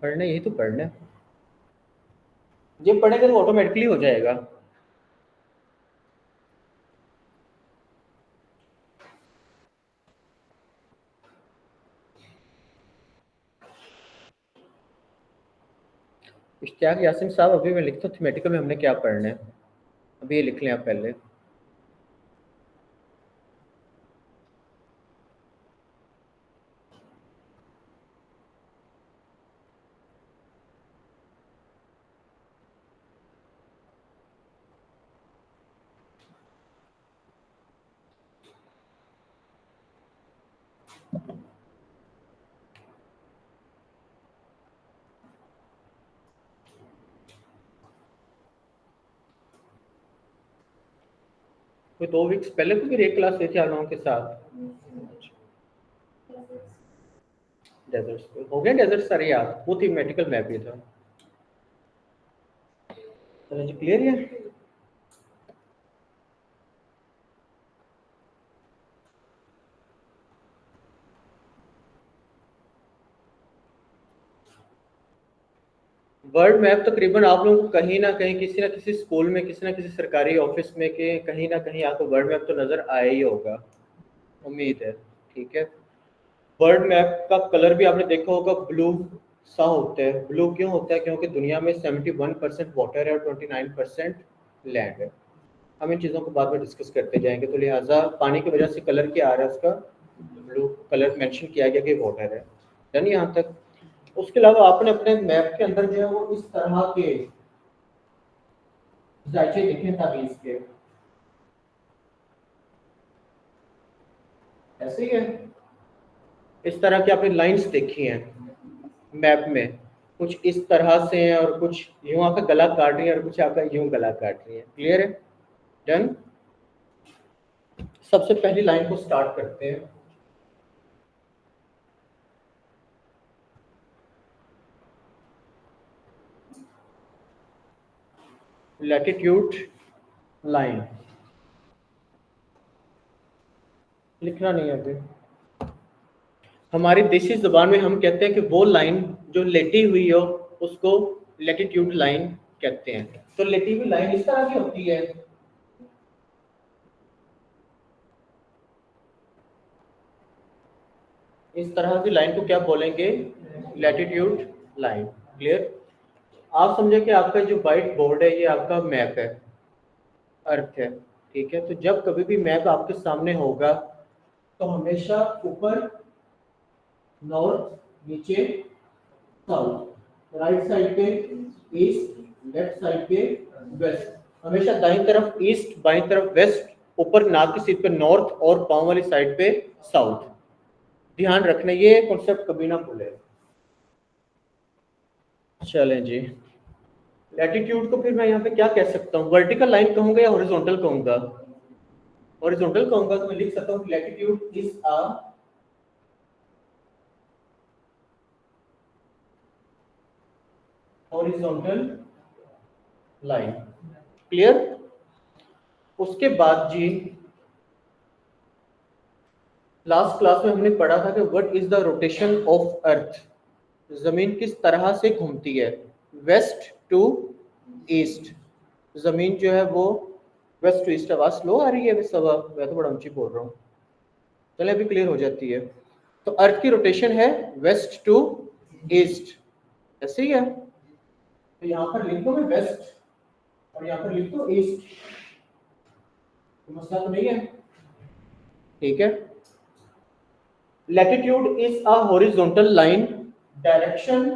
पढ़ना, यही तो पढ़ना है। ये पढ़ेंगे तो ऑटोमेटिकली हो जाएगा। इश्तियाक यासिन साहब, अभी मैं लिखता हूँ थीमेटिकल में हमने क्या पढ़ना है, अभी ये लिख लें आप पहले। कोई 2 वीक्स पहले तो फिर एक क्लास थी आप लोगों के साथ। डेजर्ट हो गया, डेजर्ट सारे याद, वो थीमेटिकल मैप भी था। चलो जी, क्लियर है। वर्ल्ड मैप तकरीबन आप लोगों को कहीं ना कहीं किसी ना किसी स्कूल में, किसी ना किसी सरकारी ऑफिस में के कहीं ना कहीं आपको वर्ल्ड मैप तो नज़र आया ही होगा, उम्मीद है। ठीक है। वर्ल्ड मैप का कलर भी आपने देखा होगा, ब्लू सा होता है। ब्लू क्यों होता है? क्योंकि दुनिया में 71% वाटर है और 29% लैंड है। हम इन चीज़ों को बाद में डिस्कस करते जाएंगे। तो लिहाजा पानी की वजह से कलर क्या आ रहा है उसका, ब्लू कलर मेंशन किया गया कि वाटर है। डन यहाँ तक। उसके अलावा आपने अपने मैप के अंदर जो है वो इस तरह के जायचे देखे तावीज़ के, ऐसे ही है। इस तरह की आपने लाइंस देखी हैं मैप में, कुछ इस तरह से हैं और कुछ यूं आपका गला काट रही है और कुछ आपका यूं गला काट रही है। क्लियर है? डन। सबसे पहली लाइन को स्टार्ट करते हैं। लैटिट्यूड लाइन लिखना नहीं है अभी। हमारी देसी जुबान में हम कहते हैं कि वो लाइन जो लेटी हुई हो उसको लैटिट्यूड लाइन कहते हैं। तो लेटी हुई लाइन इस तरह की होती है। इस तरह की लाइन को क्या बोलेंगे? Latitude line. क्लियर? आप समझे कि आपका जो व्हाइट बोर्ड है ये आपका मैप है, अर्थ है। ठीक है। तो जब कभी भी मैप आपके सामने होगा तो हमेशा ऊपर नॉर्थ, नीचे साउथ, राइट साइड पे ईस्ट, लेफ्ट साइड पे वेस्ट, हमेशा दाईं तरफ ईस्ट, बाईं तरफ वेस्ट, ऊपर नाक की सीट पे नॉर्थ और पांव वाली साइड पे साउथ। ध्यान रखना, ये कॉन्सेप्ट कभी ना भूले। चलें जी। लैटिट्यूड को फिर मैं यहाँ पे क्या कह सकता हूँ? वर्टिकल लाइन कहूंगा या हॉरिजॉन्टल कहूंगा? हॉरिजॉन्टल कहूंगा तो मैं लिख सकता हूँ latitude is a horizontal line. Clear? उसके बाद जी, लास्ट क्लास में हमने पढ़ा था कि what is the rotation of earth, जमीन किस तरह से घूमती है, वेस्ट टू ईस्ट। जमीन जो है वो वेस्ट टू ईस्ट। आवाज स्लो आ रही है अभी सवा, मैं तो बड़ा ऊंची बोल रहा हूँ। चले अभी क्लियर हो जाती है। तो अर्थ की रोटेशन है वेस्ट टू ईस्ट, ऐसे ही है। तो यहाँ पर लिख दो मैं वेस्ट और यहाँ पर लिख दो ईस्ट, तो मसला तो नहीं है। ठीक है। Latitude is a horizontal line, direction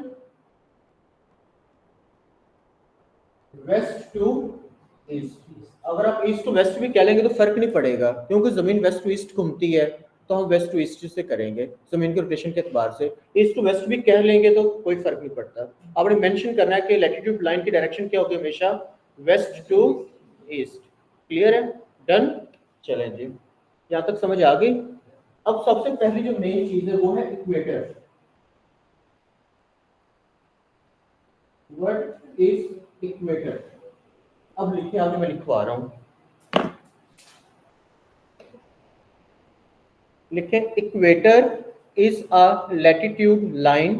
west to east. अगर आप ईस्ट टू वेस्ट भी कह लेंगे तो फर्क नहीं पड़ेगा, क्योंकि जमीन वेस्ट टू ईस्ट घूमती है तो हम वेस्ट टू ईस्ट से करेंगे जमीन के रोटेशन के एतबार से। ईस्ट टू वेस्ट भी कह लेंगे तो कोई फर्क नहीं पड़ता। आपने मेंशन करना है कि लैटिट्यूड लाइन की डायरेक्शन क्या होगी, हमेशा वेस्ट टू ईस्ट। क्लियर है? डन। चलें जी, यहाँ तक समझ आ गई। अब सबसे पहली जो मेन चीज है वो है इक्वेटर। What is equator? अब लिखिए, आगे मैं लिखवा रहा हूं। लिखें equator is a latitude line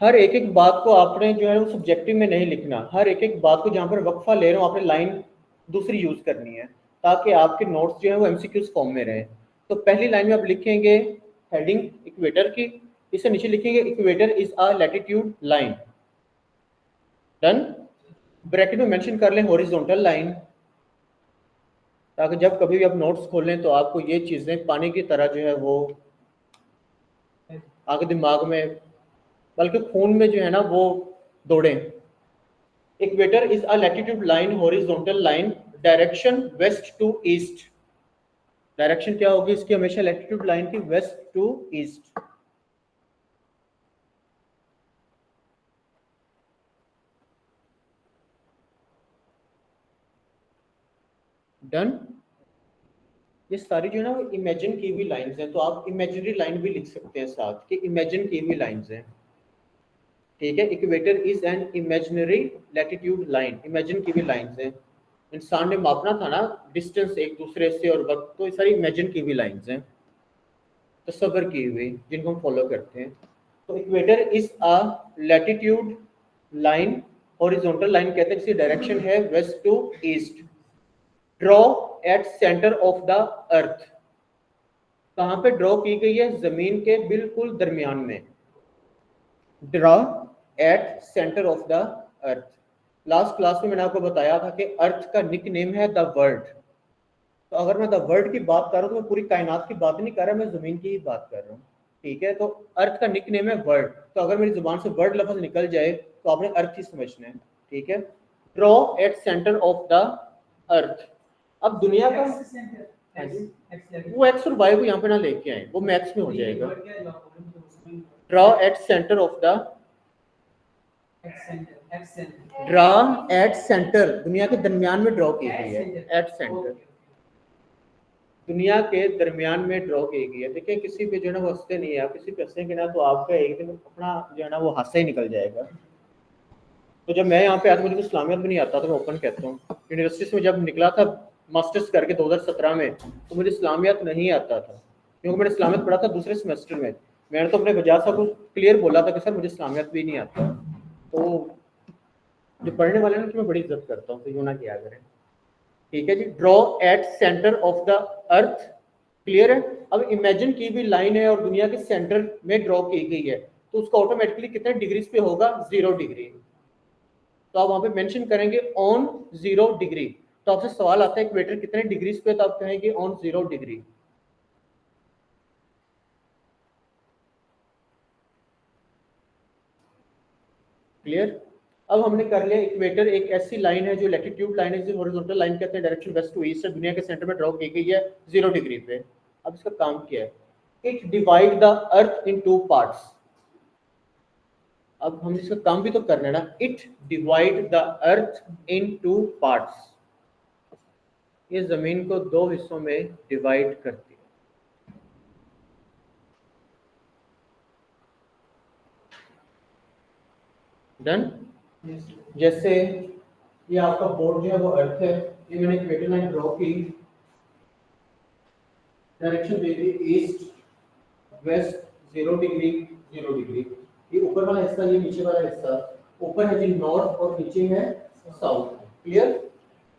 हर एक एक बात को आपने जो है वो सब्जेक्टिव में नहीं लिखना, हर एक एक बात को जहाँ पर वक्फा ले रहे हो आपने लाइन दूसरी यूज करनी है, ताकि आपके नोट्स जो है वो एमसीक्यूज फॉर्म में रहे। तो पहली लाइन में आप लिखेंगे हेडिंग इक्वेटर की, इससे नीचे लिखेंगे equator is a latitude line. Done. Bracket में मेंशन कर लें हॉरिजॉन्टल लाइन, ताकि जब कभी भी आप नोट्स खोलें तो आपको ये चीजें पानी की तरह जो है वो आगे दिमाग में, बल्कि खून में जो है ना वो दौड़े। Equator is a latitude line, horizontal line, direction west to east. Direction क्या होगी इसकी हमेशा लैटिट्यूड लाइन की, वेस्ट टू ईस्ट। डन। ये सारी जो है ना वो इमेजिन की हुई लाइंस हैं, तो आप इमेजिनरी लाइन भी लिख सकते हैं साथ कि इमेजिन की हुई लाइंस हैं। ठीक है, equator is an imaginary latitude line, imagine की हुई लाइंस हैं। इंसान ने मापना था ना डिस्टेंस एक दूसरे से और वक्त, तो ये सारी इमेजिन की हुई लाइंस हैं, तस्वर की हुई, जिनको हम फॉलो करते हैं। तो equator is a latitude line, horizontal line कहते हैं जिसकी डायरेक्शन है west to east. Draw at centre of the earth. कहां पे ड्रॉ की गई है? जमीन के बिल्कुल दरमियान में। Draw at centre of the earth. Last class में मैंने आपको बताया था कि अर्थ का निक नेम है द वर्ल्ड। तो अगर मैं द वर्ल्ड की बात कर रहा हूँ तो मैं पूरी कायनात की बात नहीं कर रहा, मैं जमीन की ही बात कर रहा हूँ। ठीक है, तो अर्थ का निक नेम है वर्ल्ड, तो अगर मेरी जुबान से वर्ल्ड लफ्ज निकल जाए तो आपने अर्थ ही समझना है। ठीक है, draw at centre of the अर्थ। अब दुनिया का वो एक्स और वाई को यहाँ पे ना लेके आए, वो मैथ्स में हो जाएगा। Draw at centre of the, draw at centre, दुनिया के दरमियान में ड्रॉ की गई है, एट सेंटर, दुनिया के दरमियान में ड्रॉ की गई है। देखिए किसी पे जो है ना वो हंसते नहीं है, आप किसी पे हंसेंगे ना तो आपका एक दिन अपना जो है ना वो हादसा ही निकल जाएगा। तो जब मैं यहाँ पे आया, मुझे तो इस्लामियत भी नहीं आता था, मैं ओपन कहता हूँ। यूनिवर्सिटी में जब निकला था मास्टर्स करके 2017 में, तो मुझे इस्लामियत नहीं आता था, क्योंकि मैंने इस्लामियत पढ़ा था दूसरे सेमेस्टर में। मैंने तो अपने वजह साहब को क्लियर बोला था कि सर मुझे इस्लामियत भी नहीं आता। तो जो पढ़ने वाले हैं उनकी मैं बड़ी इज्जत करता हूँ, तो यूँ ना किया करें। ठीक है जी, draw at centre of the earth, clear है। अब इमेजिन की भी लाइन है और दुनिया के सेंटर में ड्रॉ की गई है, तो उसका ऑटोमेटिकली कितने डिग्रीज पे होगा? 0 डिग्री। तो आप वहां पे मेंशन करेंगे ऑन 0 डिग्री। तो आपसे सवाल आता है इक्वेटर कितने डिग्रीज पे, तो आप कहेंगे ऑन 0 डिग्री। क्लियर। अब हमने कर लिया इक्वेटर एक ऐसी लाइन है जो लैटिट्यूड लाइन है, जिसे हॉरिजॉन्टल लाइन कहते हैं, डायरेक्शन वेस्ट टू ईस्ट है, दुनिया के सेंटर में ड्रॉ की गई है 0 डिग्री पे। अब इसका काम क्या है? It divide the earth in 2 parts. अब हम इसका काम भी तो करना है ना। It divide the earth in 2 parts. ये जमीन को 2 हिस्सों में डिवाइड करती है। डन। जैसे ये आपका बोर्ड जो है वो अर्थ है, ये मैंने इक्वेटर लाइन ड्रॉ की, डायरेक्शन दे दी ईस्ट वेस्ट 0 डिग्री 0 डिग्री। ये ऊपर वाला हिस्सा, ये नीचे वाला हिस्सा, ऊपर है जी नॉर्थ और नीचे है साउथ। क्लियर।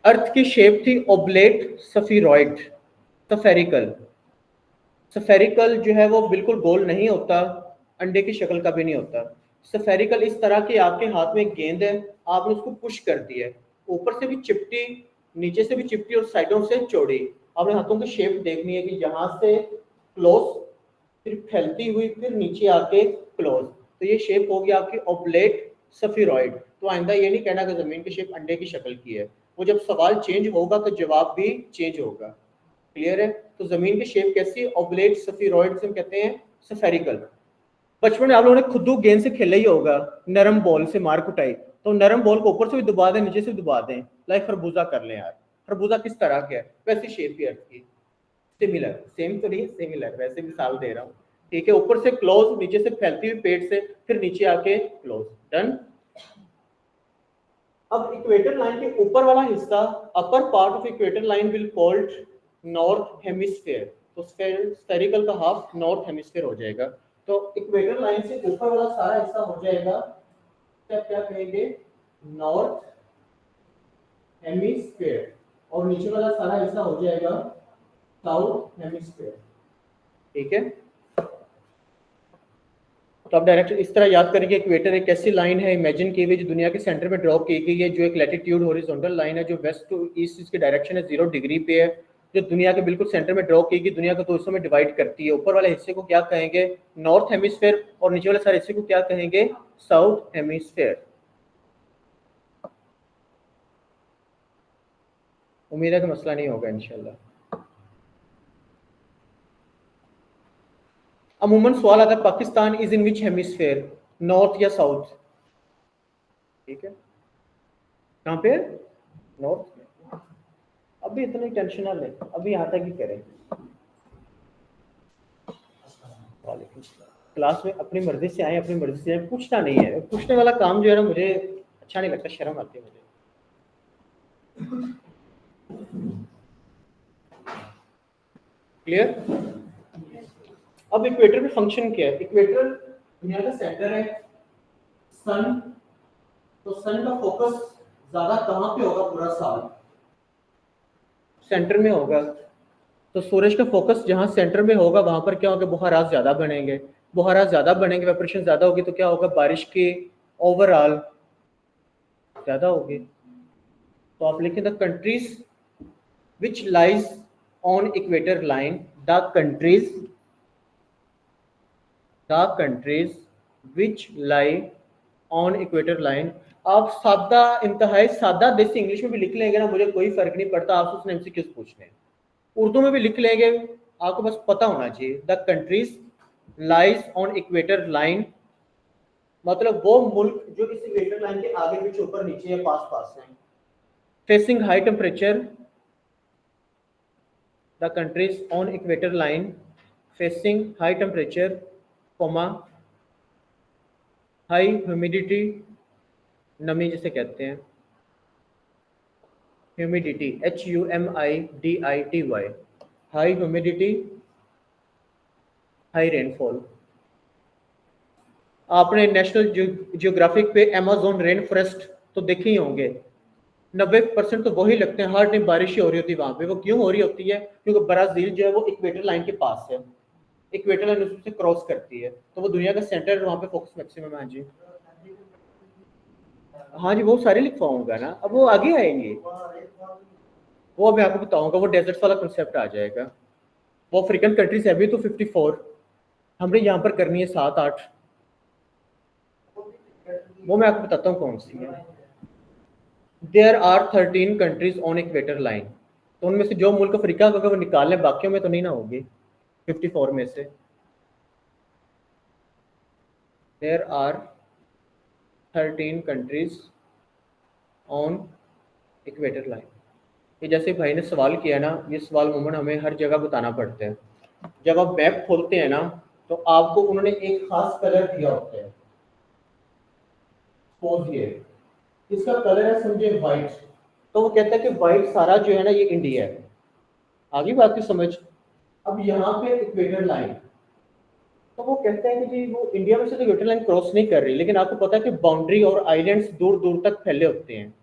अर्थ की शेप थी ओब्लेट सफीरॉइड, सफेरिकल। सफेरिकल जो है वो बिल्कुल गोल नहीं होता, अंडे की शक्ल का भी नहीं होता। सफेरिकल इस तरह की, आपके हाथ में एक गेंद है, आपने उसको पुश कर दिया है, ऊपर से भी चिपटी, नीचे से भी चिपटी और साइडों से चौड़ी। आपने हाथों की शेप देखनी है कि यहाँ से क्लोज, फिर फैलती हुई, फिर नीचे आके क्लोज। तो ये शेप होगी आपकी ओब्लेट सफीरॉइड। तो आइंदा ये नहीं कहना कि जमीन की शेप अंडे की शक्ल की है, वो जब सवाल चेंज होगा तो जवाब भी चेंज होगा। क्लियर है। तो जमीन की शेप कैसी? ओब्लेट सफीरॉइड से हम कहते हैं सफेरिकल। बचपन में आप लोगों ने खुद्दू गेंद से खेला ही होगा, नरम बॉल से मार कुटाई, तो नरम बॉल को ऊपर से भी दबा दें नीचे से भी दबा दें, लाइक खरबूजा कर लें यार। खरबूजा किस तरह का है? वैसी शेप ही अर्थ की, सिमिलर, सेम तो नहीं, सिमिलर, वैसे मिसाल दे रहा हूँ। ठीक है, ऊपर से क्लोज, नीचे से फैलती हुई पेट से, फिर नीचे आके क्लोज। डन। अब इक्वेटर लाइन के ऊपर वाला हिस्सा, upper part of equator line will called north hemisphere. तो स्फेरिकल का हाफ नॉर्थ हेमिस्फीयर हो जाएगा। तो इक्वेटर लाइन से ऊपर वाला सारा हिस्सा हो जाएगा, क्या क्या कहेंगे, नॉर्थ हेमिस्फीयर, और नीचे वाला सारा हिस्सा हो जाएगा साउथ हेमिस्फीयर। ठीक है, तो आप डायरेक्ट इस तरह याद करेंगे, इक्वेटर एक ऐसी लाइन है इमेजिन की हुई जो दुनिया के सेंटर में ड्रॉ की गई है, जो एक लैटिट्यूड हॉरिजॉन्टल लाइन है जो वेस्ट टू ईस्ट इसकी डायरेक्शन है 0 डिग्री पे है, जो दुनिया के बिल्कुल सेंटर में ड्रॉ की गई, दुनिया को दो हिस्सों में डिवाइड करती है। ऊपर वाले हिस्से को क्या कहेंगे, नॉर्थ हेमिस्फीयर, और नीचे वाले सारे हिस्से को क्या कहेंगे, साउथ हेमिस्फीयर। उम्मीद है कि मसला नहीं होगा इंशाल्लाह। अमूमन सवाल आता है Pakistan is in which hemisphere, north या साउथ। ठीक है, कहाँ पे, नॉर्थ में। अभी इतनी टेंशन ना ले, अभी यहाँ तक ही करें। क्लास में अपनी मर्जी से आए, अपनी मर्जी से आए, पूछना नहीं है, पूछने वाला काम जो है ना मुझे अच्छा नहीं लगता, शर्म आती है मुझे। क्लियर। अब इक्वेटर में फंक्शन क्या है, इक्वेटर दुनिया का सेंटर है, सन, तो सन का फोकस ज्यादा कहाँ पे होगा पूरा साल, सेंटर में होगा। तो सूरज का फोकस जहां सेंटर में होगा वहां पर क्या होगा, बुहारात ज्यादा बनेंगे, बुहारात ज्यादा बनेंगे, वेपरेशन ज्यादा होगी, तो क्या होगा, बारिश की ओवरऑल ज्यादा होगी। तो आप लिखें the countries which lies on equator line, the countries which lie on equator line. आप सादा, इंतहाई सादा देसी इंग्लिश में भी लिख लेंगे ना, मुझे कोई फर्क नहीं पड़ता, आप उसने एमसीक्यूज पूछने हैं, उर्दू में भी लिख लेंगे, आपको बस पता होना चाहिए। The countries lies on equator line, मतलब वो मुल्क जो इस इक्वेटर लाइन के आगे पीछे ऊपर नीचे या पास पास हैं। Facing high temperature, the countries on equator line facing high temperature, comma high humidity, नमी जिसे कहते हैं, humidity HUMIDITY, high humidity, high rainfall. आपने नेशनल जियोग्राफिक पे अमेज़न रेन फॉरेस्ट तो देखे ही होंगे, 90% तो वही लगते हैं, हर टाइम बारिश ही हो रही होती है वहां पे। वो क्यों हो रही होती है, क्योंकि ब्राजील जो है वो इक्वेटर लाइन के पास है, इक्वेटर लाइन उससे क्रॉस करती है, तो वो दुनिया का सेंटर है, वहां पे फोकस मैक्सिमम है। हाँ जी, हाँ जी, वो सारे लिखवाऊंगा ना, अब वो आगे आएंगे, वो मैं आपको बताऊंगा, वो डेजर्ट वाला कंसेप्ट आ जाएगा। वो अफ्रीकन कंट्रीज है भी तो 54, हमने यहाँ पर करनी है 7-8, वो मैं आपको बताता हूँ कौन सी है। There are 13 countries on equator line, तो उनमें से जो मुल्क अफ्रीका का अगर वो निकाल लें, बाकियों में तो नहीं ना होगी 54 में से। There are 13 countries on equator line. ये जैसे भाई ने सवाल किया ना, ये सवाल अमूमन हमें हर जगह बताना पड़ता है। जब आप मैप खोलते हैं ना, तो आपको उन्होंने एक खास कलर दिया होता है, सपोज ये इसका कलर है समझे व्हाइट, तो वो कहता है कि व्हाइट सारा जो है ना ये इंडिया है। आगे बात की समझ। अब यहाँ पे इक्वेटर लाइन, तो वो कहता है कि जी वो इंडिया में से तो इक्वेटर लाइन क्रॉस नहीं कर रही, लेकिन आपको पता है कि बाउंड्री और आइलैंड्स दूर दूर तक फैले होते हैं।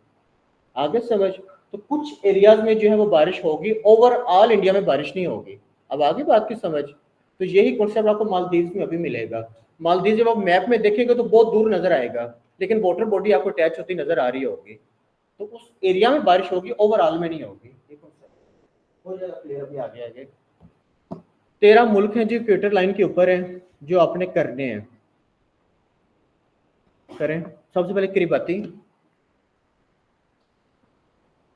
आगे समझ। तो कुछ एरियाज में जो है वो बारिश होगी, ओवरऑल इंडिया में बारिश नहीं होगी। अब आगे बात की समझ। तो यही कॉन्सेप्ट आपको मालदीव में अभी मिलेगा। मालदीव जब आप मैप में देखेंगे तो बहुत दूर नजर आएगा, लेकिन वाटर बॉडी आपको अटैच होती नजर आ रही होगी, तो उस एरिया में बारिश होगी, ओवरऑल में नहीं होगी। ये concept हो जाएगा क्लियर अभी आगे आगे। 13 मुल्क हैं जो इक्वेटर लाइन के ऊपर हैं, जो आपने करने हैं। करें, सबसे पहले किरिबाती,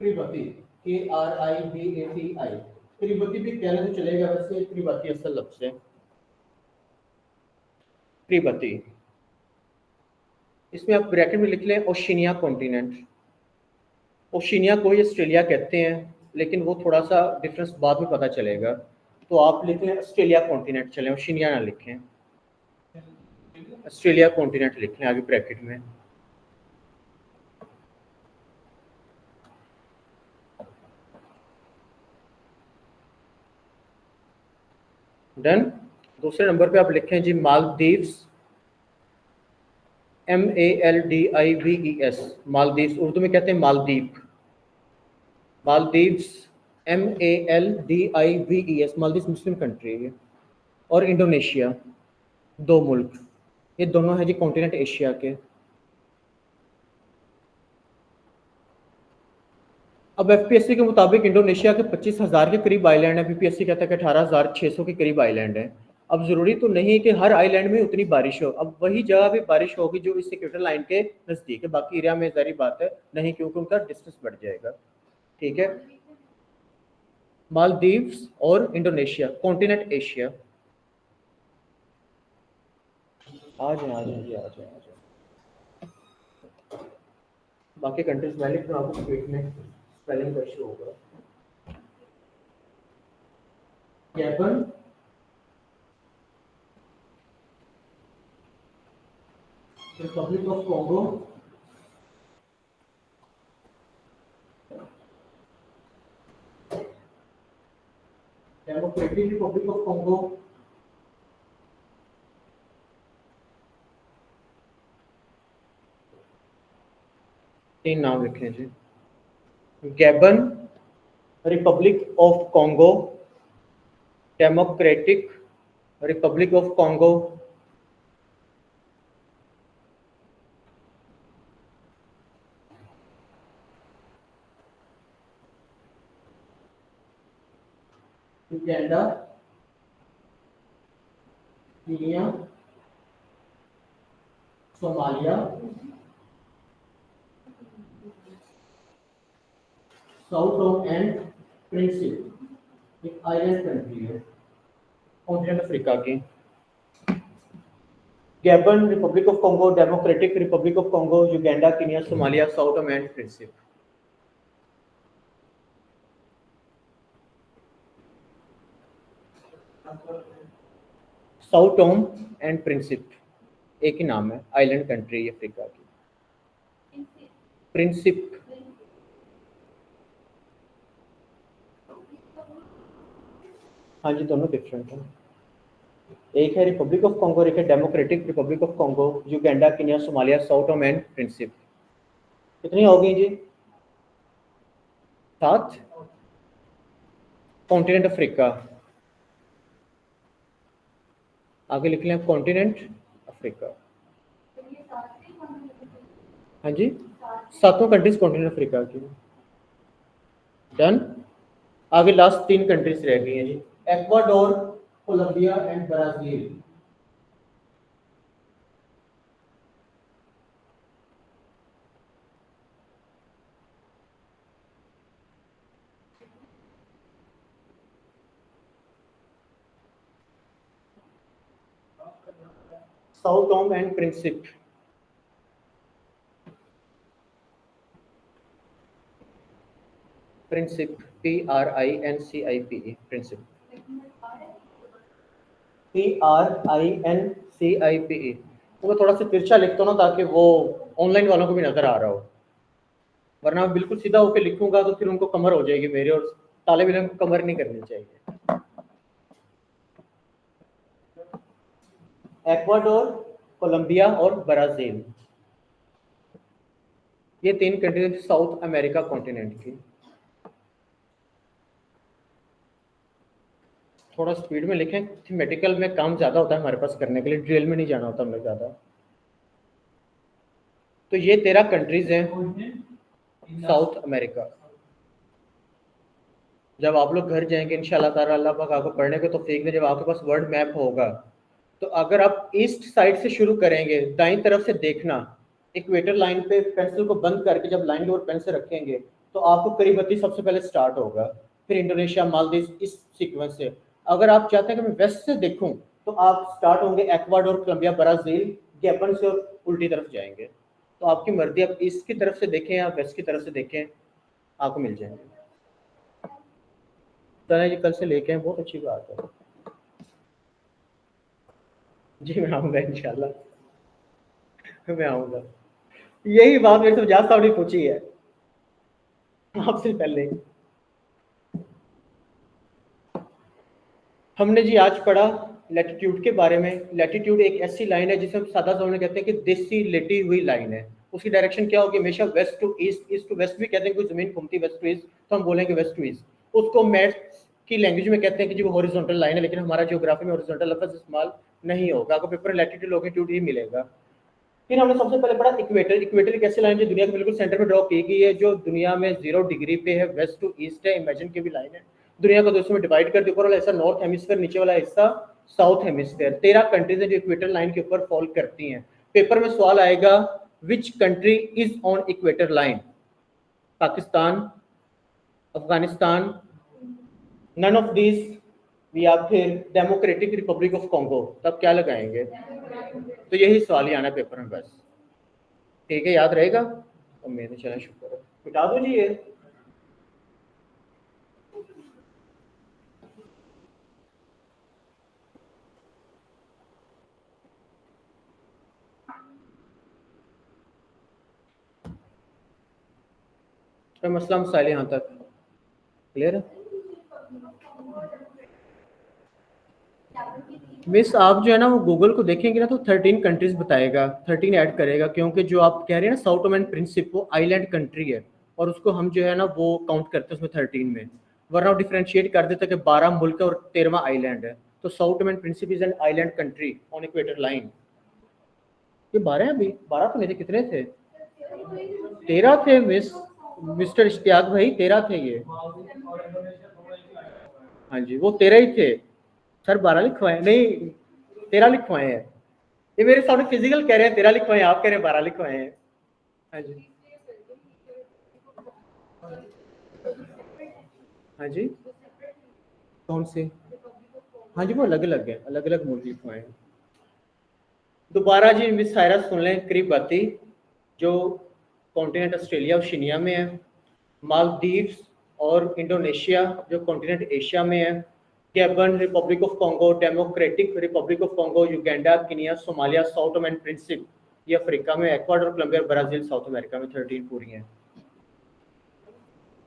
किरिबाती KRIBATI, किरिबाती भी कहने तो चलेगा, वैसे किरिबाती असल लफ्ज है किरिबाती। इसमें आप ब्रैकेट में लिख लें ओशिनिया कॉन्टिनेंट। ओशिनिया को ही ऑस्ट्रेलिया कहते हैं, लेकिन वो थोड़ा सा डिफरेंस बाद में पता चलेगा, तो आप लिख लें ऑस्ट्रेलिया कॉन्टिनेंट, चलें ओशिनिया ना लिखें, ऑस्ट्रेलिया कॉन्टिनेंट लिख लें आगे ब्रैकेट में। डन। दूसरे नंबर पे आप लिखें जी मालदीव्स, MALDIVES, मालदीव्स, उर्दू में कहते हैं Maldives, Maldives MALDIVES, Maldives Muslim country है। और इंडोनेशिया, दो मुल्क, ये दोनों हैं जी कॉन्टिनेंट एशिया के। अब एफपीएससी के मुताबिक इंडोनेशिया के 25,000 के करीब आइलैंड है, बीपीएससी कहता है कि 18,600 के करीब आइलैंड है। अब जरूरी तो नहीं कि हर आइलैंड में उतनी बारिश हो, अब वही जगह भी बारिश होगी जो इस इक्वेटर लाइन के नजदीक है, बाकी एरिया में जारी बात है नहीं, क्योंकि उनका डिस्टेंस बढ़ जाएगा। ठीक है, मालदीव्स और इंडोनेशिया, कॉन्टिनेंट एशिया। आ जाए आ जाए जी, आ जाए आ जाए। बाकी कंट्रीज में लिख रहा हूँ, आपको स्पीड में स्पेलिंग का इशू होगा। Gabon, Republic of Congo, democratic Republic of Congo, तीन नाम लिखे जी, Gabon, Republic of Congo, democratic Republic of Congo, Uganda, Kenya, Somalia, south of and Principe, एक आइलैंड कंट्री है कॉन्टिनेंट अफ्रीका की। Gabon, Republic of Congo, democratic Republic of Congo, Uganda, Kenya, Somalia, south of and Principe. Sao Tome and Principe एक ही नाम है, island country Africa की। Principe, हाँ जी दोनों डिफरेंट हैं, एक है रिपब्लिक ऑफ कॉन्गो, एक है democratic Republic of Congo, Uganda, Kenya, Somalia, Sao Tome and Principe. कितनी हो गई जी? 7। कॉन्टिनेंट अफ्रीका, आगे लिख लें कॉन्टिनेंट अफ्रीका। हाँ जी, 7 कंट्रीज कॉन्टिनेंट अफ्रीका की। डन। आगे लास्ट 3 कंट्रीज रह गई हैं जी, Ecuador, Colombia and Brazil. Sao Tome and Principe, Principe, PRINCIPE, Principe, PRINCIPE। तो मैं थोड़ा सा तिरछा लिखता हूँ ना, ताकि वो ऑनलाइन वालों को भी नजर आ रहा हो, वरना मैं बिल्कुल सीधा होकर लिखूंगा तो फिर उनको कमर हो जाएगी मेरी, और तालिब इल्म को कमर नहीं करनी चाहिए। एक्वाडोर, कोलंबिया और ब्राजील, ये 3 कंट्री साउथ अमेरिका कॉन्टिनेंट की। थोड़ा स्पीड में लिखें, थीमेटिकल में काम ज़्यादा होता है हमारे पास करने के लिए, ड्रिल में नहीं जाना होता हमें ज़्यादा। तो ये 13 कंट्रीज हैं साउथ अमेरिका। जब आप लोग घर जाएंगे इंशाल्लाह ताला, अल्लाह पाक आपको पढ़ने को तौफीक दे, जब आपके पास वर्ल्ड मैप होगा, तो अगर आप ईस्ट साइड से शुरू करेंगे, दाईं तरफ से देखना, इक्वेटर लाइन पे पेंसिल को बंद करके जब लाइन और पेंसिल रखेंगे तो आपको करीबती सबसे पहले स्टार्ट होगा, फिर इंडोनेशिया, मालदीव, इस सीक्वेंस से। अगर आप चाहते हैं कि मैं वेस्ट से देखूं, तो आप स्टार्ट होंगे एक्वाडोर, कोलंबिया, ब्राजील, गैबन से, और उल्टी तरफ जाएंगे। तो आपकी मर्जी, आप ईस्ट की तरफ से देखें या वेस्ट की तरफ से देखें, आपको मिल जाएंगे। तो ये कल से लेके हैं, बहुत अच्छी बात है जी, मैं आऊँगा इंशाल्लाह, मैं आऊँगा। यही बात मेरे से जाद साहब ने पूछी है आपसे पहले। हमने जी आज पढ़ा लैटिट्यूड के बारे में। लैटिट्यूड एक ऐसी लाइन है जिसे हम सादा शब्दों में कहते हैं कि देसी लेटी हुई लाइन है। उसकी डायरेक्शन क्या होगी? हमेशा west to east, east to west भी कहते हैं, कोई जमीन घूमती वेस्ट टू ईस्ट तो हम बोलेंगे वेस्ट टू ईस्ट। उसको मैथ्स की लैंग्वेज में कहते हैं कि जी वो हॉरिजॉन्टल लाइन है, लेकिन हमारा ज्योग्राफी में हॉरिजॉन्टल लफ्ज इस्तेमाल नहीं होगा, आपको पेपर लैटिट्यूड लॉन्गिट्यूड ही मिलेगा। फिर हमने सबसे पहले पढ़ा इक्वेटर। इक्वेटर एक ऐसी लाइन जो दुनिया के बिल्कुल सेंटर में ड्रॉ की गई है, जो दुनिया में 0 डिग्री पे है, वेस्ट टू ईस्ट है। इमेजिन की भी लाइन है। दुनिया को दो हिस्सों में डिवाइड कर दिया, ऊपर वाला हिस्सा नॉर्थ हेमिस्फीयर, नीचे वाला हिस्सा साउथ हेमिस्फीयर। 13 कंट्रीज है जो इक्वेटर लाइन के ऊपर फॉल करती हैं। पेपर में सवाल आएगा which country is on equator line? Pakistan, Afghanistan, none of this, या फिर डेमोक्रेटिक रिपब्लिक ऑफ कॉन्गो। तब क्या लगाएंगे? तो यही सवाल ही आना पेपर में बस। ठीक है, याद रहेगा। उम्मीद है, चला शुक्र है। मिटा दो जी ये। तो मसला मसाइल यहाँ तक क्लियर है। मिस आप जो है ना वो गूगल को देखेंगे ना तो 13 कंट्रीज बताएगा, 13 ऐड करेगा, क्योंकि जो आप कह रहे हैं ना साउथ ओमेन प्रिंसिप, वो आइलैंड कंट्री है और उसको हम जो है ना वो काउंट करते हैं उसमें 13 में। वरना डिफरेंशिएट कर देता कि 12 मुल्क है और 13वां आइलैंड है। तो Sao Tome Principe is an island country on equator line. ये 12 अभी 12 तो नहीं थे, कितने थे? 13 थे मिस, मिस्टर इश्तियाक भाई, 13 थे ये। हाँ जी, वो 13 ही थे सर। 12 लिखवाए नहीं, 13 लिखवाए हैं। ये मेरे सामने फिजिकल कह रहे हैं 13 लिखवाए, आप कह रहे हैं 12 लिखवाए हैं। हाँ जी, हाँ जी, कौन से? हाँ जी, वो अलग अलग है, अलग अलग मुल्क लिखवाए हैं। दोबारा जी मिस सायरा सुन लें करीब बाती, जो कॉन्टिनेंट ऑस्ट्रेलिया और शिनिया में है। मालदीव्स और इंडोनेशिया जो कॉन्टिनेंट एशिया में है। Gabon, Republic of Congo, democratic Republic of Congo, Uganda, Kenya, Somalia, Sao Tome Principe ये अफ्रीका में, Ecuador, Colombia, Brazil, South America में। 13 पूरी हैं।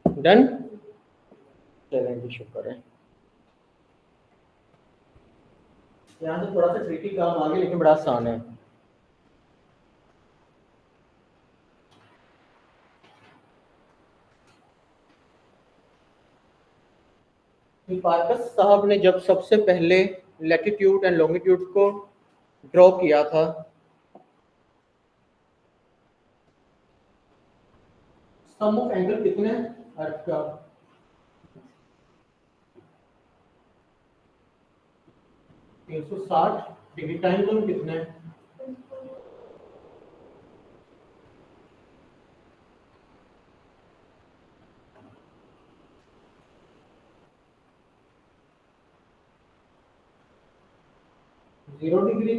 डन, चलेंगे, शुक्र है। यहाँ से थोड़ा सा ट्रिकी काम आ गया लेकिन बड़ा आसान है। हिपार्कस साहब ने जब सबसे पहले लैटिट्यूड एंड लॉन्गिट्यूड को ड्रॉ किया था, सम ऑफ एंगल कितने अर्थ का? 360 डिग्री। टाइम जोन कितने? 0 डिग्री।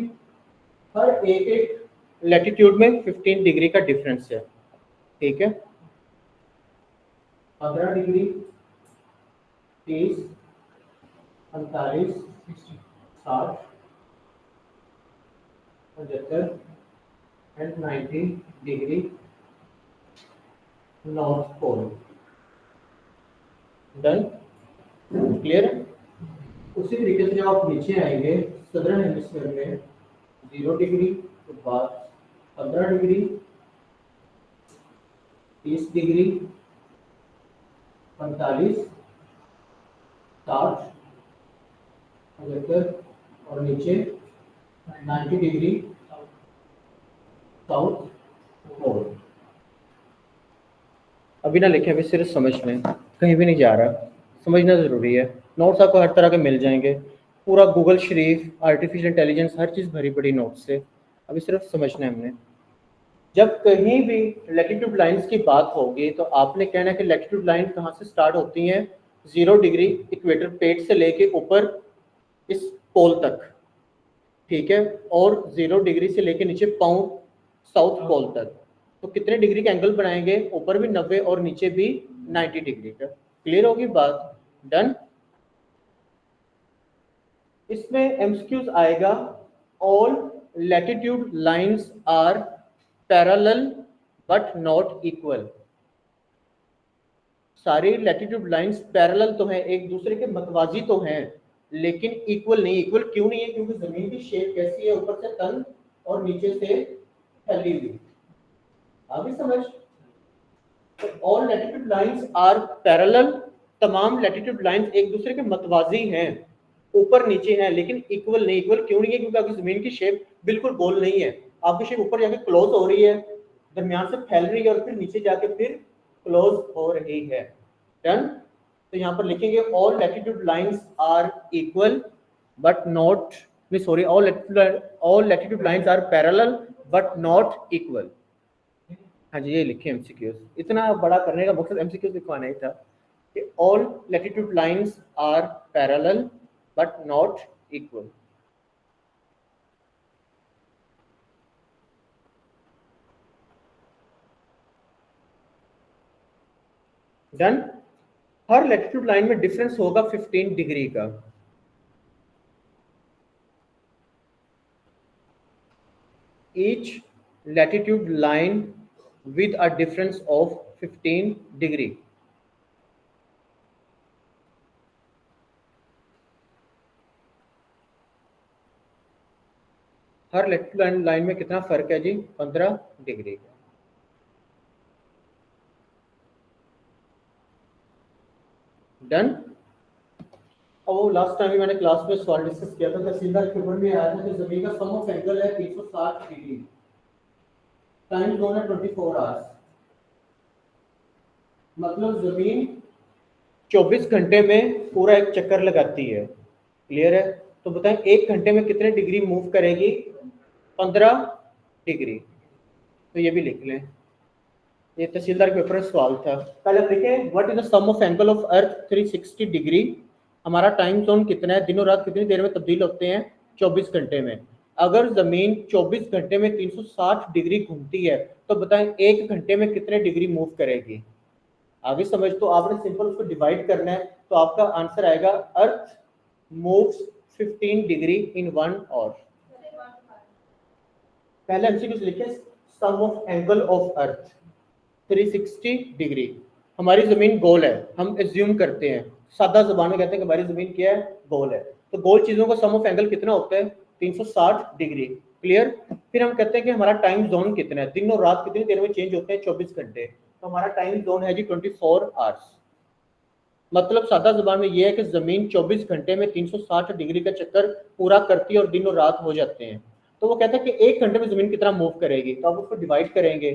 हर एक एक लैटिट्यूड में 15 डिग्री का डिफरेंस है। ठीक है, 15 degree, 30, 45, 60, 75 and 90 degree north pole. Done, clear है। उसी तरीके से जब आप नीचे आएंगे सदर्न हेमिस्फीयर में 0 डिग्री के बाद 15 डिग्री, 30 डिग्री, 45, 60, 75 और नीचे 90 डिग्री साउथ पोल। अभी ना लिखे, अभी सिर्फ समझ में, कहीं भी नहीं जा रहा, समझना ज़रूरी है। नोट्स आपको हर तरह के मिल जाएंगे, पूरा गूगल शरीफ, आर्टिफिशियल इंटेलिजेंस, हर चीज़ भरी पड़ी नोट्स से। अभी सिर्फ समझना है हमने। जब कहीं भी लैटिट्यूड लाइंस की बात होगी तो आपने कहना है कि लैटिट्यूड लाइन कहाँ से स्टार्ट होती हैं? 0 डिग्री इक्वेटर प्लेट से लेके ऊपर इस पोल तक, ठीक है, और 0 डिग्री से लेके नीचे पाउंड साउथ पोल तक। तो कितने डिग्री का एंगल बनाएंगे? ऊपर भी 90 और नीचे भी 90 डिग्री का। क्लियर होगी बात? डन। इसमें एमसीक्यूज आएगा, all latitude lines are parallel but not equal. सारी लैटिट्यूड लाइंस पैरेलल तो हैं, एक दूसरे के मतवाजी तो हैं, लेकिन इक्वल नहीं। इक्वल क्यों नहीं है? क्योंकि जमीन की शेप कैसी है, ऊपर से तंग और नीचे से फैली हुई। आगे समझ। All latitude lines are parallel, तमाम लैटिट्यूड लाइंस एक दूसरे के मतवाजी हैं, ऊपर नीचे हैं, लेकिन इक्वल नहीं। इक्वल क्यों नहीं है? क्योंकि आपकी जमीन की शेप बिल्कुल गोल नहीं है। आपकी शेप ऊपर जाके क्लोज हो रही है, दरमियान से फैल रही है और फिर नीचे जाके फिर क्लोज हो रही है। डन। तो यहाँ पर लिखेंगे all latitude lines are equal but not, sorry, all latitude lines are parallel but not equal. हाँ जी, ये लिखे एमसीक्यूज। इतना बड़ा करने का मकसद एमसीक्यूज लिखवाना ही था कि all latitude lines are parallel but not equal. Done. हर लैटिट्यूड लाइन में डिफरेंस होगा 15 डिग्री का। Each latitude line with a difference of 15 degree. हर लैटिट्यूड लाइन में कितना फर्क है जी? 15 डिग्री का। डन। अब वो लास्ट टाइम भी मैंने क्लास में सवाल डिस्कस किया था, तहसीलदार पेपर में आया था कि जमीन का सम ऑफ एंगल है 360 डिग्री, टाइम जोन है 24 आवर्स। मतलब जमीन 24 घंटे में पूरा एक चक्कर लगाती है। क्लियर है? तो बताएं एक घंटे में कितने डिग्री मूव करेगी? 15 डिग्री। तो ये भी लिख लें, ये तहसीलदार के पेपर में सवाल था। पहले हम लिखें what is the sum of angle of earth 360 degree. हमारा टाइम जोन कितना है? दिनों रात कितनी देर में तब्दील होते हैं? 24 घंटे में। अगर जमीन 24 घंटे में 360 डिग्री घूमती है तो बताएं एक घंटे में कितने डिग्री मूव करेगी? आगे समझ। तो आपने सिंपल उसको डिवाइड करना है, तो आपका आंसर आएगा earth moves 15 degree in 1 hour. पहले एमसीक्यू लिखे sum of angle of earth 360 degree. हमारी जमीन गोल है, हम एज्यूम करते हैं, सादा जुबान में कहते हैं कि हमारी जमीन क्या है? गोल है। तो गोल चीजों का सम ऑफ एंगल कितना होता है? 360 डिग्री। क्लियर? फिर हम कहते हैं कि हमारा टाइम जोन कितना है, दिन और रात कितनी देर में चेंज होते हैं? 24 घंटे। तो हमारा टाइम जोन है जी 24 आवर्स। मतलब सादा जुबान में यह है कि जमीन 24 घंटे में 360 डिग्री का चक्कर पूरा करती है और दिन और रात हो जाते हैं। तो वो कहता है कि एक घंटे में जमीन कितना मूव करेगी, तो आप उसको डिवाइड करेंगे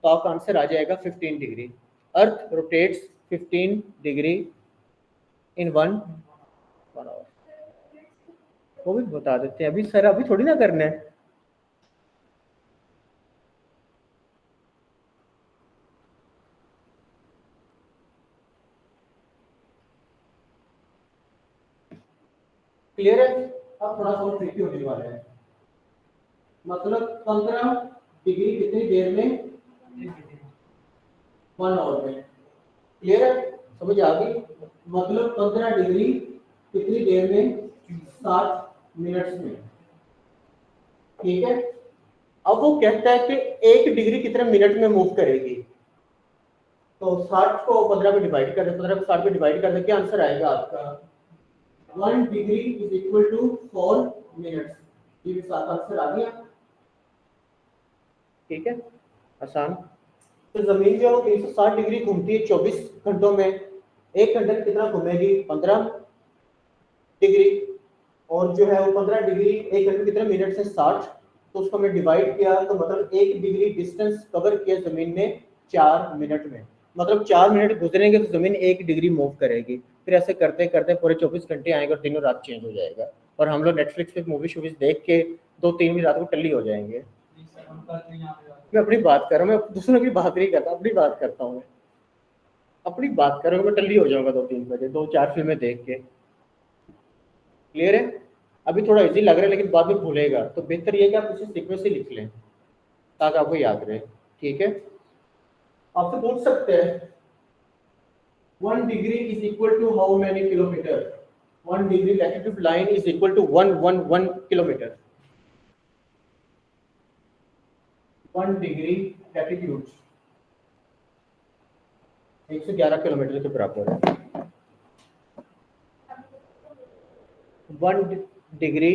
तो आपका आंसर आ जाएगा 15 degree. Earth rotates 15 degree in 1 hour. वो भी बता देते हैं अभी सर, अभी थोड़ी ना करना है। क्लियर है? अब थोड़ा सा ट्रिकी होने वाला है। मतलब 15 डिग्री कितनी देर में? 1 आवर में। क्लियर है? समझ आ गई? मतलब 15 डिग्री कितनी देर में? 60 मिनट्स में। ठीक है। अब वो कहता है कि 1 डिग्री कितने मिनट में मूव करेगी। तो 60 को 15 में डिवाइड कर दे, 15 को 60 में डिवाइड कर दे, क्या आंसर आएगा आपका? 1 degree is equal to 4 minutes. ये सात आंसर आ गया। ठीक है, आसान। तो जमीन जो 360 डिग्री घूमती है 24 घंटों में, एक घंटे में कितना घूमेगी? 15 डिग्री। और जो है वो 15 डिग्री एक घंटे में कितने मिनट से? 60। तो उसको हमने डिवाइड किया तो मतलब 1 डिग्री डिस्टेंस कवर किया जमीन ने 4 मिनट में। मतलब 4 मिनट गुजरेंगे तो जमीन 1 डिग्री मूव करेगी। फिर ऐसे करते करते पूरे 24 घंटे आएंगे और दिनों रात चेंज हो जाएगा। और हम लोग नेटफ्लिक्स पे मूवी शूवीज देख के 2-3 बजे रात को टल्ली हो जाएंगे। मैं अपनी बात कर रहा हूँ, मैं दूसरों की बात नहीं करता, अपनी बात करता हूँ। अपनी बात करूँगा, मैं टल्ली हो जाऊंगा 2-3 बजे 2-4 फिल्में देख के। क्लियर है? अभी थोड़ा इजी लग रहा है लेकिन बाद में भूलेगा, तो बेहतर ये है कि आप इसे सीक्वेंस से लिख लें ताकि आपको याद रहे। ठीक है? आपसे पूछ सकते हैं 1 degree is equal to how many kilometre? 1 degree latitude line is equal to 111 kilometre. 1 degree latitude 111 kilometre के बराबर है। 1 degree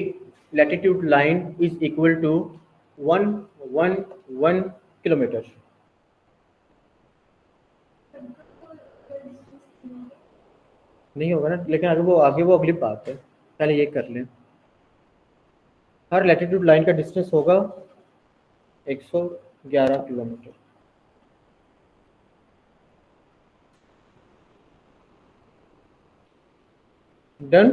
latitude line is equal to 111 kilometre. नहीं होगा ना, लेकिन आगे वो अगली बात है, पहले ये कर लें। हर लैटिट्यूड लाइन का डिस्टेंस होगा 111 किलोमीटर। डन।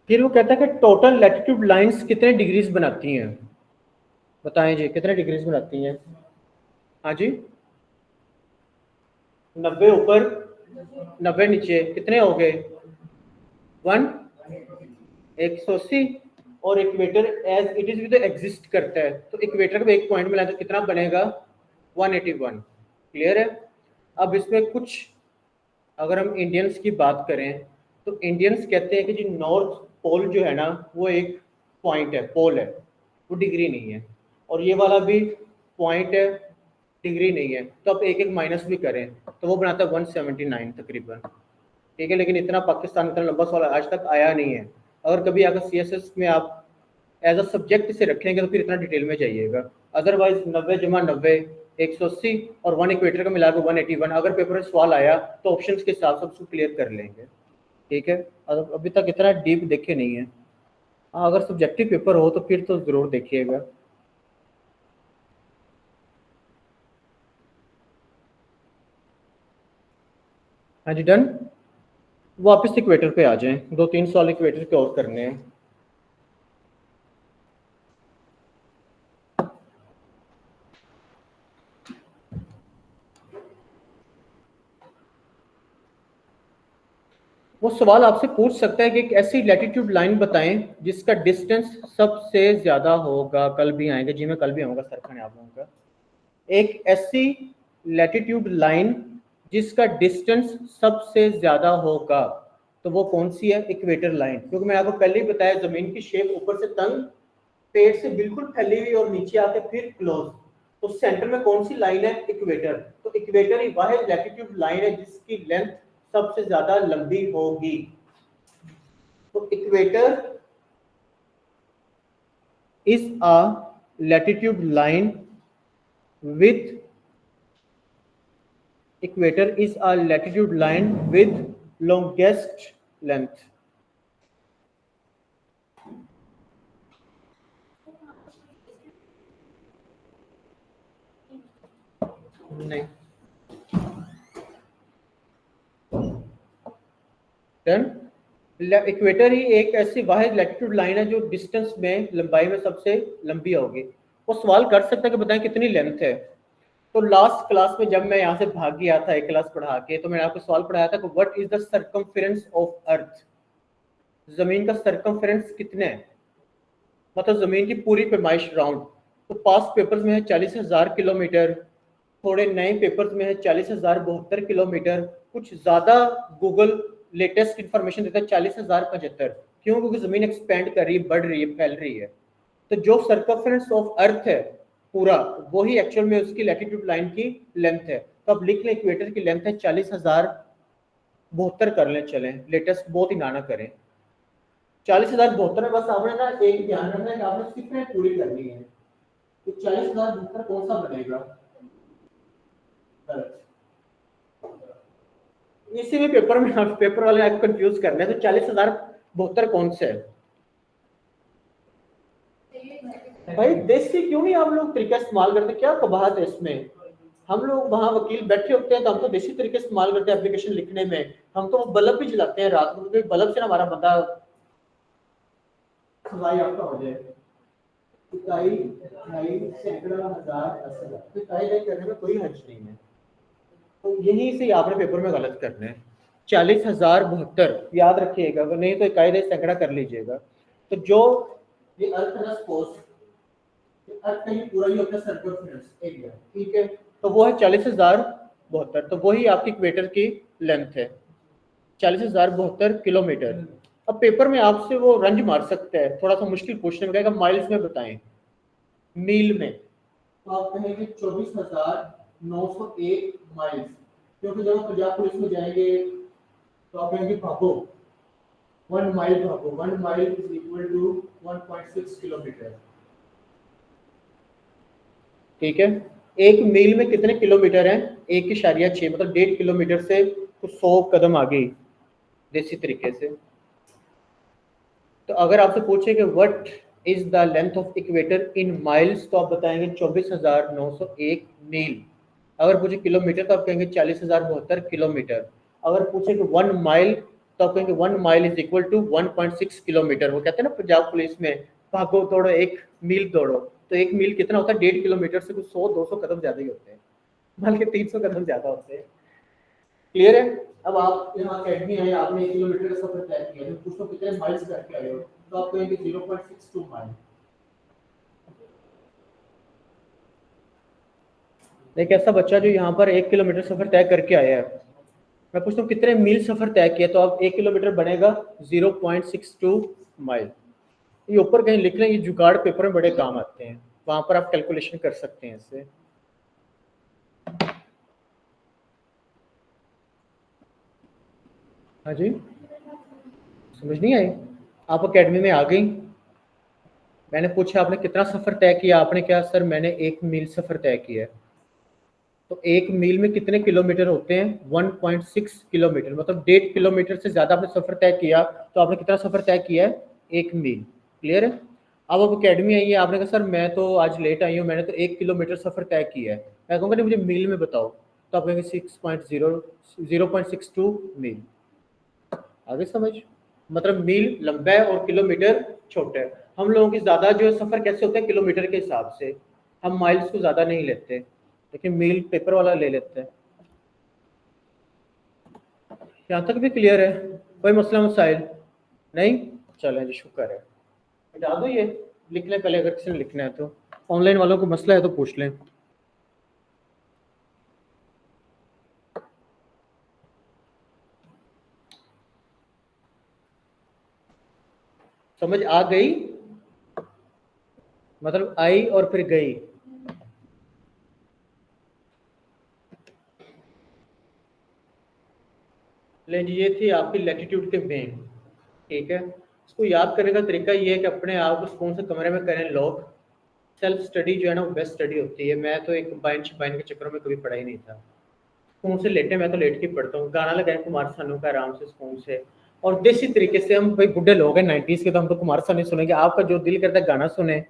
फिर वो कहता है कि टोटल लैटिट्यूड लाइंस कितने डिग्रीज बनाती हैं, बताएं जी कितने डिग्रीज बनाती हैं। हाँ जी, 90 ऊपर 90 नीचे कितने हो गए, 180। और इक्वेटर एज इट इज भी तो एग्जिस्ट करता है, तो इक्वेटर को एक पॉइंट में लाए तो कितना बनेगा, 181। क्लियर है। अब इसमें कुछ अगर हम इंडियंस की बात करें तो इंडियंस कहते हैं कि जी नॉर्थ पोल जो है ना वो एक पॉइंट है, पोल है, वो डिग्री नहीं है, और ये वाला भी पॉइंट है, डिग्री नहीं है। तो आप एक एक माइनस भी करें तो वो बनाता है 179 तकरीबन। ठीक है, लेकिन इतना पाकिस्तान इतना लंबा सवाल आज तक आया नहीं है। अगर कभी अगर CSS में आप एज अ सब्जेक्ट से रखेंगे तो फिर इतना डिटेल में जाइएगा। अदरवाइज 90 जमा 90 180 और 1 इक्वेटर का मिला के 181। अगर पेपर में सवाल आया तो ऑप्शंस के हिसाब से उसको क्लियर कर लेंगे। ठीक है, अभी तक इतना डीप देखे नहीं है। हाँ, अगर सब्जेक्टिव पेपर हो तो फिर तो ज़रूर देखिएगा। हाँ जी, डन। वापस इक्वेटर पे आ जाएं, 2-3 सवाल इक्वेटर के और करने हैं। वो सवाल आपसे पूछ सकता है कि एक ऐसी लैटिट्यूड लाइन बताएं जिसका डिस्टेंस सबसे ज्यादा होगा। कल भी आएंगे जी, मैं कल भी आऊंगा सर खाने आप लोगों का। एक ऐसी लैटिट्यूड लाइन जिसका डिस्टेंस सबसे ज्यादा होगा, तो वो कौन सी है, इक्वेटर लाइन। क्योंकि मैंने आपको पहले ही बताया जमीन की शेप ऊपर से तंग, पेड़ से बिल्कुल फैली हुई और नीचे आके फिर क्लोज। तो सेंटर में कौन सी लाइन है, इक्वेटर। तो इक्वेटर ही वाहिद लैटिट्यूड लाइन है जिसकी लेंथ सबसे ज्यादा लंबी होगी। तो equator is a latitude line with equator is a latitude line with longest length। नहीं, डन। इक्वेटर ही एक ऐसी वाहिद लैटिट्यूड लाइन है जो डिस्टेंस में लंबाई में सबसे लंबी होगी। वो सवाल कर सकता है कि बताएं कितनी लेंथ है। तो लास्ट क्लास में जब मैं यहाँ से भाग गया था एक क्लास पढ़ा के, तो मैंने आपको सवाल पढ़ाया था कि what is the circumference of earth. जमीन का सर्कमफेरेंस कितने है, मतलब जमीन की पूरी पैमाइश राउंड। तो पास्ट पेपर्स में है 40,000 किलोमीटर, थोड़े नए पेपर्स में है 40,072 किलोमीटर, कुछ ज्यादा गूगल लेटेस्ट इंफॉर्मेशन देता है 40,075। क्यों, क्योंकि जमीन एक्सपेंड कर रही है, बढ़ रही है, फैल रही है। तो जो सर्कमफेरेंस ऑफ अर्थ है पूरा, वही एक्चुअल में उसकी लैटिट्यूड लाइन की लेंथ है। तो अब लिख लें इक्वेटर की लेंथ है 40,072 कर लें, चलें लेटेस्ट बहुत ही ना करें। 40,072 में बस आपने ना एक ध्यान रखना है कि आपने कितने पूरी करनी है। तो 40,072 कौन सा बनेगा, इसी में पेपर में पेपर वाले आपको कंफ्यूज करना है। तो 40,072 कौन सा है भाई, देसी क्यों नहीं आप लोग तरीका इस्तेमाल करते, क्या कबाहत है इसमें। हम लोग वहां वकील बैठे होते हैं तो हम तो देसी तरीके इस्तेमाल करते हैं एप्लीकेशन लिखने में। हम तो बल्ब भी जलाते हैं रात को, क्योंकि बल्ब से हमारा बंदा खुदाई आपका हो जाए। इकाई ढाई सैकड़ा हजार असर, तो इकाई करने में कोई हर्ज नहीं है। तो यहीं से आपने पेपर में गलत करना है। 40,072 याद रखिएगा, अगर नहीं तो इकाई सैकड़ा कर लीजिएगा। तो जो ये अर्थ है ना, सपोज अर्थ कहीं पूरा ही होता है सर्कमफेरेंस एरिया, ठीक है। तो वो है 40,072, तो वही आपकी इक्वेटर की लेंथ है, 40,072 किलोमीटर। अब पेपर में आपसे वो रंज मार सकता है, थोड़ा सा मुश्किल पूछने में कहेगा माइल्स में बताएं, मील में। तो आप कहेंगे 24,901 माइल्स, क्योंकि जब आप पंजाब पुलिस में जाएंगे तो आप कहेंगे भागो 1 माइल भागो, 1 mile is equal to 1.6 kilometre. ठीक है, एक मील में कितने किलोमीटर हैं? 1.6, मतलब 1.5 किलोमीटर से तो 100 कदम आगे देसी तरीके से। तो अगर आपसे पूछे कि what is the length of equator in miles, तो आप बताएंगे 24,901 मील। अगर पूछे किलोमीटर तो आप कहेंगे 40,072 किलोमीटर। अगर पूछे कि 1 माइल तो आप कहेंगे 1 mile is equal to 1.6 kilometre. वो कहते हैं ना पंजाब पुलिस में, भागो दौड़ो 1 मील दौड़ो, तो 1 मील कितना होता है? 1.5 किलोमीटर से कुछ 100-200 कदम ज्यादा ही होते हैं, मान के 300 कदम ज्यादा होते हैं। क्लियर है? अब आप यहाँ अकेडमी आए, आपने 1 किलोमीटर का सफर तय किया, तो पूछो कितने माइल्स करके आए हो, तो आप कहेंगे 0.62 माइल। एक ऐसा बच्चा जो यहाँ पर 1 किलोमीटर सफर तय करके आया है, मैं पूछता हूँ कितने मील सफर तय किया, तो आप 1 किलोमीटर बनेगा 0.62 माइल। ये ऊपर कहीं लिख लें, ये जुगाड़ पेपर में बड़े काम आते हैं, वहां पर आप कैलकुलेशन कर सकते हैं इससे। हाँ जी, समझ नहीं आई? आप अकेडमी में आ गई, मैंने पूछा आपने कितना सफर तय किया, आपने क्या सर मैंने 1 मील सफर तय किया है। तो 1 मील में कितने किलोमीटर होते हैं? 1.6 किलोमीटर, मतलब 1.5 किलोमीटर से ज्यादा आपने सफर तय किया, तो आपने कितना सफर तय किया है? 1 मील। क्लियर है? अब आप अकेडमी आई है, आपने कहा सर मैं तो आज लेट आई हूँ, मैंने तो 1 किलोमीटर सफर तय किया है। मैं कहूँगा नहीं मुझे मील में बताओ, तो आप कहेंगे 0.62 मील। आगे समझ? मतलब मील लंबा है और किलोमीटर छोटा है। हम लोगों की ज्यादा जो सफर कैसे होते हैं? किलोमीटर के हिसाब से। हम माइल्स को ज्यादा नहीं लेते, लेकिन मील पेपर वाला ले लेते हैं। यहाँ तक भी क्लियर है? कोई मसला मसाइल नहीं? चलें जी, शुक्र है। हटा दो ये, लिख लें पहले, अगर किसी ने लिखना है तो। ऑनलाइन वालों को मसला है तो पूछ लें। समझ आ गई? मतलब आई और फिर गई। ले जी, ये थी आपकी लैटिट्यूड के मेन। ठीक है, इसको याद करने का तरीका ये है कि अपने आप को सुकून से कमरे में करें लॉक। सेल्फ स्टडी जो है ना वो बेस्ट स्टडी होती है। मैं तो एक बेंच बाइन के चक्कर में कभी पढ़ा ही नहीं था। सुकून से लेटे, मैं तो लेट के पढ़ता हूँ, गाना लगाए कुमार सानू का आराम से सुकून से। और देसी तरीके से, हम भाई बुढ़े लोग हैं 90s के, तो हम तो कुमार सानू सुनेंगे। आपका जो दिल करता है गाना सुने,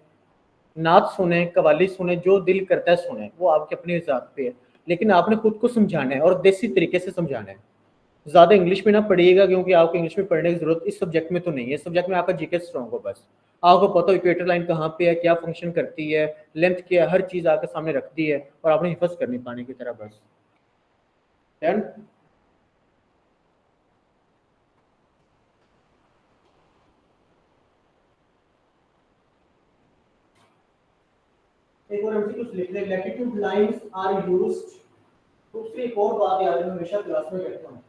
नाच सुने, कवाली सुने, जो दिल करता है सुने, वो आपके अपने हिसाब पे है। लेकिन आपने खुद को समझाना है और देसी तरीके से समझाना है। ज्यादा इंग्लिश में ना पढ़िएगा, क्योंकि आपको इंग्लिश में पढ़ने की जरूरत इस सब्जेक्ट में तो नहीं है। इस सब्जेक्ट में आपका जीके स्ट्रॉन्ग हो, बस आपको पता हो इक्वेटर लाइन कहाँ पे है, क्या फंक्शन करती है, लेंथ क्या है, हर चीज आपके सामने रख दी है, और आपने हिफज करनी पानी की तरह, बस। डन? एक और हमसे कुछ लिख रहे, लैटिट्यूड लाइंस आर यूज्ड। दूसरी एक और बात याद है, हमेशा क्लास में कहता हूँ,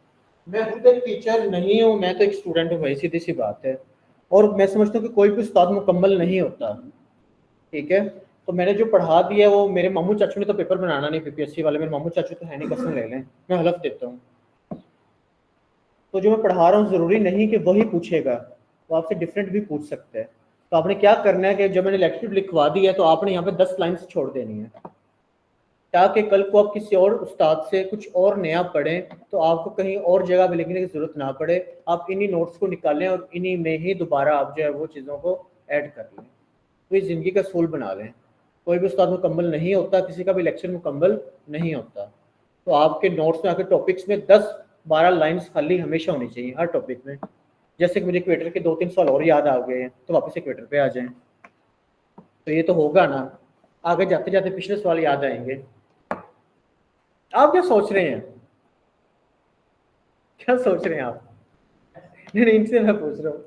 मैं खुद एक टीचर नहीं हूँ, मैं तो एक स्टूडेंट हूँ भाई, सीधी सी बात है। और मैं समझता हूँ कि कोई भी उस्ताद मुकम्मल नहीं होता। ठीक है, तो मैंने जो पढ़ा दिया वो, मेरे मामू चाचू ने तो पेपर बनाना नहीं, पीपीएससी वाले मेरे मामू चाचू तो है नहीं, कसम ले लें, मैं हलफ देता हूँ। तो जो मैं पढ़ा रहा हूँ जरूरी नहीं कि वही पूछेगा, वो आपसे डिफरेंट भी पूछ सकता है। तो आपने क्या करना है कि जब मैंने लैटिट्यूड लिखवा दी है, तो आपने यहाँ पे 10 लाइन्स छोड़ देनी है, ताकि कल को आप किसी और उस्ताद से कुछ और नया पढ़ें तो आपको कहीं और जगह पे लिखने की जरूरत ना पड़े। आप इन्हीं नोट्स को निकालें और इन्हीं में ही दोबारा आप जो है वो चीज़ों को ऐड कर लें, तो इस ज़िंदगी का सूल बना लें। कोई भी उस्ताद मुकम्मल नहीं होता, किसी का भी लेक्चर मुकम्मल नहीं होता। तो आपके नोट्स में, आपके टॉपिक्स में 10-12 लाइन्स खाली हमेशा होनी चाहिए हर टॉपिक में। जैसे कि मुझे इक्वेटर के 2-3 सवाल और याद आ गए हैं, तो वापस इक्वेटर पे आ जाएं, तो ये तो होगा ना, आगे जाते जाते पिछले सवाल याद आएंगे। आप क्या सोच रहे हैं? क्या सोच रहे हैं आप? नहीं नहीं, इनसे मैं पूछ रहा हूँ।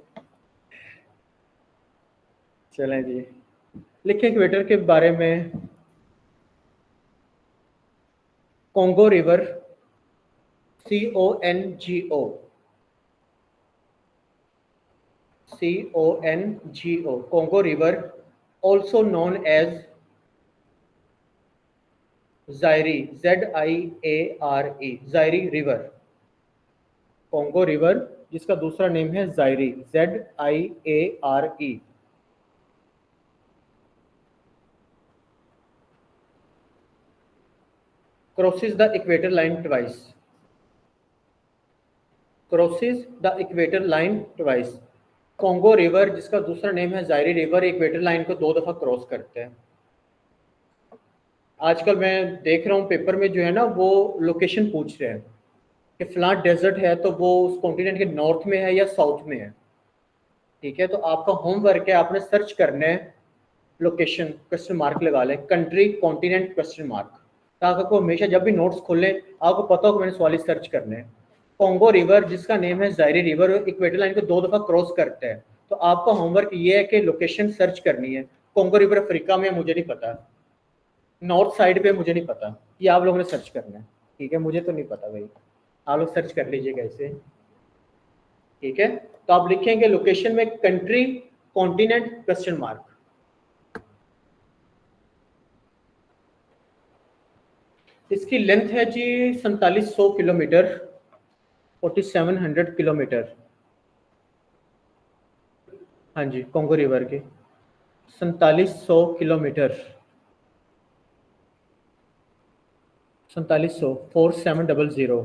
चलें जी, लिखें इक्वेटर के बारे में। Congo river, CONGO, CONGO, Congo river, also known as Zaire, ZIARE, Zaire river. Congo river जिसका दूसरा नेम है Zaire, ZIARE। Crosses the equator line twice, crosses the equator line twice. Congo river जिसका दूसरा name है जायरी river equator line को 2 दफा cross करते हैं। आजकल मैं देख रहा हूँ पेपर में जो है ना वो लोकेशन पूछ रहे हैं कि फलां डेजर्ट है तो वो उस कॉन्टिनेंट के नॉर्थ में है या साउथ में है। ठीक है, तो आपका होमवर्क है, आपने सर्च करना है लोकेशन, क्वेश्चन मार्क लगा लें, कंट्री कॉन्टिनेंट क्वेश्चन मार्क, ताकि आपको हमेशा जब भी नोट्स खोलें आपको पता हो कि मैंने सवाल सर्च करने हैं। कॉन्गो रिवर जिसका नेम है जायरी रिवर इक्वेटर लाइन को 2 दफा क्रॉस करता है, तो आपका होमवर्क ये है कि लोकेशन सर्च करनी है। कॉन्गो रिवर अफ्रीका में, मुझे नहीं पता, नॉर्थ साइड पे मुझे नहीं पता, ये आप लोगों ने सर्च करना है। ठीक है, मुझे तो नहीं पता भाई, आप लोग सर्च कर लीजिएगा इसे। ठीक है, तो आप लिखेंगे लोकेशन में कंट्री कॉन्टिनेंट क्वेश्चन मार्क। इसकी लेंथ है जी 4700 किलोमीटर, 4700 किलोमीटर। हाँ जी, कॉन्गो रिवर के 4700 किलोमीटर, 4700 4700,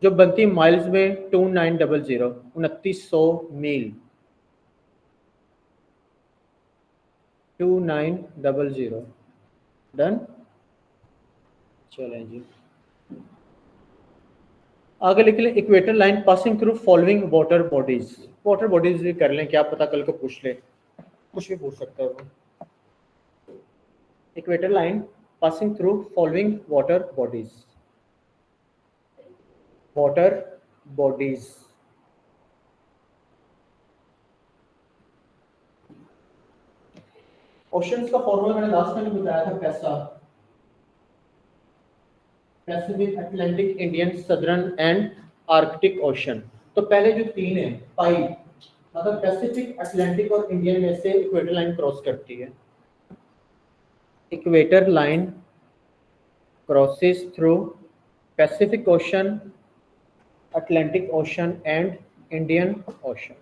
जो बनती माइल्स में 2900, 2900 मील, 2900। डन, चलें जी आगे लिख लें equator line passing through following water bodies. Water bodies भी कर लें, क्या पता कल को पूछ ले, कुछ भी पूछ सकता है वो। Equator line passing through following water bodies, water bodies. Oceans का फॉर्मूला मैंने लास्ट टाइम बताया था, पैसा, Pacific, Atlantic, Indian, southern and Arctic ocean. तो पहले जो 3 है पाई, मतलब पैसिफिक, अटलांटिक और इंडियन में से इक्वेटर लाइन क्रॉस करती है। Equator line crosses through Pacific Ocean, Atlantic Ocean and Indian ocean.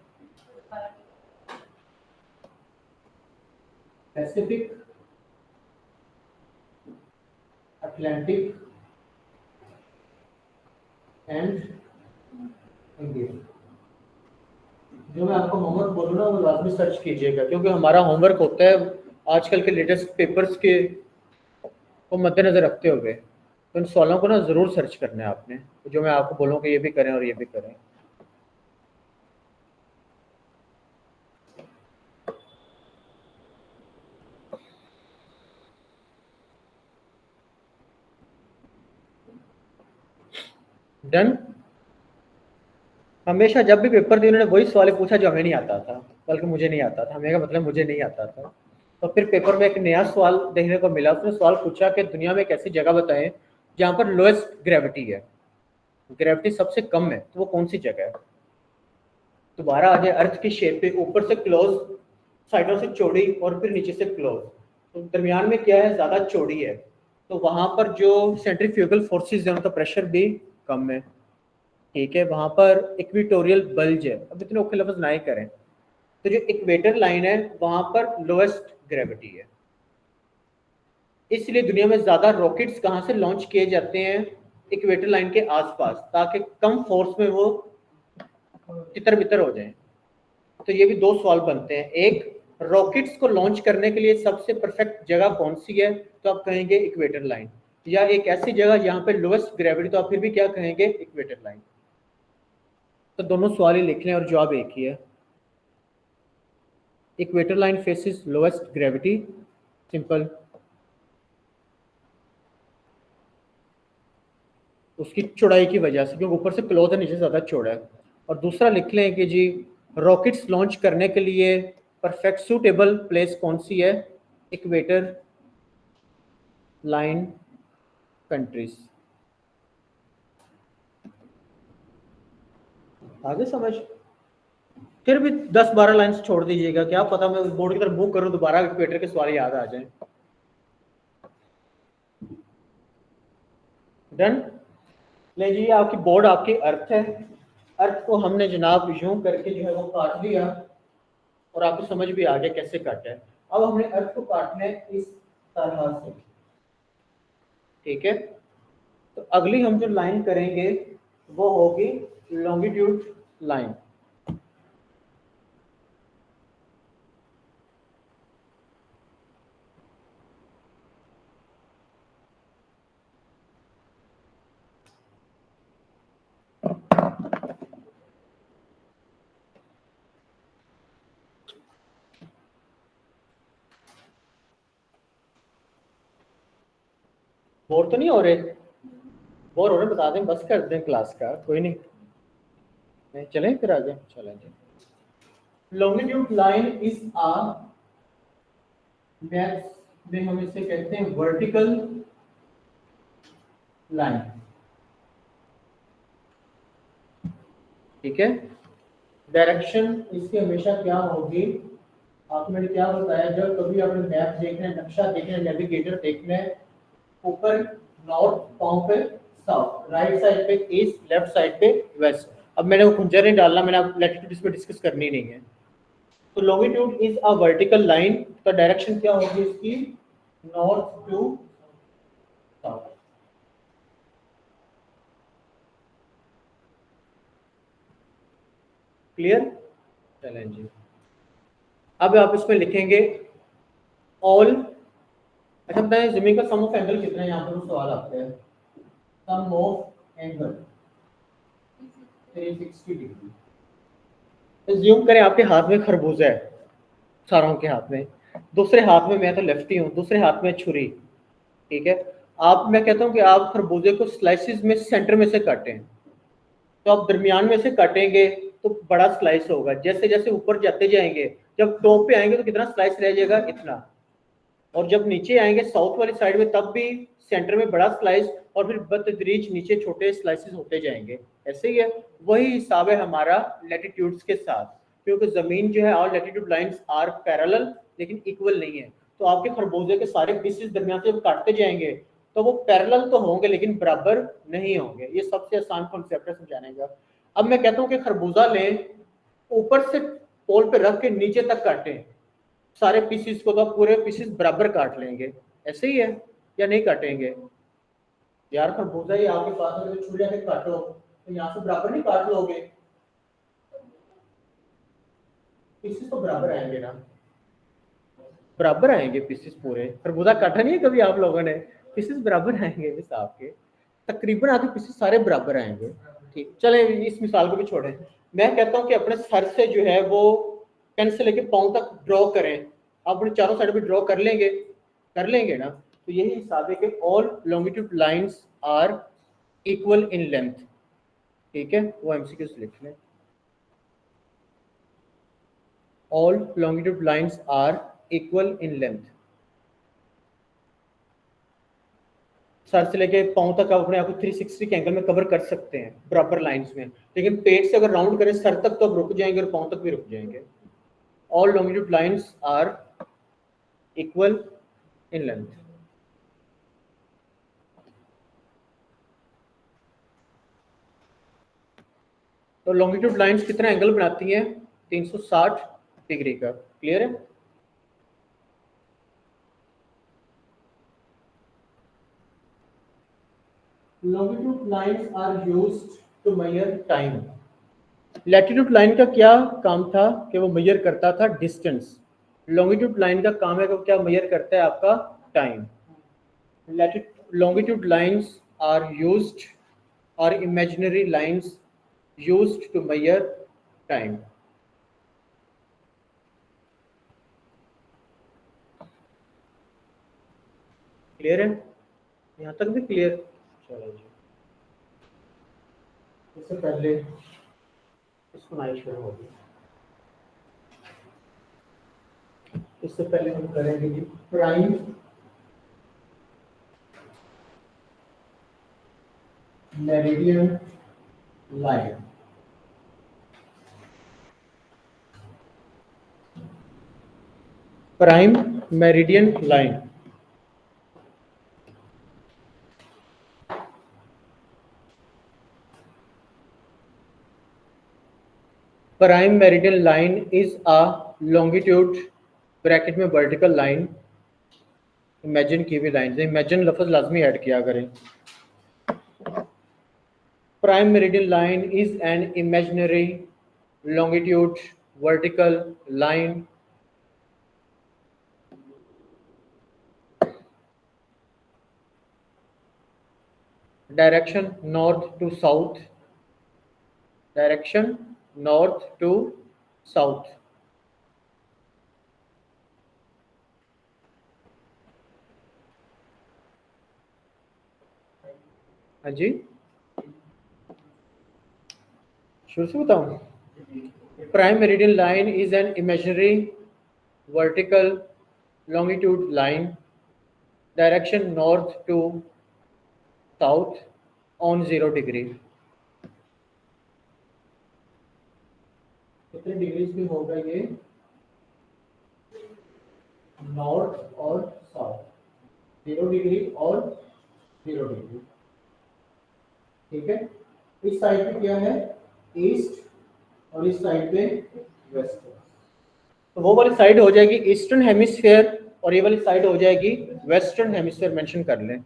Pacific, Atlantic and Indian. जो मैं आपको होमवर्क बोलूँ ना वो लाजमी सर्च कीजिएगा, क्योंकि हमारा होमवर्क होता है आजकल के लेटेस्ट पेपर्स के को मद्देनजर रखते हुए, तो इन सवालों को ना ज़रूर सर्च करना है आपने, जो मैं आपको बोलूँ कि ये भी करें और ये भी करें। डन। हमेशा जब भी पेपर दिए उन्होंने वही सवाल पूछा जो हमें नहीं आता था, बल्कि मुझे नहीं आता था, हमें का मतलब मुझे नहीं आता था। तो फिर पेपर में एक नया सवाल देखने को मिला, उसने सवाल पूछा कि दुनिया में एक ऐसी जगह बताएं जहाँ पर लोएस्ट ग्रेविटी है, ग्रेविटी सबसे कम है, तो वो कौन सी जगह है। दोबारा आ जाए अर्थ की शेप पे, ऊपर से क्लोज, साइडों से चौड़ी और फिर नीचे से क्लोज, तो दरमियान में क्या है, ज़्यादा चौड़ी है, तो वहाँ पर जो सेंट्रीफ्यूगल फोर्सेस है उनका प्रेशर भी कम है। ठीक है, वहां पर इक्वेटोरियल बल्ज है, अब इतने औखे लफ्ज ना ही करें, तो जो इक्वेटर लाइन है वहां पर लोएस्ट ग्रेविटी है। इसलिए दुनिया में ज्यादा रॉकेट्स कहां से लॉन्च किए जाते हैं, इक्वेटर लाइन के आसपास, ताकि कम फोर्स में वो तितर बितर हो जाए। तो ये भी 2 सवाल बनते हैं, एक रॉकेट्स को लॉन्च करने के लिए सबसे परफेक्ट जगह कौन सी है, तो आप कहेंगे इक्वेटर लाइन, या एक ऐसी जगह जहां पे लोएस्ट ग्रेविटी, तो आप फिर भी क्या कहेंगे, इक्वेटर लाइन। तो दोनों सवाल ही लिख लें और जवाब एक ही है। Equator line faces lowest gravity, simple, उसकी चौड़ाई की वजह से, क्योंकि ऊपर से क्लोज है, नीचे से ज़्यादा चौड़ा है। और दूसरा लिख लें कि जी रॉकेट्स लॉन्च करने के लिए परफेक्ट सूटेबल प्लेस कौन सी है, इक्वेटर लाइन कंट्रीज। आगे समझ, फिर भी 10-12 लाइंस छोड़ दीजिएगा, क्या पता मैं बोर्ड की तरफ मूव करूं दोबारा इक्वेटर के सवाल याद आ जाए। डन। ले जी, आपकी बोर्ड आपकी अर्थ है, अर्थ को हमने जनाब यूं करके जो है वो काट दिया और आपको समझ भी आ गया कैसे काटा है। अब हमने अर्थ को काटना है इस तरह से, ठीक है। तो अगली हम जो लाइन करेंगे वो होगी लॉन्गिट्यूड लाइन। बोर तो नहीं हो रहे? बोर हो रहे बता दें, बस कर दें क्लास का, कोई नहीं। नहीं चलें फिर आगे चलें जी। Longitude line is uh, maths में हम इसे कहते हैं वर्टिकल लाइन, ठीक है। डायरेक्शन इसकी हमेशा क्या होगी, आपको मैंने क्या बताया, जब कभी आपने मैप देखना है, नक्शा देखना है, नेविगेटर देखना है, ऊपर नॉर्थ, पाँव पे साउथ, राइट साइड पे ईस्ट, लेफ्ट साइड पे वेस्ट। अब मैंने वो खुंजर नहीं डालना, मैंने आप लैटिट्यूड इस पे डिस्कस करनी नहीं है। तो longitude is a vertical line, तो डायरेक्शन क्या होगी इसकी, नॉर्थ टू साउथ। क्लियर? चलें जी। अब आप इसमें लिखेंगे ऑल, अच्छा बताएं जमीन का सम ऑफ एंगल कितना है, यहाँ पर सवाल आता है। सम ऑफ एंगल 360 डिग्री। एज्यूम करें आपके हाथ में खरबूजा है, सारों के हाथ में, दूसरे हाथ में, मैं तो लेफ्टी हूँ, दूसरे हाथ में छुरी, ठीक है। आप, मैं कहता हूँ कि आप खरबूजे को स्लाइसिस में सेंटर में से काटें, तो आप दरमियान में से काटेंगे तो बड़ा स्लाइस होगा। जैसे जैसे ऊपर जाते जाएंगे, जब टॉप पे आएंगे तो कितना स्लाइस रह जाएगा, इतना। और जब नीचे आएंगे साउथ वाली साइड में, तब भी सेंटर में बड़ा स्लाइस, और फिर बतदरीज नीचे छोटे स्लाइसेस होते जाएंगे। ऐसे ही है, वही हिसाब है हमारा लैटिट्यूड्स के साथ, क्योंकि जमीन जो है, और लैटिट्यूड लाइंस आर पैरेलल लेकिन इक्वल नहीं है। तो आपके खरबूजे के सारे पीसेस दरमियान से जब काटते जाएंगे तो वो पैरेलल तो होंगे लेकिन बराबर नहीं होंगे। ये सबसे आसान कॉन्सेप्ट है समझाने का। अब मैं कहता हूँ कि खरबूजा लें, ऊपर से पोल पे रख के नीचे तक काटें सारे पीसीस को, तो आप पूरे पीसीस बराबर काट लेंगे। ऐसे ही है या नहीं काटेंगे? यार खरबूजा ही आपके पास में, छुरी आके काटो तो यहाँ से बराबर नहीं काट लोगे, पीसेस तो बराबर आएंगे ना, बराबर आएंगे पीसेस पूरे। खरबूजा काटा नहीं है कभी आप लोगों ने, पीसेस बराबर आएंगे इस आपके, तकरीबन आपके पीसेस सारे बराबर आएंगे। ठीक, चले इस मिसाल को भी छोड़ें। मैं कहता हूँ कि अपने सर से जो है वो पेन से लेके पाँव तक ड्रॉ करें। आप अपने चारों साइड पे ड्रॉ कर लेंगे ना। तो यही हिसाब है कि all longitude lines are equal in length, ठीक है। वो एमसीक्यू से लिख लें, all longitude lines are equal in length. सर से लेके पाँव तक आप अपने आप को 360 के एंगल में कवर कर सकते हैं बराबर लाइंस में, लेकिन पेट से अगर राउंड करें सर तक तो अब रुक जाएंगे और पाँव तक भी रुक जाएंगे। All longitude lines are equal in length. तो लॉन्गिट्यूड लाइंस कितना एंगल बनाती हैं, 360 डिग्री का। क्लियर है? Longitude lines are used to measure time. Latitude line का क्या काम था कि वो मेजर करता था डिस्टेंस, लॉन्गिट्यूड लाइन का काम है कि वो क्या मेजर करता है, आपका time. Longitude lines are used, और imaginary lines used to measure time. Clear है? यहाँ तक भी क्लियर? चलो जी। इससे पहले इसको नाइट शुरू होगी, इससे पहले हम करेंगे जी prime meridian line. Prime meridian line, prime meridian line is a longitude bracket में वर्टिकल लाइन, इमेजिन की हुई लाइन, इमेजिन लफ्ज लाजमी ऐड किया करें। Prime meridian line is an imaginary longitude vertical line direction north to south, direction north to south। हाँ जी, शुरू से बताऊं। Prime meridian line is an imaginary vertical longitude line direction north to south on 0 degree. कितने degrees में होगा ये? North और south, 0 degree और 0 डिग्री। ठीक है, इस साइड पे क्या है? ईस्ट, और इस साइड पे वेस्ट। तो वो वाली साइड हो जाएगी ईस्टर्न हेमिस्फीयर और ये वाली साइड हो जाएगी वेस्टर्न हेमिस्फीयर। मेंशन कर लें।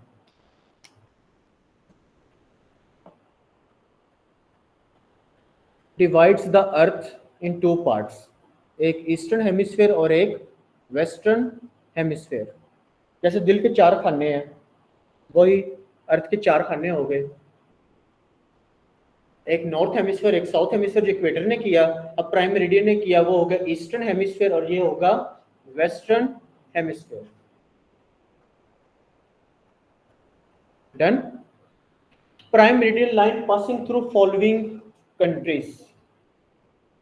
Divides the earth in 2 parts, एक ईस्टर्न हेमिस्फीयर और एक वेस्टर्न हेमिस्फीयर। जैसे दिल के 4 खाने हैं, वही अर्थ के 4 खाने हो गए, एक नॉर्थ हेमिस्फीयर, एक साउथ हेमिस्फीयर जो इक्वेटर ने किया, अब प्राइम मेरिडियन ने किया, वो होगा ईस्टर्न हेमिस्फीयर और ये होगा western hemisphere. Done. Prime meridian line passing through following countries,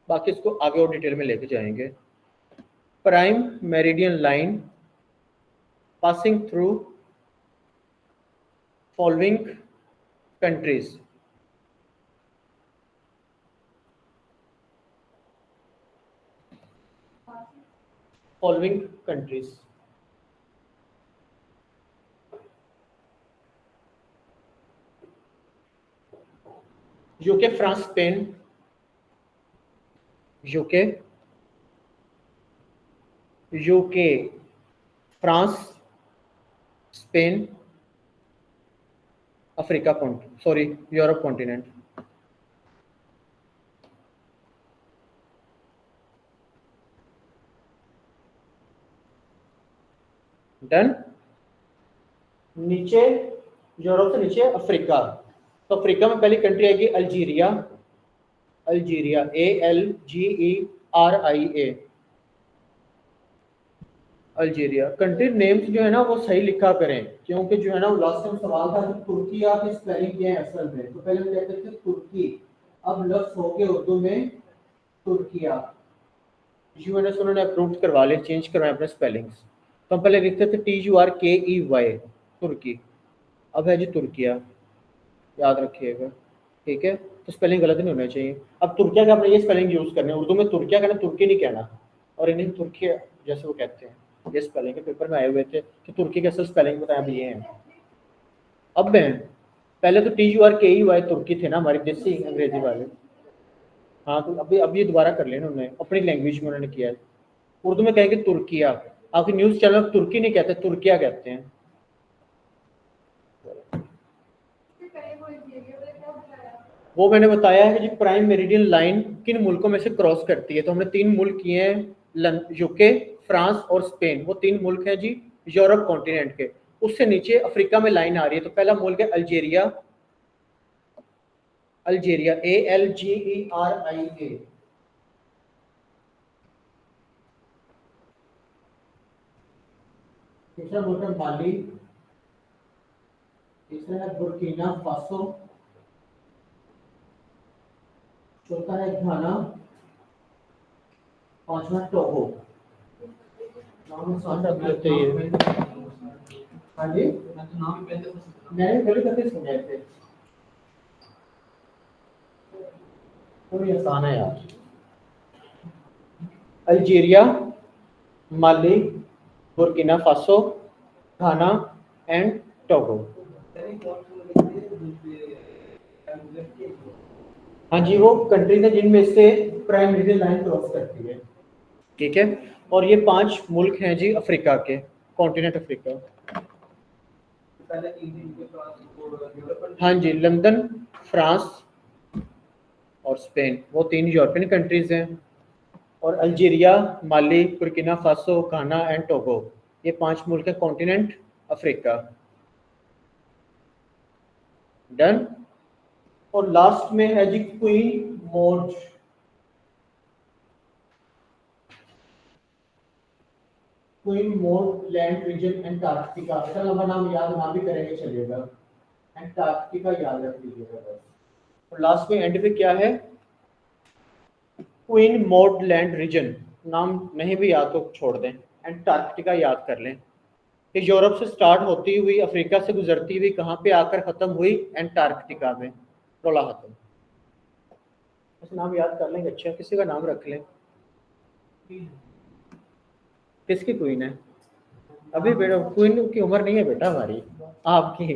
बाकी इसको आगे और डिटेल में लेके जाएंगे। Prime meridian line passing through following countries, following countries. UK, France, Spain, UK, France, Spain, Africa sorry Europe continent. Done. नीचे Europe से नीचे अफ्रीका, तो अफ्रीका में पहली कंट्री आएगी Algeria, Algeria ALGERIA, Algeria. Country names जो है ना वो सही लिखा करें, क्योंकि जो है ना वो लास्ट टाइम सवाल था कि तुर्की की स्पेलिंग क्या है असल में, तो पहले हम कहते थे तुर्की, अब लफ्ज हो गए उर्दू में तुर्किया। यूएनएस उन्होंने अप्रूव करवा लिया, चेंज करवाए अपने स्पेलिंग्स। तो हम पहले लिखते थे TURKEY तुर्की, अब है जी तुर्किया, याद रखिएगा। ठीक है, तो स्पेलिंग गलत नहीं होना चाहिए। अब तुर्किया का आपने ये स्पेलिंग यूज करना है, उर्दू में तुर्किया कहना, तुर्की नहीं कहना, और इंग्लिश तुर्की जैसे वो कहते हैं। ये स्पेलिंग के पेपर में आए हुए थे कि तुर्की के असल स्पेलिंग बताया भी ये हैं। अब मैं पहले तो TURKEY तुर्की थे ना हमारी देसी अंग्रेजी वाले। हाँ, तो अभी ये दोबारा कर लेना, उन्होंने अपनी लैंग्वेज में उन्होंने किया है। उर्दू में कहेंगे तुर्किया, आपकी न्यूज़ चैनल तुर्की नहीं कहते, तुर्किया कहते हैं। वो मैंने बताया है कि जी प्राइम मेरिडियन लाइन किन मुल्कों में से क्रॉस करती है, तो हमने 3 मुल्क किए हैं, यूके, फ्रांस और स्पेन। वो 3 मुल्क हैं जी यूरोप कॉन्टिनेंट के। उससे नीचे अफ्रीका में लाइन आ रही है, तो पहला मुल्क है अल्जीरिया, अल्जीरिया ALGERIA। दूसरा मुल्क है माली, तीसरा है बुर्किना फासो, चौथा है घाना, पांचवा टोगो। नाम आसान रख लेते हैं। हाँ जी, मैंने पहले कभी सुने थे, थोड़ी आसान है यार। Algeria, Mali, Burkina Faso, Ghana and Togo. हाँ जी, वो कंट्रीज है जिनमें से प्राइम मेरिडियन लाइन क्रॉस करती है, ठीक है। और ये 5 मुल्क हैं जी अफ्रीका के, कॉन्टिनेंट अफ्रीका। पहले 3 दिन के बाद हाँ जी, लंदन, फ्रांस और स्पेन, वो 3 यूरोपियन कंट्रीज हैं। और Algeria, Mali, Burkina Faso, Ghana and Togo, ये 5 मुल्क हैं कॉन्टिनेंट अफ्रीका। डन। और लास्ट में है जी Queen Maud, Queen Maud Land region Antarctica. इतना लंबा नाम याद ना भी करेंगे चलेगा, एंटार्क्टिका याद रख लीजिएगा बस। और लास्ट में एंड पे क्या है, क्वीन मॉड लैंड रीजन, नाम नहीं भी याद तो छोड़ दें, एंटार्क्टिका याद कर लें। ये यूरोप से स्टार्ट होती हुई अफ्रीका से गुजरती हुई कहाँ पे आकर खत्म हुई, एंटार्क्टिका में, रोला खत्म। बस नाम याद कर लेंगे, अच्छा किसी का नाम रख लें। किसकी क्वीन है? अभी बेटा क्वीन की उम्र नहीं है बेटा हमारी, आपकी।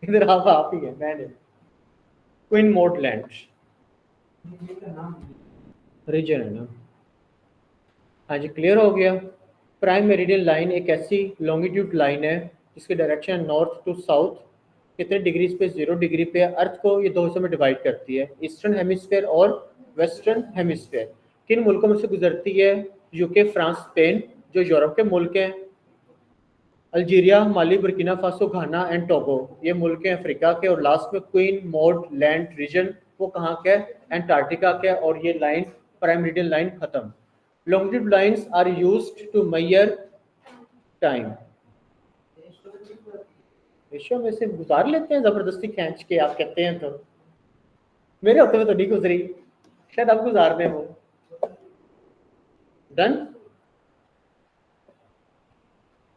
इधर आप ही है, मैं नहीं। क्वीन मोडलैंड रीजन है ना। हाँ जी, क्लियर हो गया। प्राइम मेरिडियन लाइन एक ऐसी लॉन्गिट्यूड लाइन है जिसकी डायरेक्शन नॉर्थ टू साउथ कितने डिग्रीज पे, 0 डिग्री पे अर्थ को ये 2 हिस्सों में डिवाइड करती है, ईस्टर्न हेमिस्फेयर और वेस्टर्न हेमिस्फेयर। किन मुल्कों में से गुजरती है? यूके, फ्रांस, स्पेन, जो यूरोप के मुल्क हैं। Algeria, Mali, Burkina Faso, Ghana and Togo, ये मुल्क हैं अफ्रीका के। और लास्ट में क्वीन मॉड लैंड रीजन, वो कहाँ का है? एंटार्क्टिका का। और ये लाइन प्राइम मेरिडियन लाइन खत्म। Longitude lines are used to measure time. विश्व में से गुजार लेते हैं जबरदस्ती खींच के, आप कहते हैं तो। मेरे होते हुए तो नहीं गुजरी, शायद आप गुजार दें वो। डन।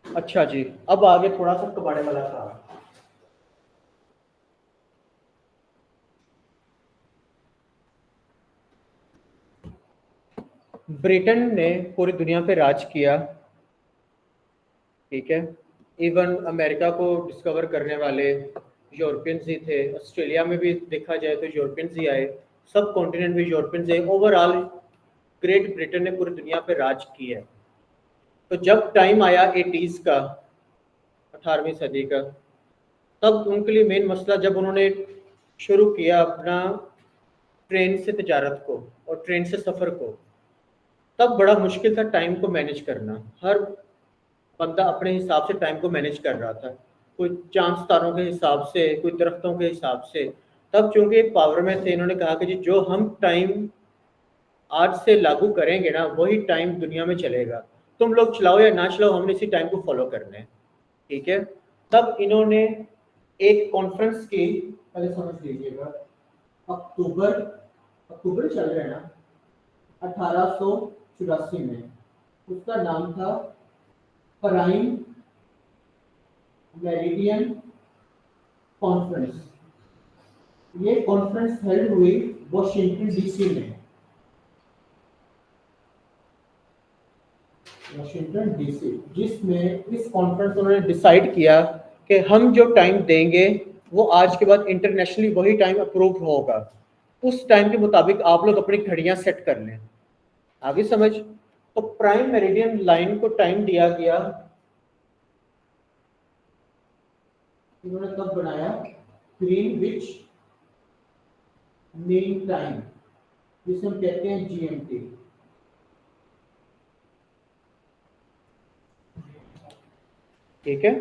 अच्छा जी, अब आगे थोड़ा सा कबाड़े वाला काम। ब्रिटेन ने पूरी दुनिया पे राज किया, ठीक है। इवन अमेरिका को डिस्कवर करने वाले यूरोपियंस ही थे, ऑस्ट्रेलिया में भी देखा जाए तो यूरोपियंस ही आए, सब कॉन्टिनेंट में यूरोपियंस है। ओवरऑल ग्रेट ब्रिटेन ने पूरी दुनिया पे राज किया है। तो जब टाइम आया 80s का, 18वीं सदी का, तब उनके लिए मेन मसला, जब उन्होंने शुरू किया अपना ट्रेन से तजारत को और ट्रेन से सफ़र को, तब बड़ा मुश्किल था टाइम को मैनेज करना। हर बंदा अपने हिसाब से टाइम को मैनेज कर रहा था, कोई चांद तारों के हिसाब से, कोई दरख्तों के हिसाब से। तब चूंकि पावर में थे, इन्होंने कहा कि जी जो हम टाइम आज से लागू करेंगे ना, वही टाइम दुनिया में चलेगा। तुम लोग चलाओ या ना चलाओ, हमने इसी टाइम को फॉलो करना है, ठीक है। तब इन्होंने एक कॉन्फ्रेंस की, पहले समझ लीजिएगा, अक्टूबर, अक्टूबर चल रहा है ना, 1884 में। उसका नाम था प्राइम मेरिडियन कॉन्फ्रेंस। ये कॉन्फ्रेंस हेल्ड हुई वॉशिंगटन डीसी में, वॉशिंगटन डीसी, जिसमें इस कॉन्फ्रेंस में उन्होंने डिसाइड किया कि हम जो टाइम देंगे वो आज के बाद इंटरनेशनली वही टाइम अप्रूव होगा। उस टाइम के मुताबिक आप लोग अपनी घड़ियां सेट कर लें। आगे समझ। तो प्राइम मेरिडियन लाइन को टाइम दिया गया, इन्होंने कब बनाया? ग्रीनविच मीन टाइम, जिसे हम कहते हैं जीएमटी। ठीक है।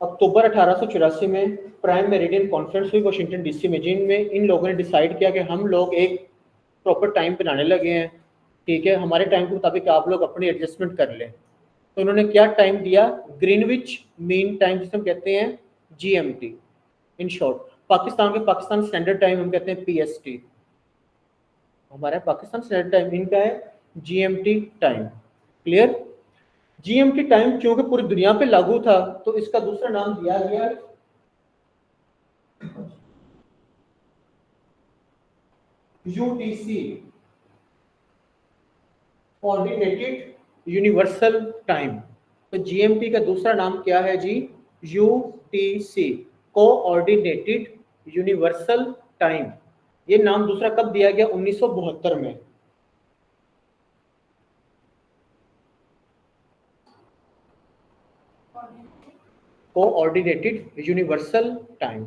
अक्टूबर 1884 में प्राइम मेरिडियन कॉन्फ्रेंस हुई वॉशिंगटन डीसी में, जिनमें इन लोगों ने डिसाइड किया कि हम लोग एक प्रॉपर टाइम बनाने लगे हैं, ठीक है। हमारे टाइम के मुताबिक आप लोग अपनी एडजस्टमेंट कर लें। तो उन्होंने क्या टाइम दिया? ग्रीनविच मीन टाइम, जिसे हम कहते हैं जीएमटी इन शॉर्ट। पाकिस्तान के पाकिस्तान स्टैंडर्ड टाइम हम कहते हैं पीएसटी, हमारा पाकिस्तान स्टैंडर्ड टाइम, इनका है GMT time. Clear. GMT time क्योंकि पूरी दुनिया पे लागू था, तो इसका दूसरा नाम दिया गया यूटीसी, कोऑर्डिनेटेड यूनिवर्सल टाइम। तो जीएमटी का दूसरा नाम क्या है जी? UTC, coordinated universal time. ये नाम दूसरा कब दिया गया? 1972 में। Coordinated universal time.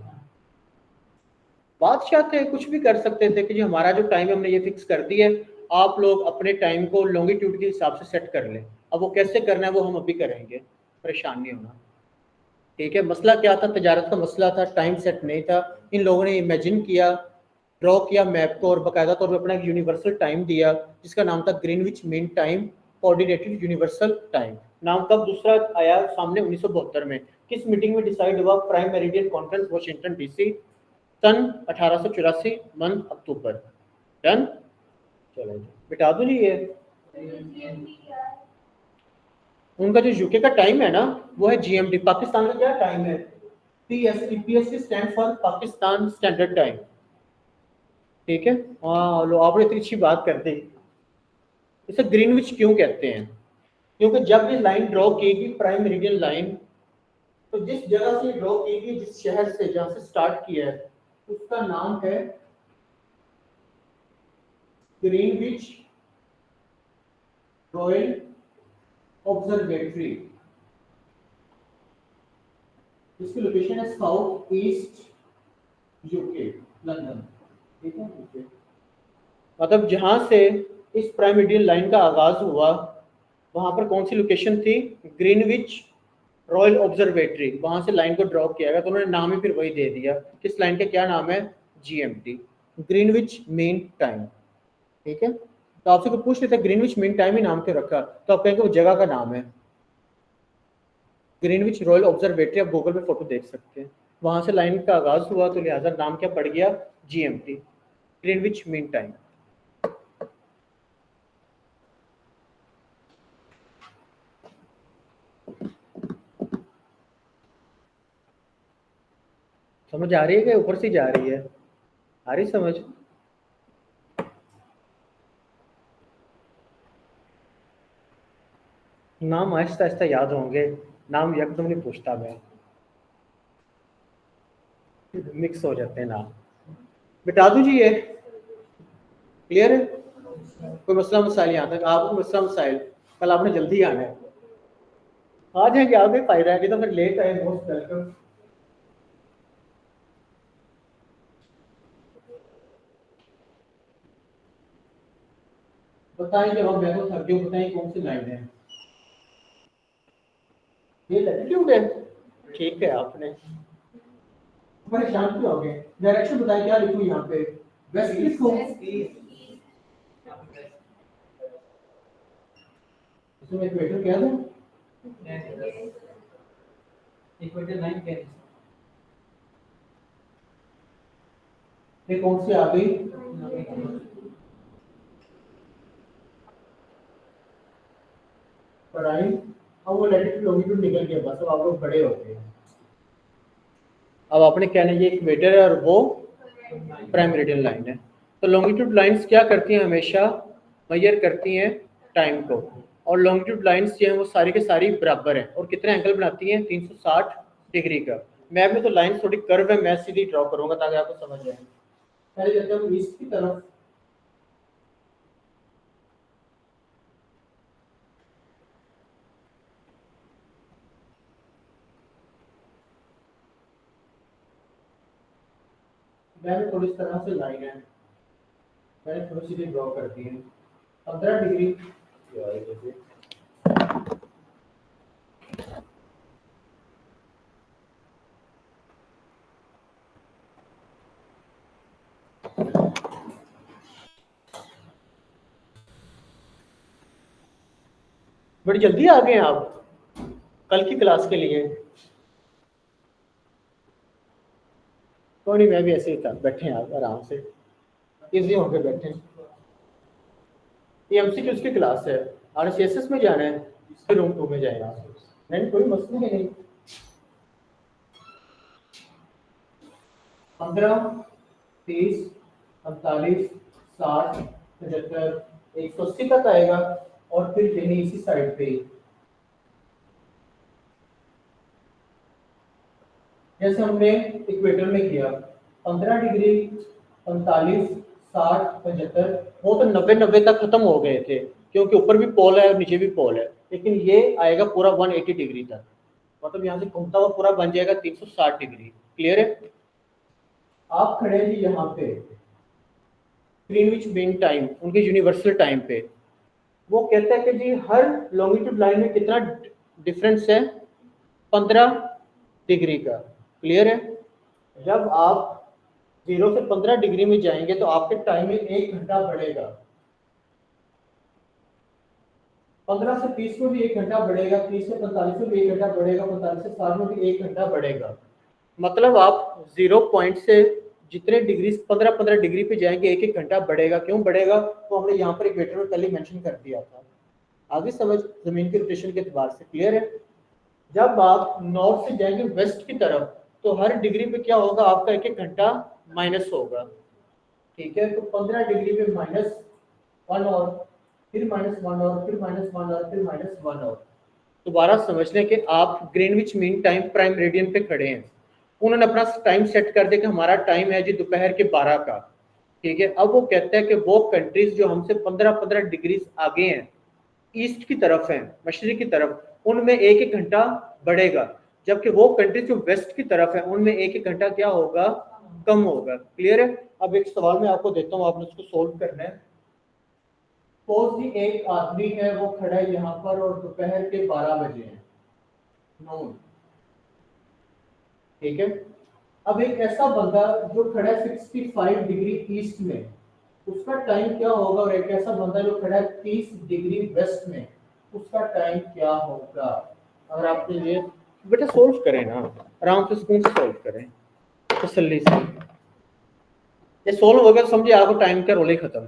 बादशाह थे, कुछ भी कर सकते थे कि जी हमारा जो टाइम है हमने ये फिक्स कर दिया है, आप लोग अपने टाइम को लॉन्गिट्यूड के हिसाब से सेट कर लें। अब वो कैसे करना है वो हम अभी करेंगे, परेशान नहीं होना। ठीक है, मसला क्या था? तजारत का मसला था, टाइम सेट नहीं था। इन लोगों ने इमेजिन किया, ड्रॉ किया मैप को और बाकायदा तौर पर अपना एक यूनिवर्सल टाइम दिया जिसका नाम था Greenwich mean time, coordinated universal time. नाम कब दूसरा आया सामने? 1972 में। किस मीटिंग में डिसाइड हुआ? Prime meridian conference, Washington DC, सन 1884, मंथ अक्टूबर। डन। चलो जी, बिटा दो जी ये। उनका जो यूके का टाइम है ना वो है जीएमटी। पाकिस्तान का क्या टाइम है? PST. PST stand for Pakistan standard time. ठीक है। हाँ लो, आपने इतनी अच्छी बात कर दी। इसे ग्रीनविच क्यों कहते हैं? क्योंकि जब ये लाइन ड्रॉ की गई, प्राइम मेरिडियन लाइन, तो जिस जगह से ड्रॉ की गई, जिस शहर से जहां से स्टार्ट किया है, उसका नाम है ग्रीनविच रॉयल ऑब्जर्वेटरी। इसकी लोकेशन है साउथ ईस्ट यूके, लंदन। ठीक है, यूके। मतलब जहां से इस प्राइम मेरिडियन लाइन का आगाज हुआ, वहां पर कौन सी लोकेशन थी? Greenwich royal observatory. वहां से लाइन को ड्रॉ किया गया, तो उन्होंने नाम ही फिर वही दे दिया। किस लाइन का क्या नाम है? GMT, Greenwich mean time. ठीक है। तो आपसे को पूछ लेते ग्रीनविच मीन टाइम ही नाम क्यों रखा, तो आप कहेंगे वो जगह का नाम है। ग्रीनविच रॉयल ऑब्जर्वेटरी, आप गूगल पे फोटो देख सकते हैं। वहां से लाइन का आगाज हुआ तो लिहाजा नाम क्या पड़ गया? GMT, Greenwich mean time. समझ आ रही है कि ऊपर से जा रही है? आ रही समझ? नाम आहिस्ता आहिस्ता याद होंगे, नाम एकदम नहीं पूछता मैं, मिक्स हो जाते हैं नाम। बिटा दूं जी ये? क्लियर है? कोई मसला मसाइल यहाँ तक? आपको मसला मसाइल? कल आपने जल्दी आना है। आ जाएंगे, आगे फायदा है कि तो फिर लेट आए, मोस्ट वेलकम। बताएं जब हम बैठो थक गए, बताएं कौन सी लाइन है? ये लैटिट्यूड है। ठीक है, आपने परेशान क्यों हो गए? डायरेक्शन बताएं, क्या लिखूं यहाँ पे? वेस्ट लिखूं? इसमें इक्वेटर क्या दूं? इक्वेटर लाइन क्या है? ये कौन सी आ गई? प्राइम। अब वो लैटिट्यूड लॉन्गिट्यूड निकल गया, बस अब आप लोग बड़े हो गए। अब आपने कहना है ये इक्वेटर है और वो प्राइम मेरिडियन लाइन है। तो लॉन्गिट्यूड लाइंस क्या करती हैं? हमेशा मेजर करती हैं टाइम को। और लॉन्गिट्यूड लाइंस जो हैं वो सारी के सारी बराबर हैं। और कितने एंगल बनाती हैं? 360 डिग्री का। मैप में तो लाइन थोड़ी कर्व है, मैं सीधी ड्रॉ करूंगा ताकि आपको समझ आए। पहले चलते हैं ईस्ट की तरफ। मैंने थोड़ी इस तरह से लाइन है, मैंने थोड़ी सीधी ड्रॉ कर दी है 15 डिग्री। बड़ी जल्दी आ गए आप कल की क्लास के लिए। कोई नहीं, मैं भी ऐसे ही था, बैठे हैं आप आराम से, इजी होकर बैठे हैं। ये एमसीक्यू की क्लास है। आरसीएसएस में जाना है, इसके रूम 2 में जाएगा। नहीं, कोई मसला ही नहीं। 15, 30, 48, 60, 75, 180 तक आएगा। और फिर यही इसी साइड पे ही, जैसे हमने इक्वेटर में किया, 15 डिग्री 45, 60, 75, वो तो 90 तक खत्म हो गए थे क्योंकि ऊपर भी पोल है और नीचे भी पोल है, लेकिन ये आएगा पूरा 180 डिग्री तक, मतलब यहाँ से घूमता हुआ पूरा बन जाएगा 360 डिग्री। क्लियर है? आप खड़े जी यहाँ पे ग्रीनविच मीन टाइम, उनके यूनिवर्सल टाइम पे, वो कहता है कि जी हर लॉन्गिट्यूड लाइन में कितना डिफरेंस है, 15 डिग्री का। क्लियर है? जब आप 0 से 15 डिग्री में जाएंगे तो आपके टाइम में 1 घंटा बढ़ेगा, 15 से 30 में भी 1 घंटा बढ़ेगा, 30 से 45 में भी 1 घंटा बढ़ेगा, 45 से 60 में भी 1 घंटा बढ़ेगा। मतलब आप 0 पॉइंट से जितने डिग्री 15-15 डिग्री पे जाएंगे 1-1 घंटा बढ़ेगा। क्यों बढ़ेगा? तो हमने यहाँ पर इक्वेटर में पहले मेंशन कर दिया था। आगे समझ जमीन के रोटेशन के एतबार से। क्लियर है? जब आप नॉर्थ से जाएंगे वेस्ट की तरफ तो हर डिग्री पे क्या होगा, आपका 1-1 घंटा माइनस होगा। ठीक है? तो 15 डिग्री पे -1 और फिर -1 और फिर -1 और फिर -1 और। दोबारा समझ लें कि आप Greenwich mean time prime meridian पे खड़े हैं, उन्होंने अपना टाइम सेट कर दिया कि हमारा टाइम है जी दोपहर के 12 का। ठीक है? अब वो कहते हैं कि वो कंट्रीज जो हमसे 15-15 डिग्री आगे हैं, ईस्ट की तरफ है, मशरिक की तरफ, उनमें 1-1 घंटा बढ़ेगा, जबकि वो कंट्री जो वेस्ट की तरफ है उनमें 1-1 घंटा क्या होगा, कम होगा। क्लियर है? अब एक सवाल मैं आपको देता हूँ, आपने उसको सोल्व करना है। सपोज जी एक आदमी है, वो खड़ा है यहाँ पर और दोपहर के 12 बजे हैं, नून। ठीक है? अब एक ऐसा बंदा जो खड़ा है 65 डिग्री ईस्ट में, उसका टाइम क्या होगा, और एक ऐसा बंदा जो खड़ा है 30 डिग्री वेस्ट में, उसका टाइम क्या होगा? अगर आपने ये बेटा सोल्व करें ना, आराम से सुकून से सोल्व करें, तसल्ली से। ये सोल्व हो गया तो समझिए आपको टाइम का रोल ही खत्म।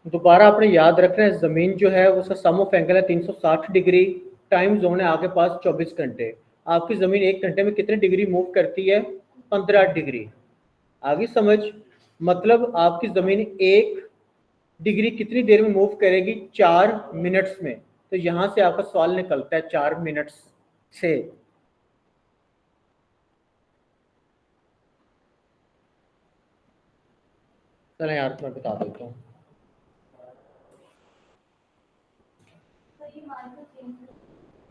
दोबारा आपने याद रखना है, जमीन जो है उसका सम ऑफ एंगल है 360 डिग्री, टाइम जोन है आपके पास 24 घंटे। आपकी जमीन 1 घंटे में कितने डिग्री मूव करती है? 15 डिग्री। आगे समझ, मतलब आपकी जमीन 1 डिग्री कितनी देर में मूव करेगी? 4 मिनट्स में। तो यहां से आपका सवाल निकलता है 4 मिनट्स से। चलें यार मैं बता देता हूँ।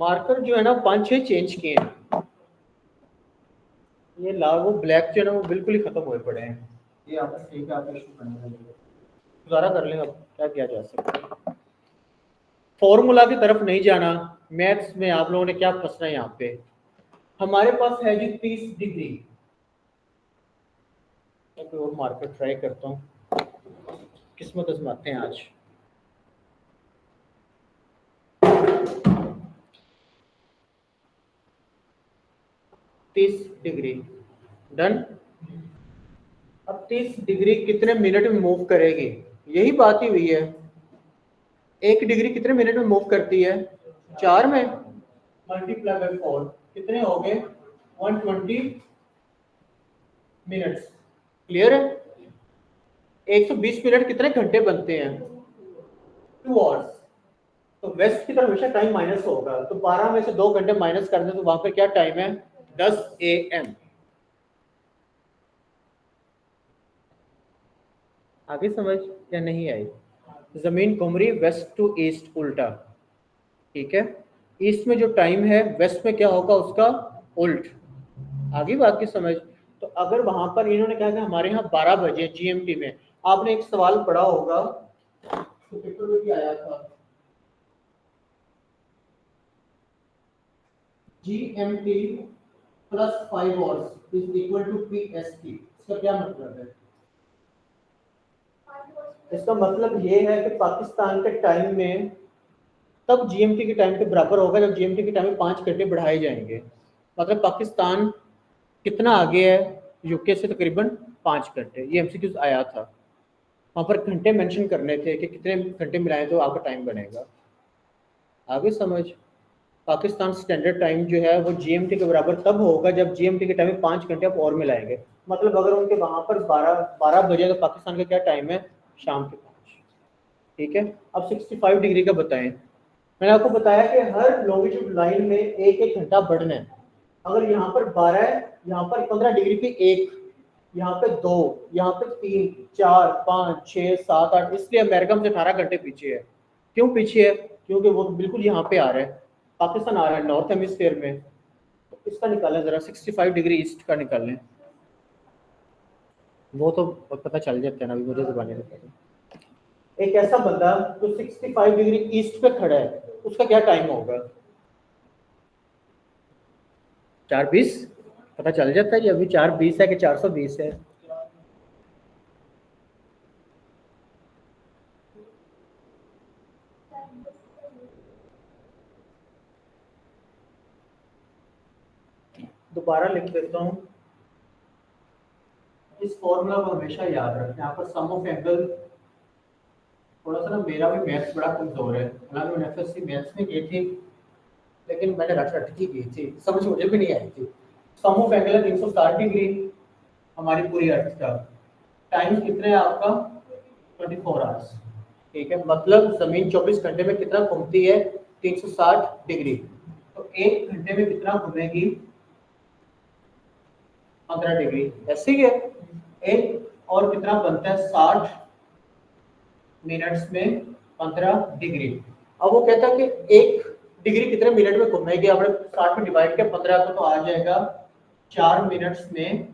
मार्कर जो है ना 5-6 चेंज किए हैं, ये लाल वो ब्लैक जो है ना वो बिल्कुल ही खत्म हुए पड़े हैं। ये आपका ठीक है, आपका इशू करने लगे, गुजारा कर लें, अब क्या किया जा सकता है। फॉर्मूला की तरफ नहीं जाना, मैथ्स में आप लोगों ने क्या फंसना है यहाँ पे। हमारे पास है जी 30 डिग्री। कोई और मार्कर ट्राई करता हूँ, किस्मत आजमाते हैं आज। 30 डिग्री डन। अब 30 डिग्री कितने मिनट में मूव करेगी? यही बात ही हुई है। 1 डिग्री कितने मिनट में मूव करती है? 4 में मल्टीप्लाई बाय 4 कितने हो गए? 120 मिनट्स। क्लियर है? 120 मिनट कितने घंटे बनते हैं? 2 आवर्स। तो वेस्ट की तरफ हमेशा टाइम माइनस होगा, तो 12 में से 2 घंटे माइनस कर दें तो वहां पर क्या टाइम है? 10 AM। आगे समझ या नहीं आई? जमीन घूम रही वेस्ट टू ईस्ट, उल्टा। ठीक है? ईस्ट में जो टाइम है वेस्ट में क्या होगा उसका उल्ट। आगे बात की समझ। तो अगर वहां पर इन्होंने कहा कि हमारे यहाँ 12 बजे GMT में, आपने एक सवाल पढ़ा होगा तो पेपर में भी आया था, GMT plus 5 hours is equal to PST। इसका क्या मतलब है? इसका मतलब ये है कि पाकिस्तान के टाइम में तब GMT के टाइम के बराबर होगा जब GMT के टाइम में 5 घंटे बढ़ाए जाएंगे। मतलब पाकिस्तान कितना आगे है यूके से? तकरीबन 5 घंटे। ये MCQ आया था, वहाँ पर घंटे मेंशन करने थे कि कितने घंटे मिलाएं तो आपका टाइम बनेगा। आगे समझ। पाकिस्तान स्टैंडर्ड टाइम जो है वो GMT के बराबर तब होगा जब GMT के टाइम में 5 घंटे आप और मिलाएंगे। मतलब अगर उनके वहाँ पर 12 बजे तो पाकिस्तान का क्या टाइम है? शाम के 5। ठीक है। अब 65 डिग्री का बताएं। मैंने आपको बताया कि हर लॉन्गिट्यूड लाइन में एक एक घंटा बढ़ना है। अगर यहाँ पर 12 है, यहाँ पर 15 डिग्री पे एक, यहाँ पे 2, यहाँ पे 3, 4, 5, 6, 7, 8, इसलिए अमेरिका में 18 घंटे पीछे है। क्यों पीछे है? क्योंकि वो बिल्कुल यहाँ पे आ रहा है, पाकिस्तान आ रहा है नॉर्थ हेमिस्फीयर में। तो इसका निकालें जरा, 65 डिग्री ईस्ट का निकालें। वो तो पता चल जाता है ना, अभी मुझे ज़बानी नहीं पता। एक ऐसा बंदा जो 65 डिग्री ईस्ट पे खड़ा है, उसका क्या टाइम होगा? 4:20 पता चल जाता है कि अभी 4:20 है कि 420 है। दोबारा लिख देता हूँ। इस फॉर्मूला को हमेशा याद रखें। यहाँ पर सम ऑफ एंगल, थोड़ा सा ना मेरा भी मैथ्स बड़ा कमजोर है, हालांकि मैंने एफएससी मैथ्स में की थी, लेकिन मैंने रट रट की की थी, समझ मुझे भी नहीं आई थी। सम ऑफ एंगल है 360 डिग्री हमारी पूरी अर्थ का। टाइम कितने है आपका? 24 आवर्स। ठीक है, मतलब जमीन 24 घंटे में कितना घूमती है? 360 डिग्री। तो एक घंटे में कितना घूमेगी? 15 डिग्री। ऐसे ही है। एक और कितना बनता है? 60 मिनट्स में 15 डिग्री। अब वो कहता है कि एक डिग्री कितने मिनट में घूमेगी? आपने 60 में डिवाइड किया 15 को, तो आ जाएगा 4 मिनट्स में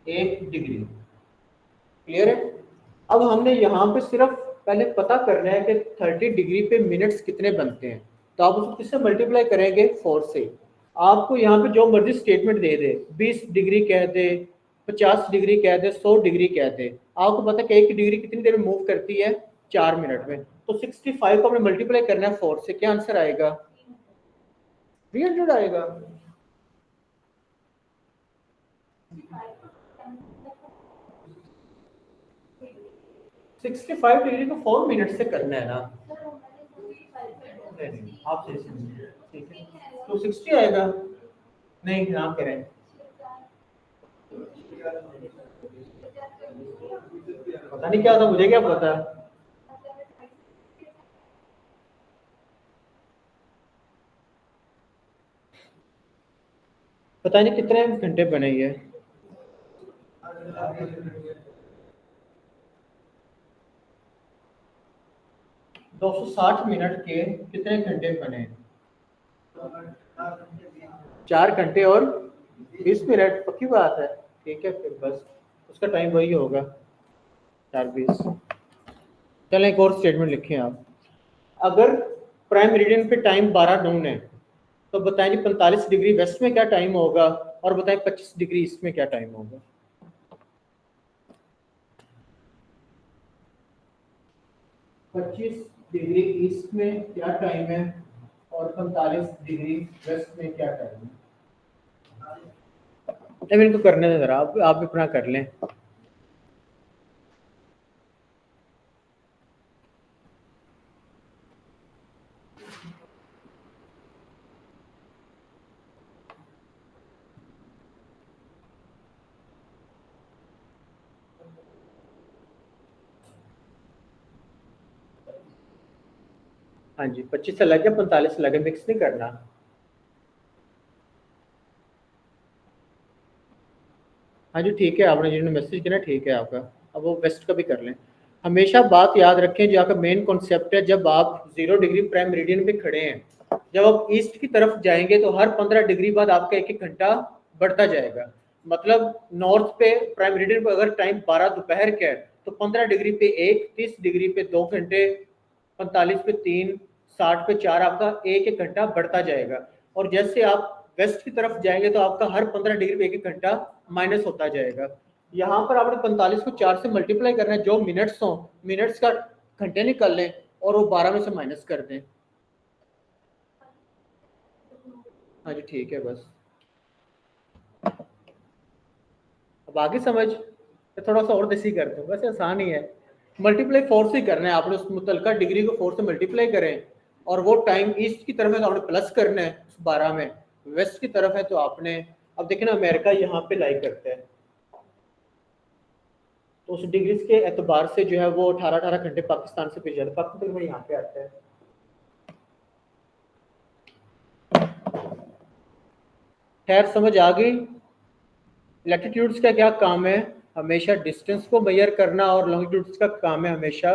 1 डिग्री। क्लियर है? अब हमने यहाँ पे सिर्फ पहले पता करना है कि 30 डिग्री पे मिनट्स कितने बनते हैं। तो आप उसको किससे मल्टीप्लाई करेंगे? 4 से। आपको यहाँ पे जो मर्जी स्टेटमेंट दे दे, 20 डिग्री कह दे, 50 डिग्री कह दे, 100 डिग्री कह दे, आपको पता है कि एक डिग्री कितनी देर में मूव करती है? 4 मिनट में। तो 65 को हमने मल्टीप्लाई करना है 4 से, क्या आंसर आएगा? 300 आएगा। सिक्सटी फाइव डिग्री को 4 मिनट से करना है ना? नहीं, आप सही समझिए। ठीक है, तो 60 आएगा। नहीं, ना करें। पता नहीं क्या था, मुझे क्या पता। पता नहीं कितने घंटे बने ये। 260 मिनट के कितने घंटे बने? 4 घंटे और 20 मिनट, पक्की बात है। ठीक है, फिर बस उसका टाइम वही होगा, 4:20। चलें एक और स्टेटमेंट लिखें आप। अगर प्राइम मेरिडियन पे टाइम 12 नून है, तो बताएं जी 45 डिग्री वेस्ट में क्या टाइम होगा, और बताएं 25 डिग्री ईस्ट में क्या टाइम होगा। 25 डिग्री ईस्ट में क्या टाइम है और 45 डिग्री वेस्ट में क्या टाइम है? इनको करने दें जरा, आप भी अपना कर लें। हाँ जी, 25 अलग है, 45 अलग है, मिक्स नहीं करना। हाँ जी ठीक है, आपने जिन्होंने मैसेज किया ना, ठीक है आपका। अब वो वेस्ट का भी कर लें। हमेशा बात याद रखें, जो आपका मेन कॉन्सेप्ट है, जब आप 0 डिग्री प्राइम मेरिडियन पे खड़े हैं, जब आप ईस्ट की तरफ जाएंगे तो हर 15 डिग्री बाद आपका एक एक घंटा बढ़ता जाएगा। मतलब नॉर्थ पे प्राइम मेरिडियन पे अगर टाइम 12 दोपहर का है, तो 15 डिग्री पे 1, 30 डिग्री पे 2 घंटे, 45 पे 3, 60 पे 4, आपका एक एक घंटा बढ़ता जाएगा। और जैसे आप वेस्ट की तरफ जाएंगे तो आपका हर 15 डिग्री पे एक एक घंटा माइनस होता जाएगा। यहाँ पर आपने 45 को 4 से मल्टीप्लाई करना है, जो मिनट्स हो, मिनट्स का घंटे निकाल लें और वो 12 में से माइनस कर दें। हाँ जी ठीक है, बस अब आगे समझ। थोड़ा सा और देसी कर दो, वैसे आसान ही है। मल्टीप्लाई 4 से करना है आपने, उस मुतलका डिग्री को 4 से मल्टीप्लाई करें, और वो टाइम ईस्ट की तरफ है तो आपने प्लस करना है उस 12 में, वेस्ट की तरफ है तो आपने, अब देखें ना अमेरिका यहाँ पे लाई करता है, तो उस डिग्रीज के एतबार से जो है वो 18-18 घंटे पाकिस्तान से पीछे जाता है, पाकिस्तान में यहाँ पे आता है। खैर समझ आ गई। लैटिट्यूड्स का क्या काम है? हमेशा डिस्टेंस को मेजर करना, और लॉन्गिट्यूड्स का काम है हमेशा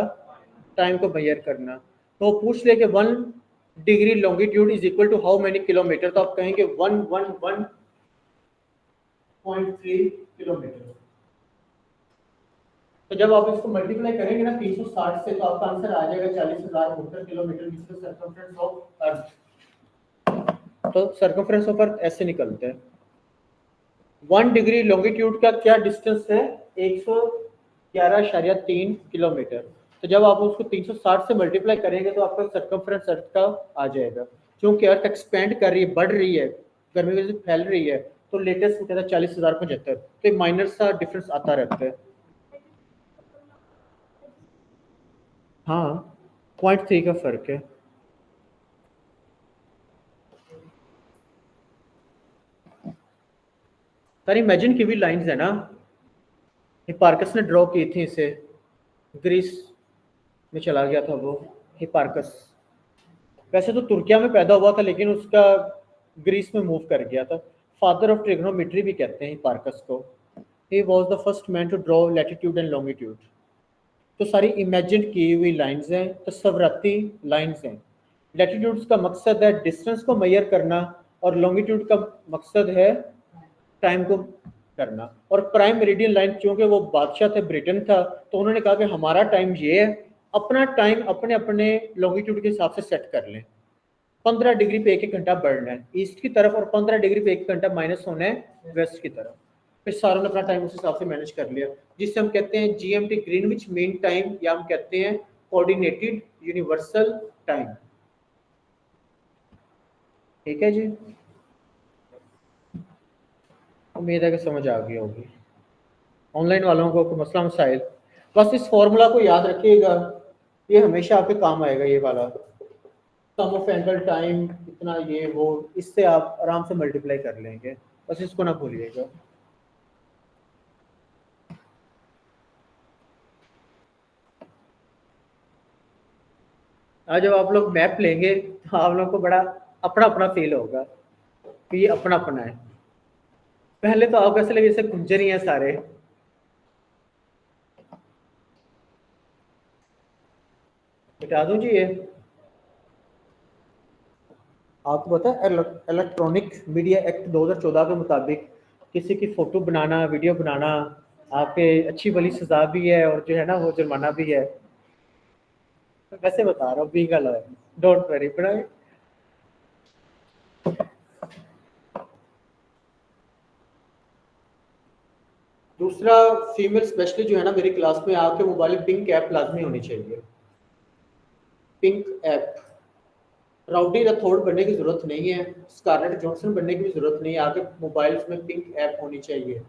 टाइम को मेजर करना। तो पूछ ले कि 1 degree longitude is equal to how many kilometre, तो आप कहेंगे 111.3 किलोमीटर। तो जब आप इसको मल्टीप्लाई करेंगे ना 360 से, तो आपका आंसर आ जाएगा 40,072 किलोमीटर, सर्कमफ्रेंस ऑफ अर्थ। तो सर्कमफ्रेंस ऑफ अर्थ ऐसे निकलते हैं। 1 डिग्री लॉन्गिट्यूड का क्या डिस्टेंस है? 111.3 किलोमीटर। तो जब आप उसको 360 से मल्टीप्लाई करेंगे तो आपका सर्कमफ्रेंस अर्थ का आ जाएगा। क्योंकि अर्थ एक्सपेंड कर रही है, बढ़ रही है, गर्मी की वजह से फैल रही है, तो लेटेस्ट कहता है 40,075। तो माइनर सा डिफरेंस आता रहता है। हाँ, 0.3 का फर्क है। सर इमेजिन की भी लाइंस है ना, हिपार्कस ने ड्रॉ की थी इसे, ग्रीस में चला गया था वो हिपार्कस। वैसे तो तुर्किया में पैदा हुआ था, लेकिन उसका ग्रीस में मूव कर गया था। फादर ऑफ ट्रिग्नोमेट्री भी कहते हैं हिपार्कस को। He was the first man to draw latitude and longitude. तो सारी इमेजिन की हुई लाइंस हैं, तस्वराती लाइंस हैं। लैटिट्यूड्स का मकसद है डिस्टेंस को मेजर करना, और लॉन्गिट्यूड का मकसद है टाइम को करना। और प्राइम मेरिडियन लाइन, क्योंकि वो बादशाह थे, ब्रिटेन था, तो उन्होंने कहा कि हमारा टाइम ये है, अपना टाइम अपने अपने लॉन्गिट्यूड के हिसाब से सेट कर लें। 15 डिग्री पे 1-1 घंटा बढ़ना है ईस्ट की तरफ, और 15 डिग्री पे 1 घंटा माइनस होना है वेस्ट की तरफ। फिर सारों ने अपना टाइम उस हिसाब से मैनेज कर लिया, जिससे हम कहते हैं जीएमटी, ग्रीनविच मीन टाइम, या हम कहते हैं कोऑर्डिनेटेड यूनिवर्सल टाइम। ठीक है जी, उम्मीद है कि समझ आ गई होगी। ऑनलाइन वालों को मसला मसाइल, बस इस फॉर्मूला को याद रखिएगा, ये हमेशा आपके काम आएगा। ये वाला सम ऑफ एंगल टाइम इतना, ये वो, इससे आप आराम से मल्टीप्लाई कर लेंगे, बस इसको ना भूलिएगा। आज जब आप लोग मैप लेंगे तो आप लोगों को बड़ा अपना अपना फील होगा कि ये अपना अपना है। पहले तो आपको ऐसे लगे जैसे गुंजर ही हैं सारे। बता दूं जी, ये आपको पता है इलेक्ट्रॉनिक मीडिया एक्ट 2014 के मुताबिक किसी की फोटो बनाना, वीडियो बनाना, आपके अच्छी वाली सजा भी है, और जो है ना वो जुर्माना भी है। वैसे बता रहा हूँ, बींगा लॉ, डोंट वरी पढ़ाई। दूसरा, फीमेल स्पेशली जो है ना मेरी क्लास में, आपके मोबाइल में पिंक ऐप लाजमी होनी चाहिए। पिंक ऐप, राउडी रथोड़ बनने की जरूरत नहीं है, स्कारलेट जॉनसन बनने की भी जरूरत नहीं है, आपके मोबाइल में पिंक ऐप होनी चाहिए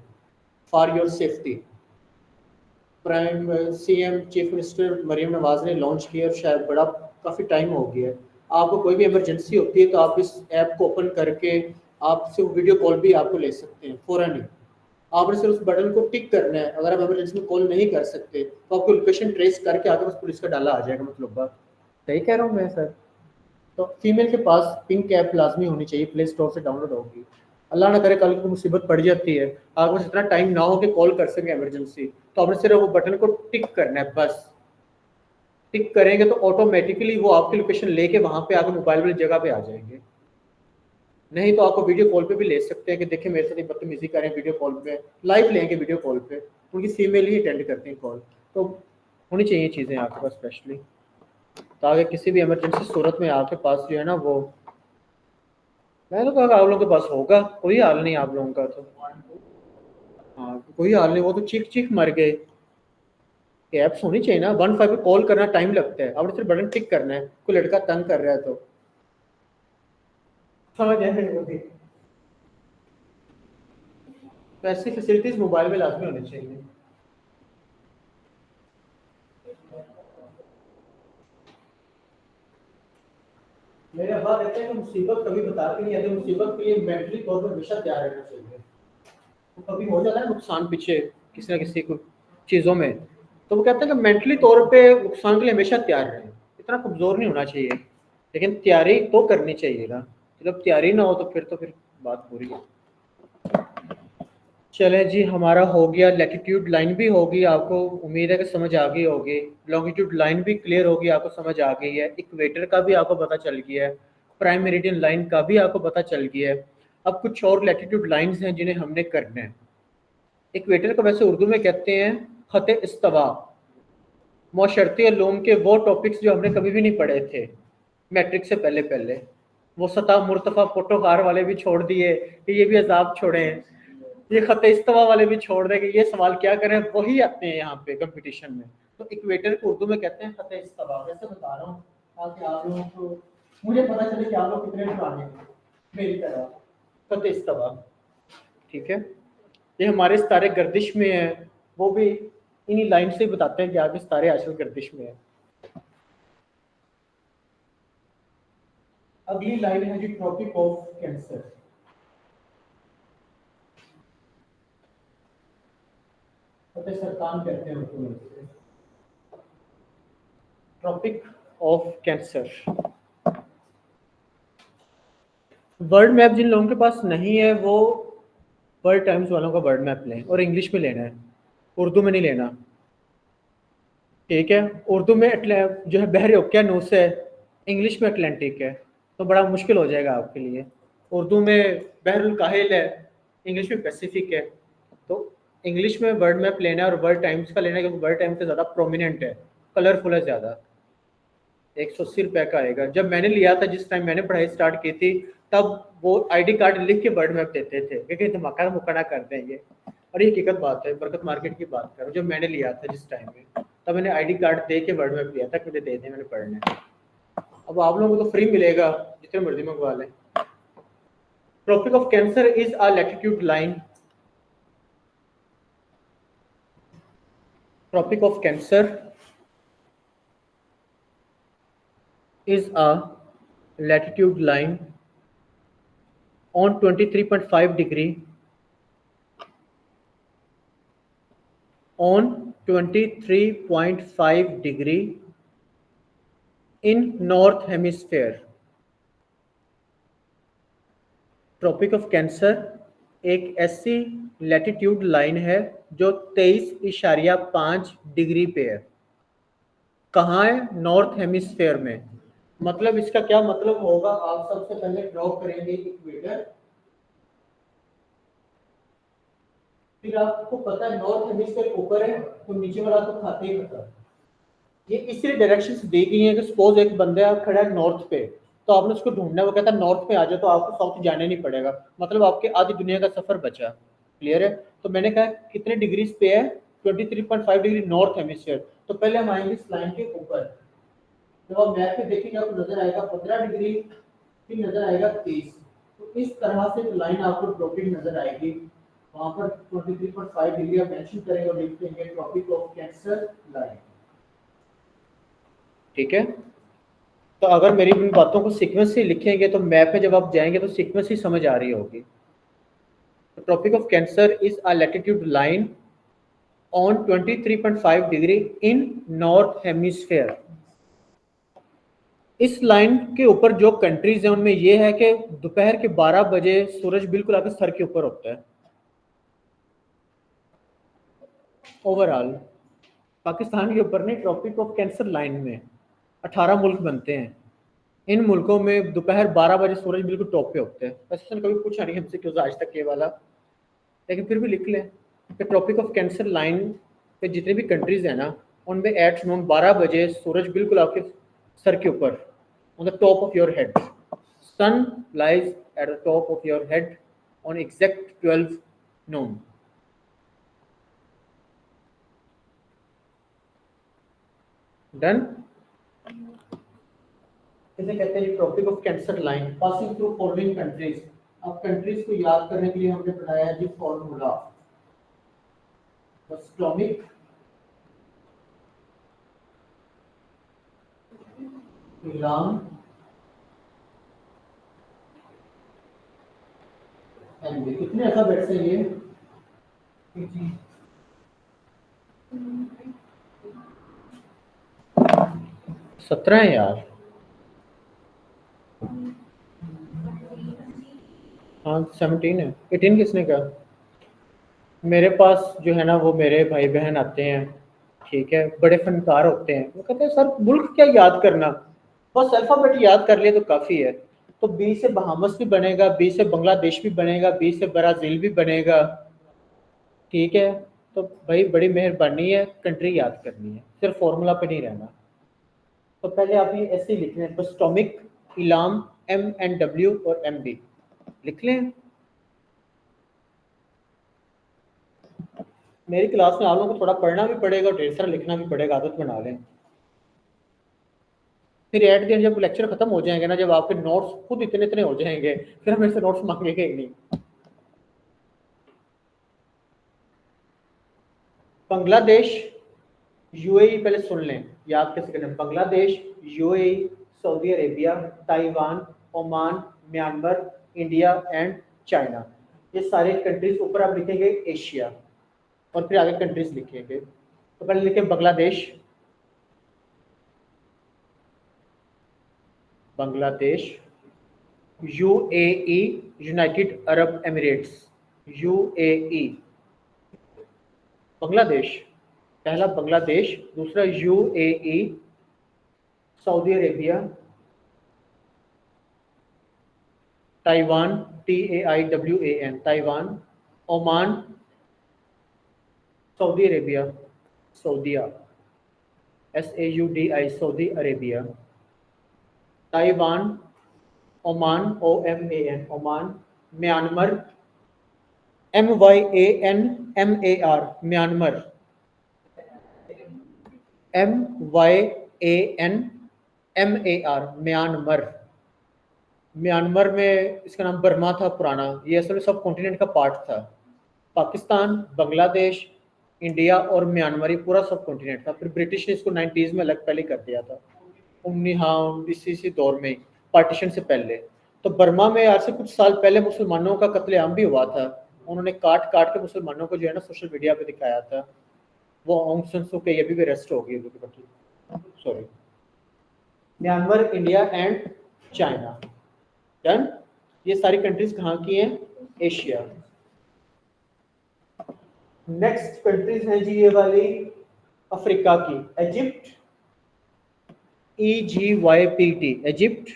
for your safety. Prime CM chief minister Maryam Nawaz ने लॉन्च किया, और शायद बड़ा काफ़ी टाइम हो गया है। आपको कोई भी इमरजेंसी होती है तो आप इस ऐप को ओपन करके आप सिर्फ वीडियो कॉल भी आपको ले सकते हैं फ़ौरन ही। आपने सिर्फ उस बटन को टिक करना है। अगर आप इमरजेंसी में कॉल नहीं कर सकते तो आपको लोकेशन ट्रेस करके आगे बस पुलिस का डाला आ जाएगा। मतलब बात सही कह रहा हूँ मैं सर? तो फीमेल के पास पिंक ऐप लाजमी होनी चाहिए, प्ले स्टोर से डाउनलोड होगी। अल्लाह ना करे कल को मुसीबत पड़ जाती है, आपके पास इतना टाइम ना हो कि कॉल कर सके इमरजेंसी, तो आपने सिर्फ वो बटन को टिक करना है बस। टिक करेंगे तो ऑटोमेटिकली वो आपकी लोकेशन लेके वहां पे आके मोबाइल वाली जगह पे आ जाएंगे। नहीं तो आपको वीडियो कॉल पे भी ले सकते हैं कि देखिए मेरे साथ बदतमीजी करें, वीडियो कॉल पे लाइव लेंगे, वीडियो कॉल पे उनकी फीमेल ही अटेंड करते हैं कॉल। तो होनी चाहिए चीज़ें आपके पास स्पेशली, ताकि किसी भी इमरजेंसी सूरत में आपके पास जो है ना वो, मैं तो कहा आप लोगों के पास होगा, कोई हाल नहीं आप लोगों का तो। हाँ कोई हाल नहीं, वो तो चीख चीख मर गए। ऐप्स होनी चाहिए ना, 15 पे कॉल करना टाइम लगता है, आपने सिर्फ बटन टिक करना है, कोई लड़का तंग कर रहा है तो समझ आए। तो ऐसी फैसिलिटीज मोबाइल में लाजमी होनी चाहिए। मेरे अब्बा कहते हैं कि मुसीबत कभी बताते नहीं आते, मुसीबत के लिए मेंटली तौर पर हमेशा तैयार रहना चाहिए। तो कभी हो जाता है नुकसान पीछे किसी ना किसी को चीज़ों में, तो वो कहते हैं कि मेंटली तौर पे नुकसान के लिए हमेशा तैयार रहें, इतना कमज़ोर नहीं होना चाहिए, लेकिन तैयारी तो करनी चाहिए ना। जब तैयारी ना हो तो फिर बात पूरी है। चलें जी, हमारा हो गया, लैटिट्यूड लाइन भी होगी, आपको उम्मीद है कि समझ आ गई होगी, लॉन्गिट्यूड लाइन भी क्लियर होगी, आपको समझ आ गई है, इक्वेटर का भी आपको पता चल गया है, प्राइम मेरिडियन लाइन का भी आपको पता चल गया है। अब कुछ और लैटिट्यूड लाइंस हैं जिन्हें हमने करना है। इक्वेटर को वैसे उर्दू में कहते हैं खत इस्तवा, मौशर्ती लोम के वो टॉपिक्स जो हमने कभी भी नहीं पढ़े थे मैट्रिक से पहले पहले, वो सतह मुर्तफा पोटोकार वाले भी छोड़ दिए कि ये भी अजाब छोड़े हैं, ये खत इस्तवा वाले भी छोड़ दें कि ये सवाल क्या करें, वही आते हैं यहाँ पे कंपटीशन में। तो इक्वेटर को उर्दू में कहते हैं खत इस्तवा, वैसे बता रहा हूँ ताकि आप लोगों को मुझे पता चले कि आप लोग कितने पुराने हैं मेरी तरह। खत इस्तवा, ठीक है, ये हमारे सितारे गर्दिश में है, वो भी इन्हीं लाइन से बताते हैं कि आपके सितारे आजकल गर्दिश में है। अगली लाइन है जी ट्रॉपिक ऑफ कैंसर। फतेह सरतान कहते हैं उसको, Tropic of Cancer. World map जिन लोगों के पास नहीं है वो वर्ल्ड टाइम्स वालों का वर्ल्ड मैप लें और इंग्लिश में लेना है, उर्दू में नहीं लेना, ठीक है। उर्दू में जो है बहर ओकियानूस है, इंग्लिश में अटलांटिक है, तो बड़ा मुश्किल हो जाएगा आपके लिए। उर्दू में बहरुल काहिल है, इंग्लिश में पैसिफिक है, तो इंग्लिश में वर्ल्ड मैप लेना है और वर्ल्ड टाइम्स का लेना है, क्योंकि वर्ल्ड टाइम्स से ज़्यादा प्रोमिनेंट है, कलरफुल है ज़्यादा। 180 रुपये का आएगा। जब मैंने लिया था, जिस टाइम मैंने पढ़ाई स्टार्ट की थी, तब वो आईडी कार्ड लिख के वर्ल्ड मैप देते थे, क्योंकि धमाका मुक्का कर देंगे। और ये हकीकत बात है, बरकत मार्केट की बात करूँ, जब मैंने लिया था जिस टाइम में, तब मैंने आईडी कार्ड दे के वर्ल्ड मैप लिया था कि मुझे दे दें, मैंने पढ़ना है। अब आप लोगों को तो फ्री मिलेगा, जितने मर्जी मंगवा लें। Tropic of Cancer is a latitude line. Tropic of Cancer is a latitude line on 23.5 degree on 23.5 degree in north hemisphere। Tropic of Cancer एक ऐसी लैटिट्यूड लाइन है जो 23.5 डिग्री पे है। कहाँ है? नॉर्थ हेमिस्फेयर में। मतलब इसका क्या मतलब होगा, आप सबसे पहले ड्रॉ करेंगे इक्वेटर, फिर आपको पता है नॉर्थ हेमिस्फीयर ऊपर है तो नीचे वाला तो खाते ही खाता। ये इसलिए डायरेक्शंस दी गई हैं कि सपोज एक बंदा खड़ा है नॉर्थ पे, तो आपने उसको ढूंढना है, वो कहता है नॉर्थ पे आ जाए, तो आपको साउथ जाने नहीं पड़ेगा, मतलब आपके आधी दुनिया का सफर बचा। क्लियर है? तो मैंने कहा कितने डिग्रीज पे है, 23.5 डिग्री नॉर्थ हेमिस्फीयर। तो पहले हम आएंगे इस लाइन के ऊपर, जब आप मैप पे देखेंगे आपको नजर आएगा 15 डिग्री, फिर नजर आएगा 30। तो इस तरह से लाइन आपको ट्रॉपिक नजर आएगी, वहां पर 23.5 डिग्री आप मेंशन करेंगे और लिख देंगे ट्रॉपिक ऑफ कैंसर लाइन। ठीक है, तो अगर मेरी इन बातों को सीक्वेंस से लिखेंगे तो मैप में जब आप जाएंगे तो सीक्वेंस ही समझ आ रही होगी। Tropic of Cancer is a latitude line on 23.5 degree in north hemisphere. इस लाइन के ऊपर जो कंट्रीज हैं उनमें यह है कि दोपहर के 12 बजे सूरज बिल्कुल आपके सर के ऊपर होता है। ओवरऑल पाकिस्तान के ऊपर नहीं, ट्रॉपिक ऑफ कैंसर लाइन में 18 मुल्क बनते हैं। इन मुल्कों में दोपहर 12 बजे सूरज बिल्कुल टॉप पे होते हैं। वैसे कभी पूछा नहीं हमसे क्यों आज तक ये वाला, लेकिन फिर भी लिख लें कि ट्रॉपिक ऑफ कैंसर लाइन पे जितनी भी कंट्रीज है ना, उनमें एट नोन 12 बजे सूरज बिल्कुल आपके सर के ऊपर, on the top of your head, sun lies at the top of your head on exact 12 noon. Done. इसे कहते हैं Tropic of Cancer line passing through following countries. अब कंट्रीज को याद करने के लिए हमने पढ़ाया है जी फॉर्मूला, स्टॉमिक, ईरान, कितने अल्फाबेट्स हैं ये? 17 है यार। हाँ 17 है, 18 किसने कहा? मेरे पास जो है ना वो मेरे भाई बहन आते हैं, ठीक है, बड़े फनकार होते हैं, वो कहते हैं सर मुल्क क्या याद करना, बस अल्फाबेट याद कर लिए तो काफ़ी है। तो बी से बहामस भी बनेगा, बी से बांग्लादेश भी बनेगा, बी से ब्राज़ील भी बनेगा, ठीक है। तो भाई बड़ी मेहरबानी है, कंट्री याद करनी है, सिर्फ फॉर्मूला पे नहीं रहना। तो पहले आप ये ऐसे ही लिख लें, बस टॉमिक, इलाम, MNW और MB लिख लें। मेरी क्लास में आप लोगों को थोड़ा पढ़ना भी पड़ेगा और ढेर सारा लिखना भी पड़ेगा, आदत बना लें। फिर एट द एंड जब लेक्चर खत्म हो जाएंगे ना, जब आपके नोट्स खुद इतने इतने हो जाएंगे, फिर हम मेरे से नोट्स मांगेंगे ही नहीं। बांग्लादेश, यूएई, पहले सुन लें, याद कैसे करना है। Bangladesh, UAE, Saudi Arabia, Taiwan, Oman, Myanmar, India and China, ये सारे कंट्रीज ऊपर आप लिखेंगे एशिया, और फिर आगे कंट्रीज लिखेंगे। तो पहले लिखें Bangladesh, Bangladesh, UAE, United Arab Emirates, UAE, Bangladesh, पहला बांग्लादेश, दूसरा UAE, Saudi Arabia, Taiwan, TAIWAN, Taiwan, Oman, Saudi Arabia, सऊदिया, SAUDI, Saudi Arabia, Taiwan, Oman, OMAN, Oman, Myanmar, MYANMAR, Myanmar, MYANMAR, Myanmar. Myanmar में इसका नाम बर्मा था पुराना, ये असल में सब कॉन्टिनेंट का पार्ट था। पाकिस्तान, बांग्लादेश, इंडिया और म्यांमार, ये पूरा सब कॉन्टिनेंट था। फिर ब्रिटिश ने इसको 90s में अलग पहले कर दिया था, इसी दौर में, पार्टीशन से पहले। तो बर्मा में आज से कुछ साल पहले मुसलमानों का कत्लेआम भी हुआ था, उन्होंने काट काट के मुसलमानों को जो है ना सोशल मीडिया पे दिखाया था। वो ऑन्ग सान सू की अभी भी अरेस्ट हो गई, sorry. Myanmar, India and China, done. ये सारी कंट्रीज कहाँ की हैं? एशिया। नेक्स्ट कंट्रीज हैं जी ये वाली अफ्रीका की, Egypt, EGYPT, Egypt,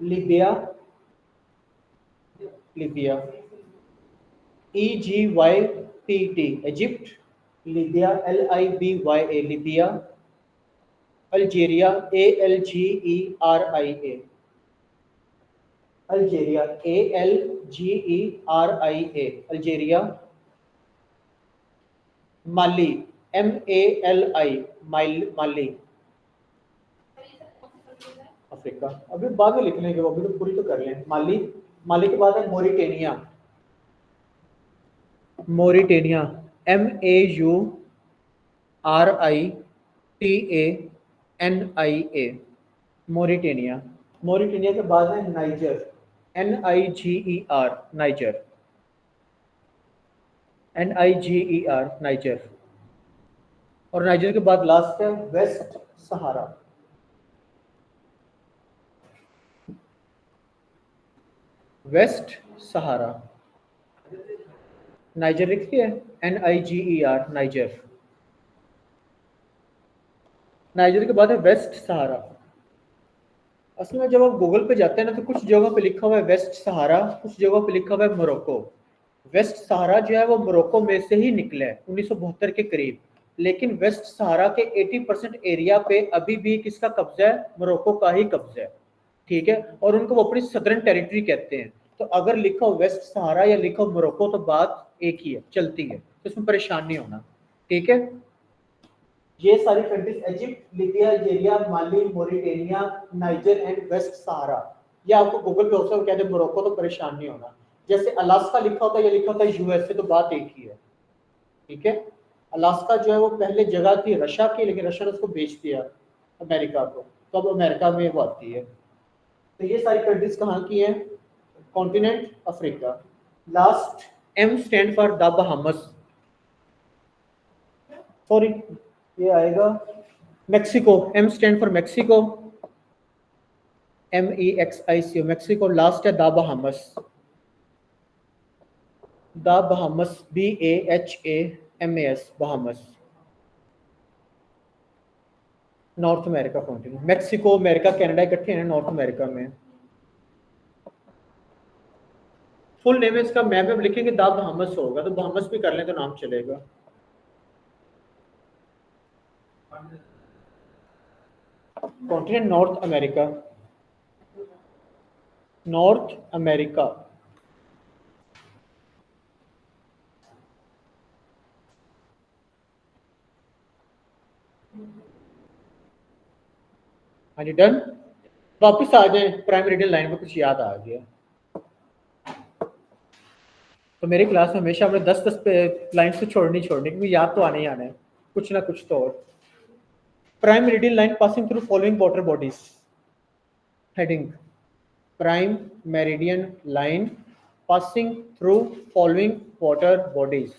Libya, Libya, EGYPT, Egypt, Libya, LIBYA, Libya, Algeria, ALGERIA, Algeria, ALGERIA, Algeria, Mali, MALI, Mali, Africa. अभी बाद में लिख लेंगे, वो अभी तो पूरी तो कर लें। माली, माली के बाद है मोरिटेनिया, मोरिटेनिया, MAURITANIA, मोरिटेनिया। मोरिटेनिया के बाद है niger, NIGER, niger, NIGER, niger. और नाइजर के बाद लास्ट है वेस्ट सहारा, वेस्ट सहारा, नाइजर लिख दिया, NIGER, नाइजर। नाइजर के बाद है वेस्ट सहारा। असल में जब आप गूगल पे जाते हैं ना, तो कुछ जगहों पे लिखा हुआ है वेस्ट सहारा, कुछ जगहों पे लिखा हुआ है मोरक्को। वेस्ट सहारा जो है वो मोरक्को में से ही निकला है 1972 के करीब, लेकिन वेस्ट सहारा के 80% एरिया पे अभी भी किसका कब्जा है? मोरक्को का ही कब्जा है, ठीक है। और उनको वो अपनी सदर्न टेरिटरी कहते हैं। तो अगर लिखा हो वेस्ट सहारा या लिखा हो मोरक्को, तो बात एक ही है, चलती है, तो इसमें परेशान नहीं होना, ठीक है। ये सारी countries Egypt, Libya, Algeria, Mali, Mauritania, Niger and West Sahara. ये आपको गूगल पे होता है, कहते हैं मोरक्को, तो परेशान नहीं होना। जैसे अलास्का लिखा होता है, ये लिखा होता है यूएसए, तो बात एक ही है, ठीक है। अलास्का जो है वो पहले जगह थी रशिया की, लेकिन रशिया ने उसको बेच दिया अमेरिका को, तो अब अमेरिका में वो आती है। तो ये सारी कंट्रीज कहाँ की हैं? Continent Africa. Last, M stand for the Bahamas, sorry ये आएगा Mexico, M stand for Mexico, MEXICO Mexico. Last है the Bahamas, the Bahamas, BAHAMAS Bahamas, North America continent. Mexico, America, Canada इकट्ठे हैं नॉर्थ अमेरिका में। Full name है इसका, map में लिखेंगे द बहामस होगा, तो बहामस भी कर लें तो नाम चलेगा। Continent north America, north America. हाँ जी डन। वापिस आ जाए प्राइम मेरिडियन लाइन में, कुछ याद आ गया तो मेरी क्लास में हमेशा हमने 10-10 पे लाइन से छोड़नी क्योंकि याद तो आने ही आना है कुछ ना कुछ तो। और prime meridian line passing through following water bodies. Heading, prime meridian line passing through following water bodies.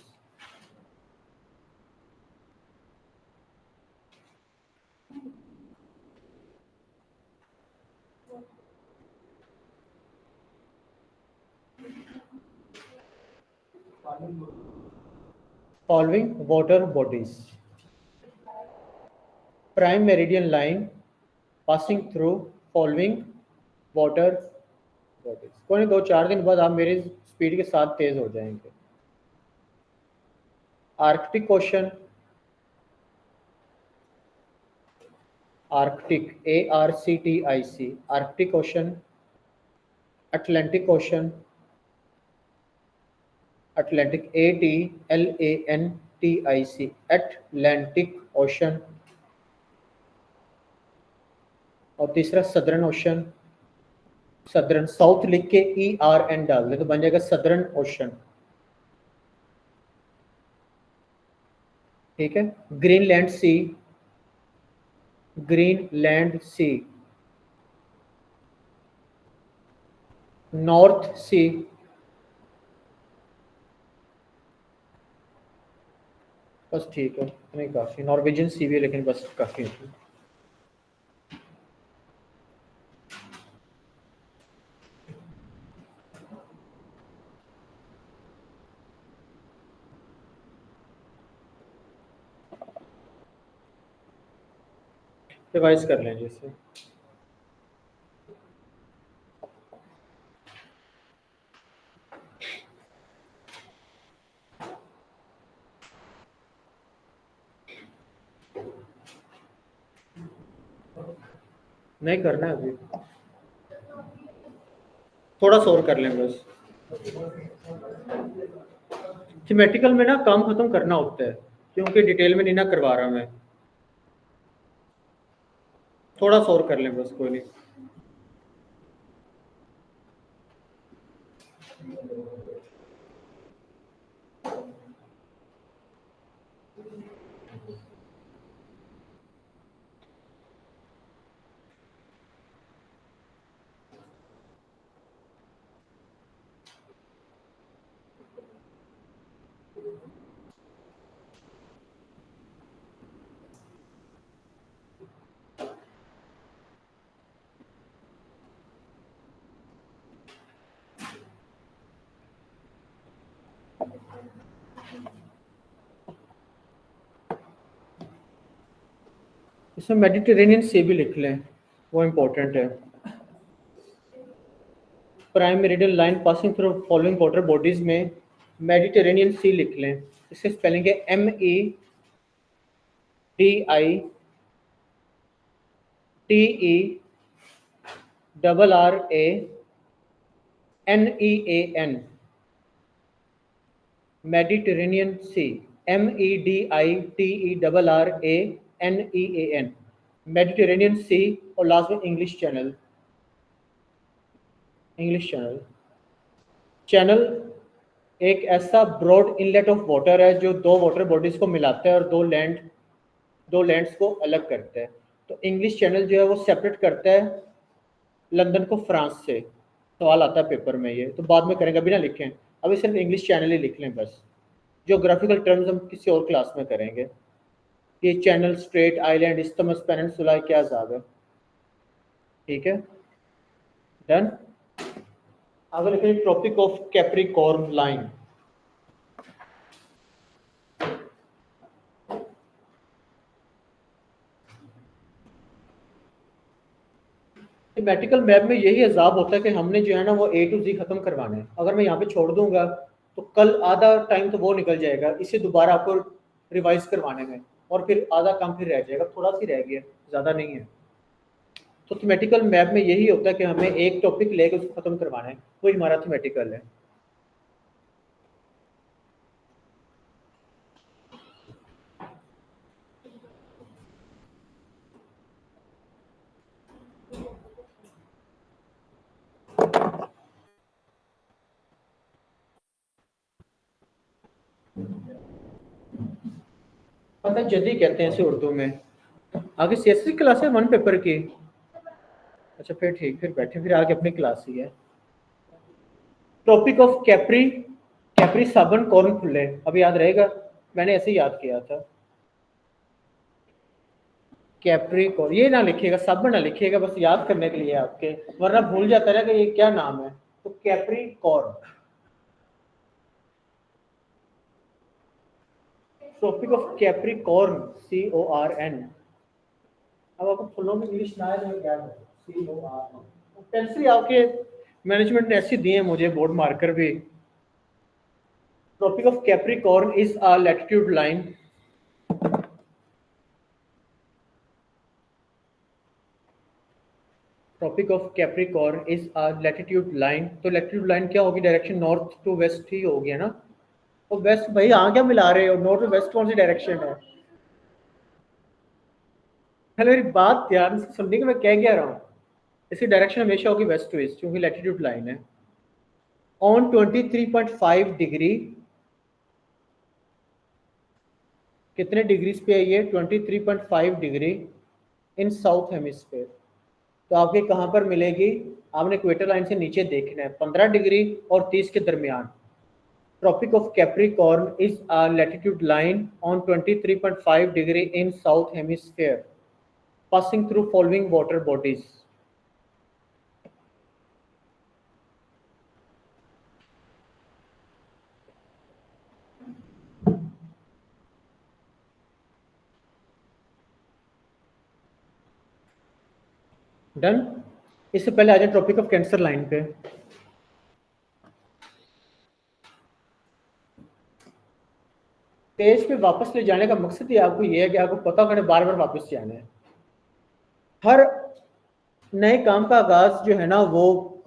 Following water bodies, prime meridian line passing through following water bodies. कोई नहीं, 2-4 दिन बाद आप मेरी स्पीड के साथ तेज हो जाएंगे। Arctic ocean, Arctic, ARCTIC, Arctic ocean. Atlantic ocean, Atlantic, ATLANTIC, Atlantic ocean. और तीसरा सदर्न ओशन, सदर्न, साउथ लिख के ERN डाल दे तो बन जाएगा सदर्न ओशन। ठीक है। ग्रीनलैंड सी, ग्रीनलैंड सी, नॉर्थ सी, बस ठीक है इतनी काफी। नॉर्वेजियन सी भी है लेकिन बस काफी है। रिवाइज कर लेंगे इसे। नहीं करना है अभी, थोड़ा सा और कर लें बस। थीमेटिकल में ना काम खत्म करना होता है क्योंकि डिटेल में नहीं ना करवा रहा मैं, थोड़ा सा और कर लें बस, कोई नहीं। इसमें मेडिटेरेनियन सी भी लिख लें, वो इम्पोर्टेंट है। Prime meridian line passing through following water bodies में मेडिटेरेनियन सी लिख लें। इसके स्पेलिंग है MEDITERRANEAN, मेडिटेरेनियन सी, MEDITERRANEAN, मेडिटेरेनियन सी। और लास्ट में English channel, English channel. Channel एक ऐसा ब्रॉड इनलेट ऑफ वाटर है जो दो वाटर बॉडीज को मिलाता है और दो लैंड्स को अलग करता है। तो इंग्लिश चैनल जो है वो सेपरेट करता है लंदन को फ्रांस से। सवाल आता है पेपर में, ये तो बाद में करेंगे, अभी ना लिखें, अभी सिर्फ इंग्लिश चैनल ही लिख लें बस। ज्योग्राफिकल टर्म्स हम किसी और क्लास में करेंगे। ये channel, strait, island, isthmus, peninsula क्या हिसाब है? ठीक है, डन। आगे लिखेंगे Tropic of Capricorn line. Thematical map में यही हिसाब होता है कि हमने जो है ना वो A to Z खत्म करवाना है। अगर मैं यहाँ पे छोड़ दूंगा तो कल आधा टाइम तो वो निकल जाएगा, इसे दोबारा आपको रिवाइज करवाने में, और फिर आधा काम फिर रह जाएगा, थोड़ा सी रह गया, ज़्यादा नहीं है। तो थीमेटिकल मैप में यही होता है कि हमें एक टॉपिक लेकर उसको खत्म करवाना है, वही हमारा थीमेटिकल है। पता जल्दी कहते हैं इसे उर्दू में। आगे CSS की क्लास है 1 पेपर की। अच्छा फिर ठीक, फिर बैठे, फिर आगे अपनी क्लास ही है। टॉपिक ऑफ कैप्री, कैप्री साबन कॉर्न खुले, अब याद रहेगा, मैंने ऐसे ही याद किया था। कैप्रिकॉर्न, ये ना लिखिएगा, साबन ना लिखिएगा, बस याद करने के लिए आपके, वरना भूल जाता है कि ये क्या नाम है। तो Capricorn, topic of Capricorn, CORN। अब आपको फुलों में इंग्लिश ना है क्या है? CORN। पेंसिल आपके मैनेजमेंट ने ऐसी दी है मुझे, बोर्ड मार्कर भी। Tropic of Capricorn is a latitude line. Tropic of Capricorn is a latitude line. तो लैटिट्यूड लाइन क्या होगी? डायरेक्शन नॉर्थ टू वेस्ट ही होगी, है ना? तो वेस्ट भाई यहाँ क्या मिला रहे हो? नॉर्थ टू वेस्ट कौन सी डायरेक्शन है? पहले मेरी बात ध्यान से सुनने की, मैं कह क्या रहा हूँ। इसकी डायरेक्शन हमेशा होगी वेस्ट टू ईस्ट, क्योंकि लैटिट्यूड लाइन है। ऑन 23.5 डिग्री, कितने डिग्रीज पे है ये? 23.5 डिग्री इन साउथ हेमिस्फेयर। तो आपके कहाँ पर मिलेगी? आपने इक्वेटर लाइन से नीचे देखना है, 15 डिग्री और 30 के दरमियान। Tropic of Capricorn is a latitude line on 23.5 degree in south hemisphere, passing through following water bodies. Done. इससे पहले आ जाए ट्रॉपिक ऑफ कैंसर लाइन पे। पेज पे वापस ले जाने का मकसद ही आपको ये है कि आपको पता होगा बार बार वापस जाना है। हर नए काम का आगाज जो है ना वो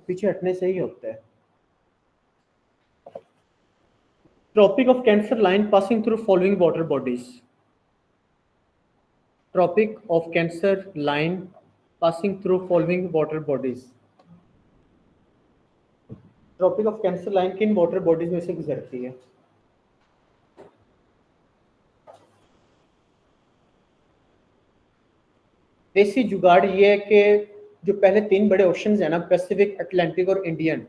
पीछे हटने से ही होता है। Tropic of Cancer line passing through following water bodies. Tropic of Cancer line passing through following water bodies. Tropic of Cancer line किन वाटर बॉडीज में से गुजरती है? देसी जुगाड़ ये है कि जो पहले 3 बड़े ओशन है ना, पैसिफिक, अटलांटिक और इंडियन,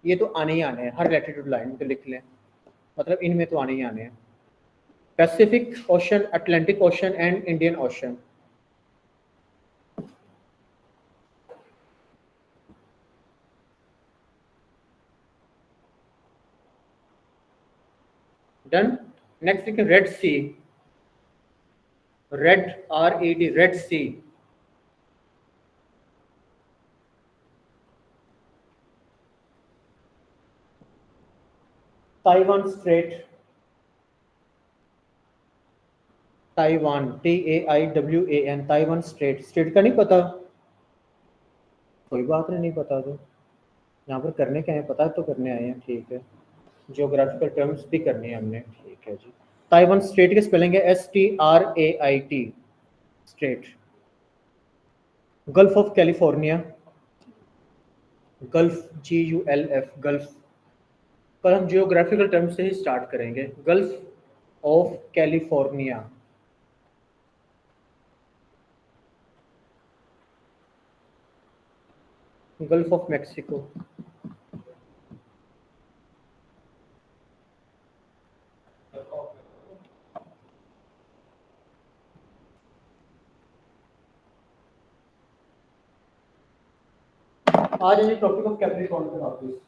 ये तो आने ही आने हैं हर लैटिट्यूड लाइन में, तो लिख लें, मतलब इनमें तो आने ही आने हैं। Pacific Ocean, Atlantic Ocean and Indian Ocean. Done. Next लिखें Red Sea. Red, RED, red sea. Taiwan Strait. Taiwan, TAIWAN, Taiwan Strait. Strait का नहीं पता? कोई बात नहीं, नहीं पता तो यहाँ पर करने क्या है, पता तो करने आए हैं, ठीक है। जियोग्राफिकल टर्म्स भी करनी है हमने, ठीक है जी। ताइवान स्ट्रेट के स्पेलिंग है STRAIT, strait. Gulf of California, gulf, GULF, gulf. पर हम जियोग्राफिकल टर्म से ही स्टार्ट करेंगे। Gulf of California. Gulf of Mexico. आ जाइए टॉपिक ऑफ कैप्रिकॉर्न पे वापस।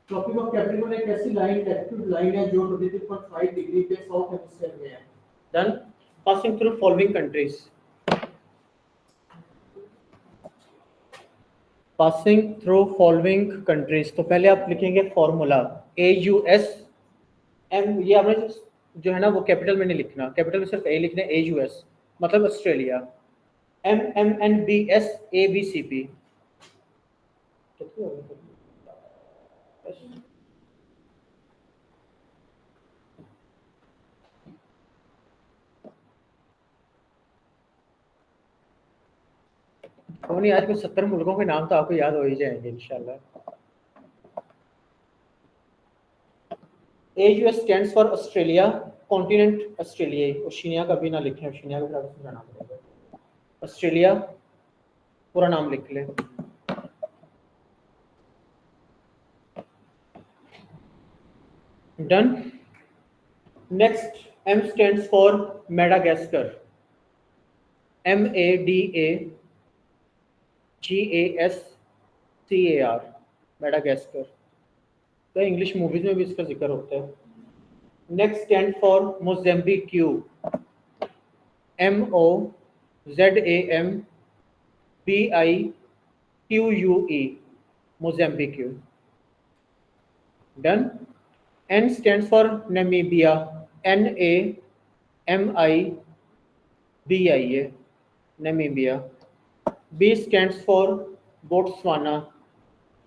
टॉपिक ऑफ कैप्रिकॉर्न एक ऐसी लाइन, लैटिट्यूड लाइन है जो 23.5 डिग्री पे साउथ हेमिस्फीयर में है। Done. Passing through following countries, passing through following countries. तो पहले आप लिखेंगे फॉर्मूला AUS M, ये आपने जो है ना वो कैपिटल में नहीं लिखना, कैपिटल में सिर्फ A लिखना है, AUS मतलब ऑस्ट्रेलिया, MMNBS ABCP। तो नहीं, आज कुछ 70 मुल्कों के नाम तो आपको याद हो ही जाएंगे इंशाल्लाह। AUS stands for Australia, continent Australia, Oceania का भी ना लिखें, ओशिनिया का भी समझाना पड़ेगा। ऑस्ट्रेलिया पूरा नाम लिख लें। Done. Next M stands for Madagascar, MADAGASCAR, Madagascar. तो इंग्लिश मूवीज में भी इसका जिक्र होता है। Next stand for Mozambique, MOZAMBIQUE, Mozambique. Done. N stands for Namibia, NAMIBIA, Namibia. B stands for Botswana,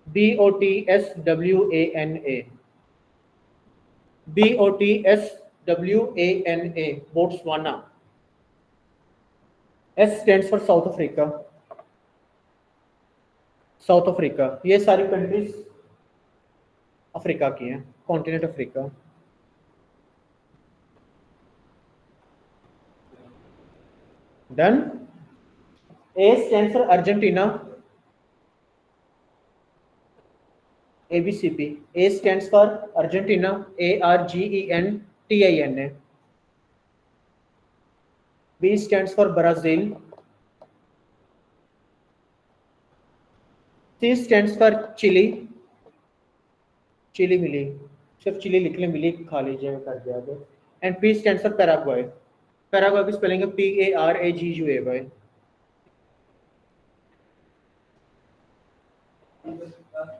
BOTSWANA, BOTSWANA, Botswana. S stands for South Africa, South Africa. ये सारी countries Africa की हैं, continent Africa. Done. A stands for Argentina, ABCP। A stands for Argentina, ARGENTINA। B stands for Brazil, C stands for Chile, Chile मिली, सिर्फ Chile लिख लें, मिली खा लीजिएगा कर दिया आगे। And P stands for Paraguay, Paraguay की स्पेलिंग है PARAGUAY।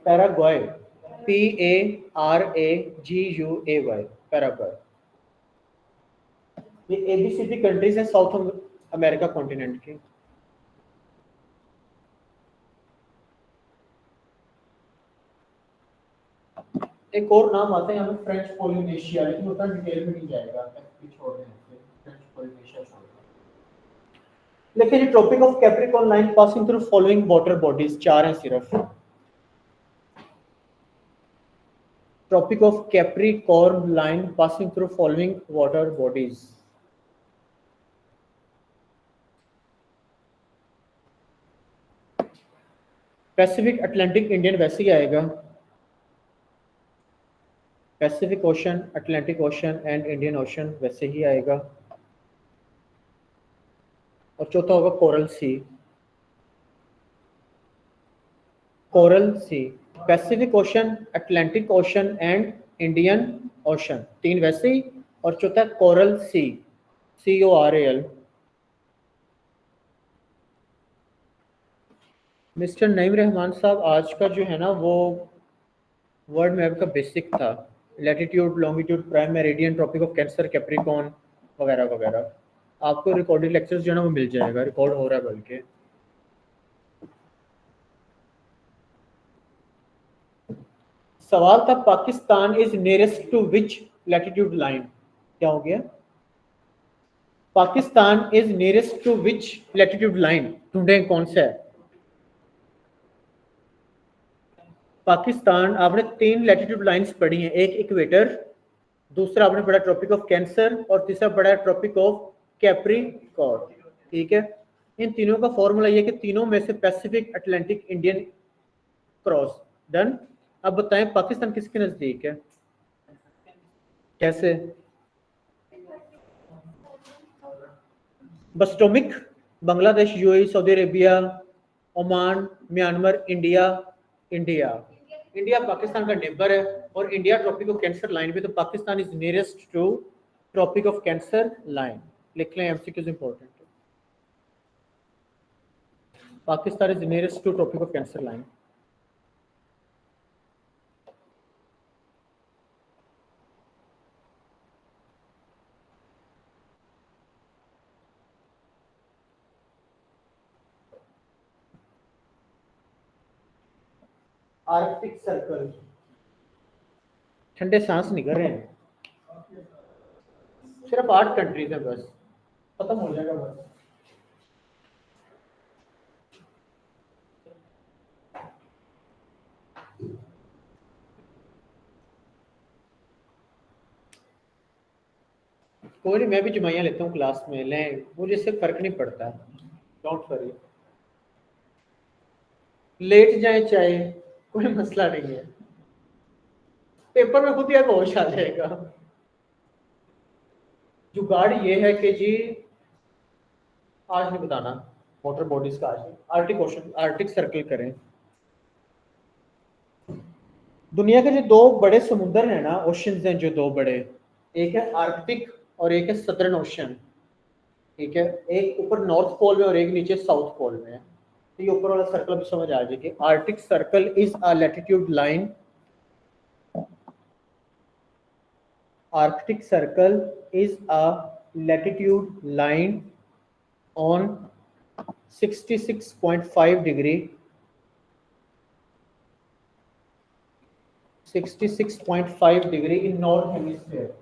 Paraguay, PARAGUAY, Paraguay. ये ABCD कंट्रीज है साउथ अमेरिका कॉन्टिनेंट की। एक और नाम आता है हमें फ्रेंच पोलिनेशिया, लेकिन उतना डिटेल में नहीं जाएगा, छोड़ दें फ्रेंच पोलिनेशिया छोड़ दें। लेकिन ये Tropic of Capricorn line passing through following water bodies, 4 हैं सिर्फ। Tropic of Capricorn line passing through following water bodies. Pacific, Atlantic, Indian वैसे ही आएगा, Pacific Ocean, Atlantic Ocean and Indian Ocean वैसे ही आएगा। और चौथा होगा Coral Sea, Coral Sea. Pacific Ocean, Atlantic Ocean and Indian Ocean, 3 वैसे ही, और चौथा Coral Sea, CORAL। Mister Naeem Rahman साहब, आज का जो है ना वो वर्ल्ड मैप का बेसिक था, latitude, longitude, prime meridian, Tropic of Cancer, Capricorn वगैरह वगैरह। आपको रिकॉर्डेड लेक्चर्स जो है ना वो मिल जाएगा, रिकॉर्ड हो रहा है बल्कि। सवाल था Pakistan is nearest to which latitude line, क्या हो गया? Pakistan is nearest to which latitude line, ढूंढें कौन सा है। पाकिस्तान, आपने 3 लैटिट्यूड लाइंस पढ़ी हैं, एक इक्वेटर, दूसरा आपने पढ़ा ट्रॉपिक ऑफ कैंसर, और तीसरा पढ़ा ट्रॉपिक ऑफ कैप्रिकॉर्न। ठीक है, इन तीनों का फॉर्मूला ये कि तीनों में से Pacific, Atlantic, Indian cross. Done. अब बताएं पाकिस्तान किसके नजदीक है, कैसे? बस्टोमिक, Bangladesh, UAE, Saudi Arabia, Oman, Myanmar, India. India India Pakistan का नेबर है और India Tropic of Cancer line पे, तो Pakistan is nearest to Tropic of Cancer line. लिख लें, एमसीक्यूज इंपॉर्टेंट है। Pakistan is nearest to Tropic of Cancer line. Arctic Circle, ठंडे सांस निकल रहे हैं। सिर्फ 8 कंट्रीज है, बस खत्म हो जाएगा बस। कोई नहीं, मैं भी जुमाइया लेता हूँ क्लास में, लें, मुझे इससे फर्क नहीं पड़ता, डोंट वरी। लेट जाए चाहे, कोई मसला नहीं है, पेपर में खुद ही आपको होश आ जाएगा। जुगाड़ ये है कि जी आज नहीं बताना वाटर बॉडीज का, आज आर्टिक ओशन, आर्टिक सर्कल करें। दुनिया के जो दो बड़े समुद्र हैं ना, ओशंस हैं जो दो बड़े, एक है आर्कटिक और एक है सदर्न ओशन। ठीक है, एक ऊपर नॉर्थ पोल में और एक नीचे साउथ पोल में है। तो ये ऊपर वाला सर्कल भी समझ आ जाएगी। Arctic circle is a latitude line, Arctic circle is a latitude line on 66.5 degree 66.5 degree in north hemisphere.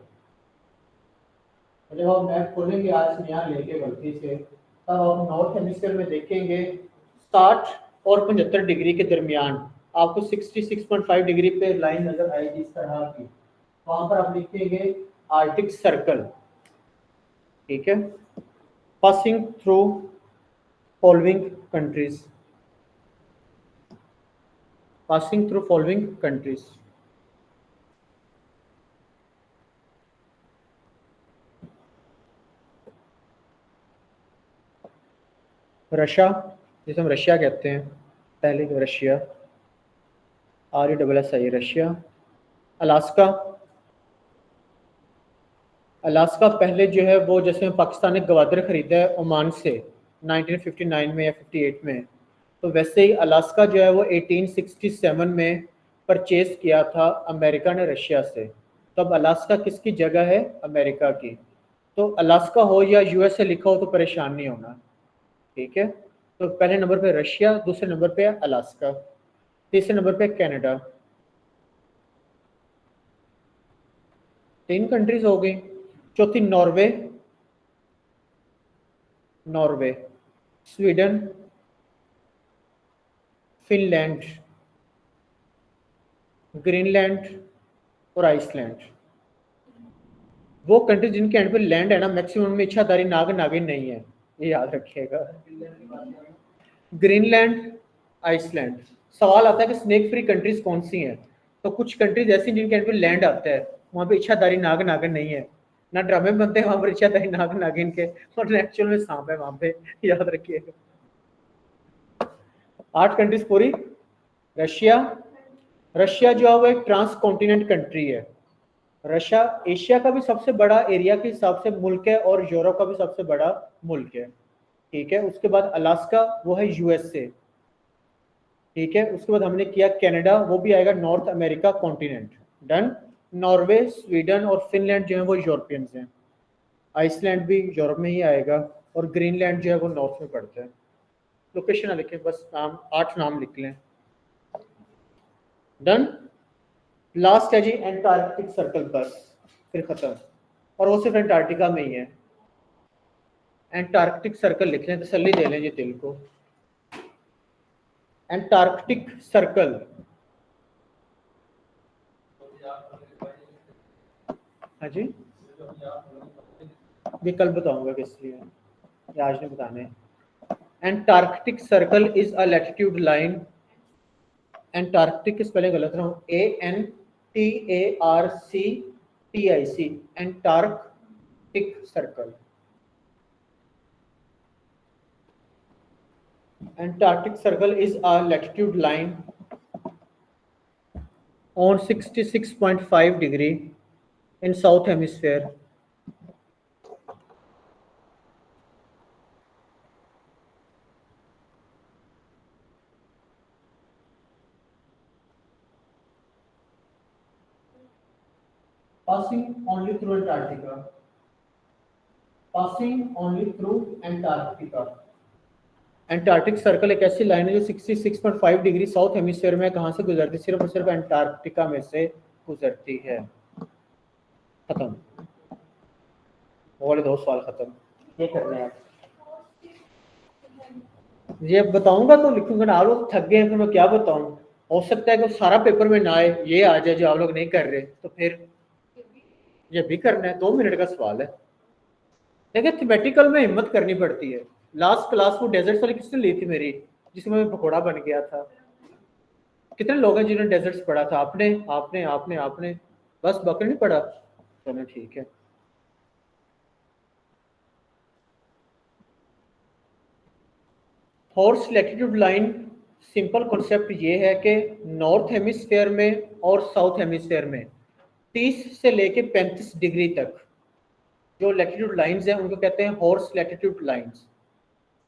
जब हम मैप खोलेंगे आज से यहाँ लेके गलती से, तब हम नॉर्थ हेमिस्फीयर में देखेंगे 60 और 75 डिग्री के दरमियान आपको 66.5 डिग्री पे लाइन नजर आएगी इस तरह की। वहां पर आप लिखेंगे आर्टिक सर्कल। ठीक है, passing through following countries, passing through following countries: Russia, जिसे हम रशिया कहते हैं, पहले तो Russia, RESSIA Russia. Alaska, Alaska पहले जो है वो, जैसे पाकिस्तान ने गवादर खरीदा है ओमान से 1959 में या 58 में, तो वैसे ही अलास्का जो है वो 1867 में परचेज किया था अमेरिका ने रशिया से। तो अब अलास्का किसकी जगह है? अमेरिका की। तो अलास्का हो या USA लिखा हो तो परेशान नहीं होना। ठीक है, तो पहले नंबर पे रशिया, दूसरे नंबर पे अलास्का, तीसरे नंबर पे कनाडा। 3 कंट्रीज हो गई। चौथी Norway, Norway, Sweden, Finland, Greenland और आइसलैंड। वो कंट्री जिनके एंड पे लैंड है ना, मैक्सिमम में इच्छाधारी नाग नागिन नहीं है, ये याद रखिएगा। Greenland, Iceland. सवाल आता है कि स्नेक फ्री कंट्रीज कौन सी हैं, तो कुछ कंट्रीज ऐसी जिनके एंड पे लैंड आता है, वहां पे इच्छाधारी नाग नागिन नहीं है, ना ड्रामे बनते हैं वहां पर इच्छाधारी नाग नागिन के, और एक्चुअल में सांप है वहां पे, याद रखिएगा। 8 कंट्रीज पूरी। रशिया, रशिया जो है वो एक ट्रांस कॉन्टिनेंट कंट्री है। रशिया एशिया का भी सबसे बड़ा एरिया के हिसाब से मुल्क है और यूरोप का भी सबसे बड़ा मुल्क है। ठीक है, उसके बाद अलास्का, वो है USA। ठीक है, उसके बाद हमने किया कनाडा, वो भी आएगा north America continent. Done. Norway, Sweden और फिनलैंड जो है वो यूरोपियंस हैं। आइसलैंड भी यूरोप में ही आएगा और ग्रीनलैंड जो है वो नॉर्थ में पड़ता है। लोकेशन ना लिखें, बस नाम 8 नाम लिख लें। डन। लास्ट है जी एंटार्क्टिक सर्कल, बस फिर खत्म, और वो सिर्फ एंटार्क्टिका में ही है। एंटार्क्टिक सर्कल लिख लें, तसल्ली दे लें जी दिल को। एंटार्क्टिक सर्कल, हाँ जी, ये कल बताऊंगा किस लिए, आज नहीं बताने। Antarctic circle is a latitude line, Antarctic की स्पेलिंग गलत रहा हूँ, ANTARCTIC, Antarctic circle. Antarctic Circle is a latitude line on 66.5 degree in south hemisphere. Passing only through Antarctica. Passing only through Antarctica. Antarctic circle एक ऐसी line है जो 66.5 degree south hemisphere में कहाँ से गुजरती है? सिर्फ और सिर्फ अंटार्कटिका में से गुजरती है। खत्म, वाले 2 सवाल खत्म। ये करने हैं ये बताऊंगा तो लिखूंगा ना, आप लोग थक गए फिर मैं क्या बताऊं। हो सकता है कि सारा पेपर में ना आए, ये आ जाए जो आप लोग नहीं कर रहे, तो फिर ये भी करना है। 2 मिनट का सवाल है। देखिए थीमेटिकल में हिम्मत करनी पड़ती है। लास्ट क्लास वो डेजर्ट्स वाली किसने ली थी मेरी, जिसमें मैं पकौड़ा बन गया था? कितने लोग हैं जिन्होंने डेजर्ट्स पढ़ा था? आपने आपने आपने आपने बस बाकी नहीं पढ़ा? चलो ठीक है। Horse latitude line simple concept ये है कि नॉर्थ हेमिस्फीयर में और साउथ हेमिस्फीयर में 30 से लेके 35 डिग्री तक जो लैटिट्यूड लाइंस हैं उनको कहते हैं हॉर्स लैटिट्यूड लाइंस।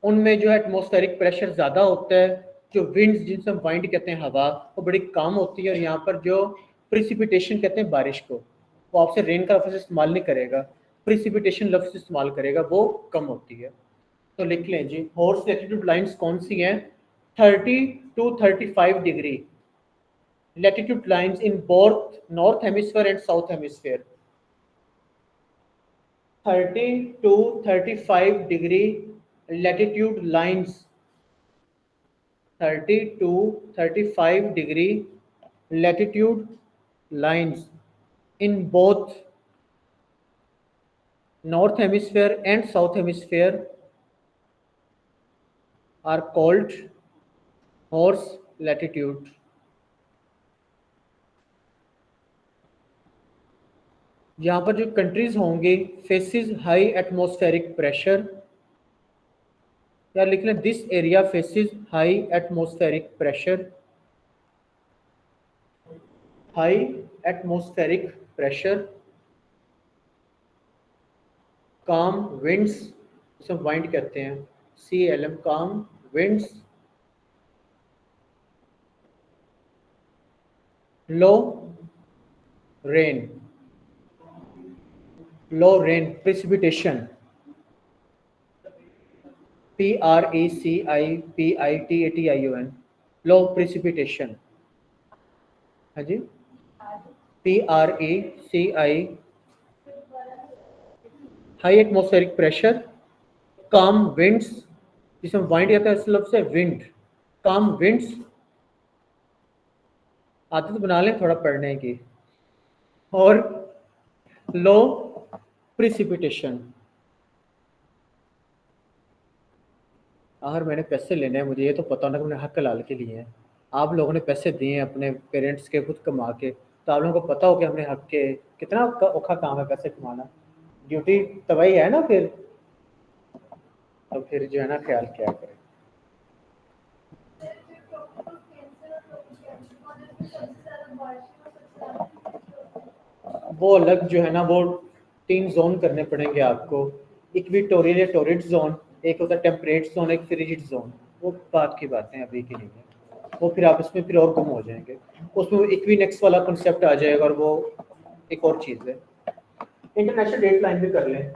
उनमें जो है एटमॉस्फेरिक प्रेशर ज़्यादा होता है, जो विंड्स जिनसे हम वाइंड कहते हैं हवा, वो बड़ी कम होती है। और यहाँ पर जो प्रिसिपिटेशन कहते हैं बारिश को, वो आपसे रेन का लफ्ज़ इस्तेमाल नहीं करेगा, प्रिसिपिटेशन लफ्ज़ इस्तेमाल करेगा, वो कम होती है। तो लिख लें जी, हॉर्स लैटिट्यूड लाइंस कौन सी हैं? 30 to 35 degree latitude lines in both north hemisphere and south hemisphere. 30 to 35 degree latitude lines, 30 to 35 degree latitude lines in both north hemisphere and south hemisphere are called horse latitude. यहाँ पर जो countries होंगे faces high atmospheric pressure, या लिख लें this area faces high atmospheric pressure, high atmospheric pressure, काम winds, इसे wind कहते हैं, CLM, काम विंड्स, लो रेन, लो रेन प्रिसिपिटेशन, PRECIPITATION, लो प्रिसिपिटेशन। हाँ जी, PRECI हाई एटमॉस्फेरिक प्रेशर, काम विंड्स, जिसमें वाइंड कहता है इस लफ्ज़ से विंड, काम विंड्स। आदत बना लें थोड़ा पढ़ने की। और लो प्रिसिपिटेशन। आखिर मैंने पैसे लेने हैं, मुझे ये तो पता होना कि मैंने हक हलाल के लिए हैं। आप लोगों ने पैसे दिए हैं अपने पेरेंट्स के खुद कमा के, तो आप लोगों को पता हो कि हमने हक के, कितना औखा काम है पैसे कमाना, ड्यूटी तबाही है ना फिर। तो फिर जो है ना ख्याल क्या करें। वो अलग जो है ना वो 3 जोन करने पड़ेंगे आपको, इक्वेटोरियल या टोरिड जोन, एक होता है टेम्परेट जोन, एक फ्रिजिड जोन। वो बात की बातें अभी के लिए, वो फिर आप इसमें फिर और गुम हो जाएंगे। उसमें इक्विनेक्स वाला कंसेप्ट आ जाएगा और वो एक और चीज़ है। इंटरनेशनल डेट लाइन भी कर लें।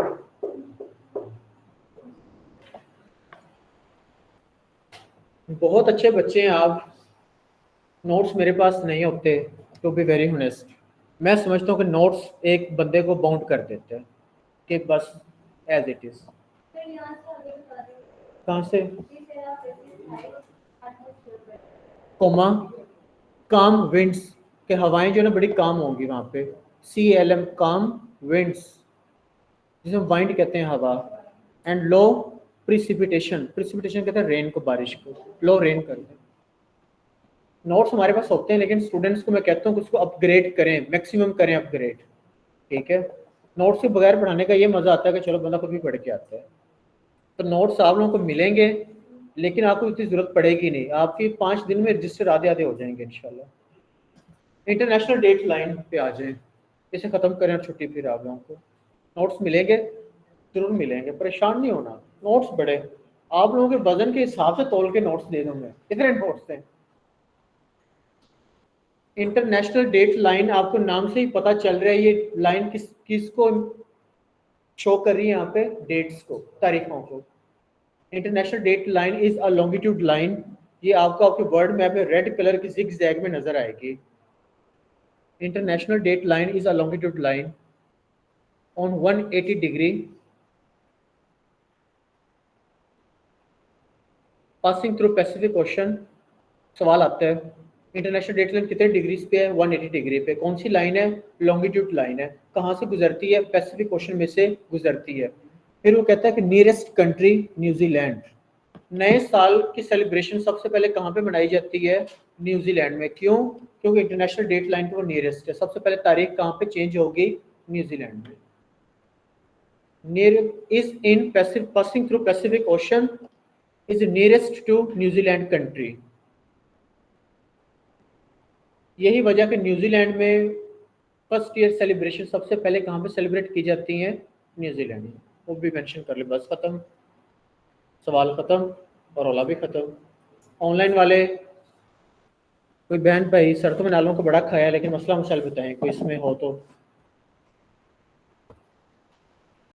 बहुत अच्छे बच्चे हैं आप, नोट्स मेरे पास नहीं होते, टू बी वेरी ऑनेस्ट। मैं समझता हूँ कि नोट्स एक बंदे को बाउंड कर देते हैं कि बस एज इट इज़। कहाँ से? कोमा काम विंड्स के, हवाएं जो है ना बड़ी काम होंगी वहाँ पे, CLM काम विंड्स, जिसे वाइंड कहते हैं हवा, एंड लो प्रिसिपिटेशन, प्रिसिपिटेशन कहते हैं रेन को, बारिश को, लो रेन करते हैं। नोट्स हमारे पास होते हैं, लेकिन स्टूडेंट्स को मैं कहता हूँ कि उसको अपग्रेड करें, मैक्सिमम करें अपग्रेड, ठीक है। नोट्स के बगैर पढ़ाने का ये मज़ा आता है कि चलो बंदा खुद भी पढ़ के आता है। तो नोट्स आप लोगों को मिलेंगे, लेकिन आपको इतनी ज़रूरत पड़ेगी नहीं, आपकी 5 दिन में रजिस्टर आधे आधे हो जाएंगे इंशाल्लाह। इंटरनेशनल डेट लाइन पे आ जाएं, इसे ख़त्म करें और छुट्टी फिर आप लोगों को नोट्स मिलेंगे, ज़रूर मिलेंगे, परेशान नहीं होना। नोट्स बड़े आप लोगों के वजन के हिसाब से तोल के नोट्स दे दूँगा, कितने नोट्स हैं। इंटरनेशनल डेट लाइन, आपको नाम से ही पता चल रहा है ये लाइन किसको शो कर रही है, यहाँ पे डेट्स को, तारीखों को। International Date Line is a longitude line, ये आपको आपके वर्ड मैप में रेड कलर की जिग जैग में नजर आएगी। International Date Line is a longitude line on 180 degree passing through Pacific Ocean. सवाल आता है इंटरनेशनल डेट लाइन कितने डिग्रीज पे है, 180 डिग्री पे। कौन सी लाइन है, लॉन्गिट्यूड लाइन है। कहाँ से गुजरती है, पैसिफिक ओशन में से गुजरती है। फिर वो कहता है कि नियरेस्ट कंट्री न्यूजीलैंड। नए साल की सेलिब्रेशन सबसे पहले कहाँ पे मनाई जाती है, न्यूजीलैंड में। क्यों, क्योंकि इंटरनेशनल डेट लाइन पे वो नियरेस्ट है। सबसे पहले तारीख कहाँ पे चेंज होगी, न्यूजीलैंड में। Near is in Pacific, passing through Pacific ocean, is nearest to New Zealand country. यही वजह कि न्यूजीलैंड में फर्स्ट ईयर सेलिब्रेशन सबसे पहले कहाँ पे सेलिब्रेट की जाती हैं, न्यूजीलैंड में। वो भी मेंशन कर ले, बस खत्म, सवाल खत्म और रौला भी खत्म। ऑनलाइन वाले कोई बहन भाई, सर तो मैंने आलू को बड़ा खाया, लेकिन मसला मसाइल बताएं कोई इसमें हो तो।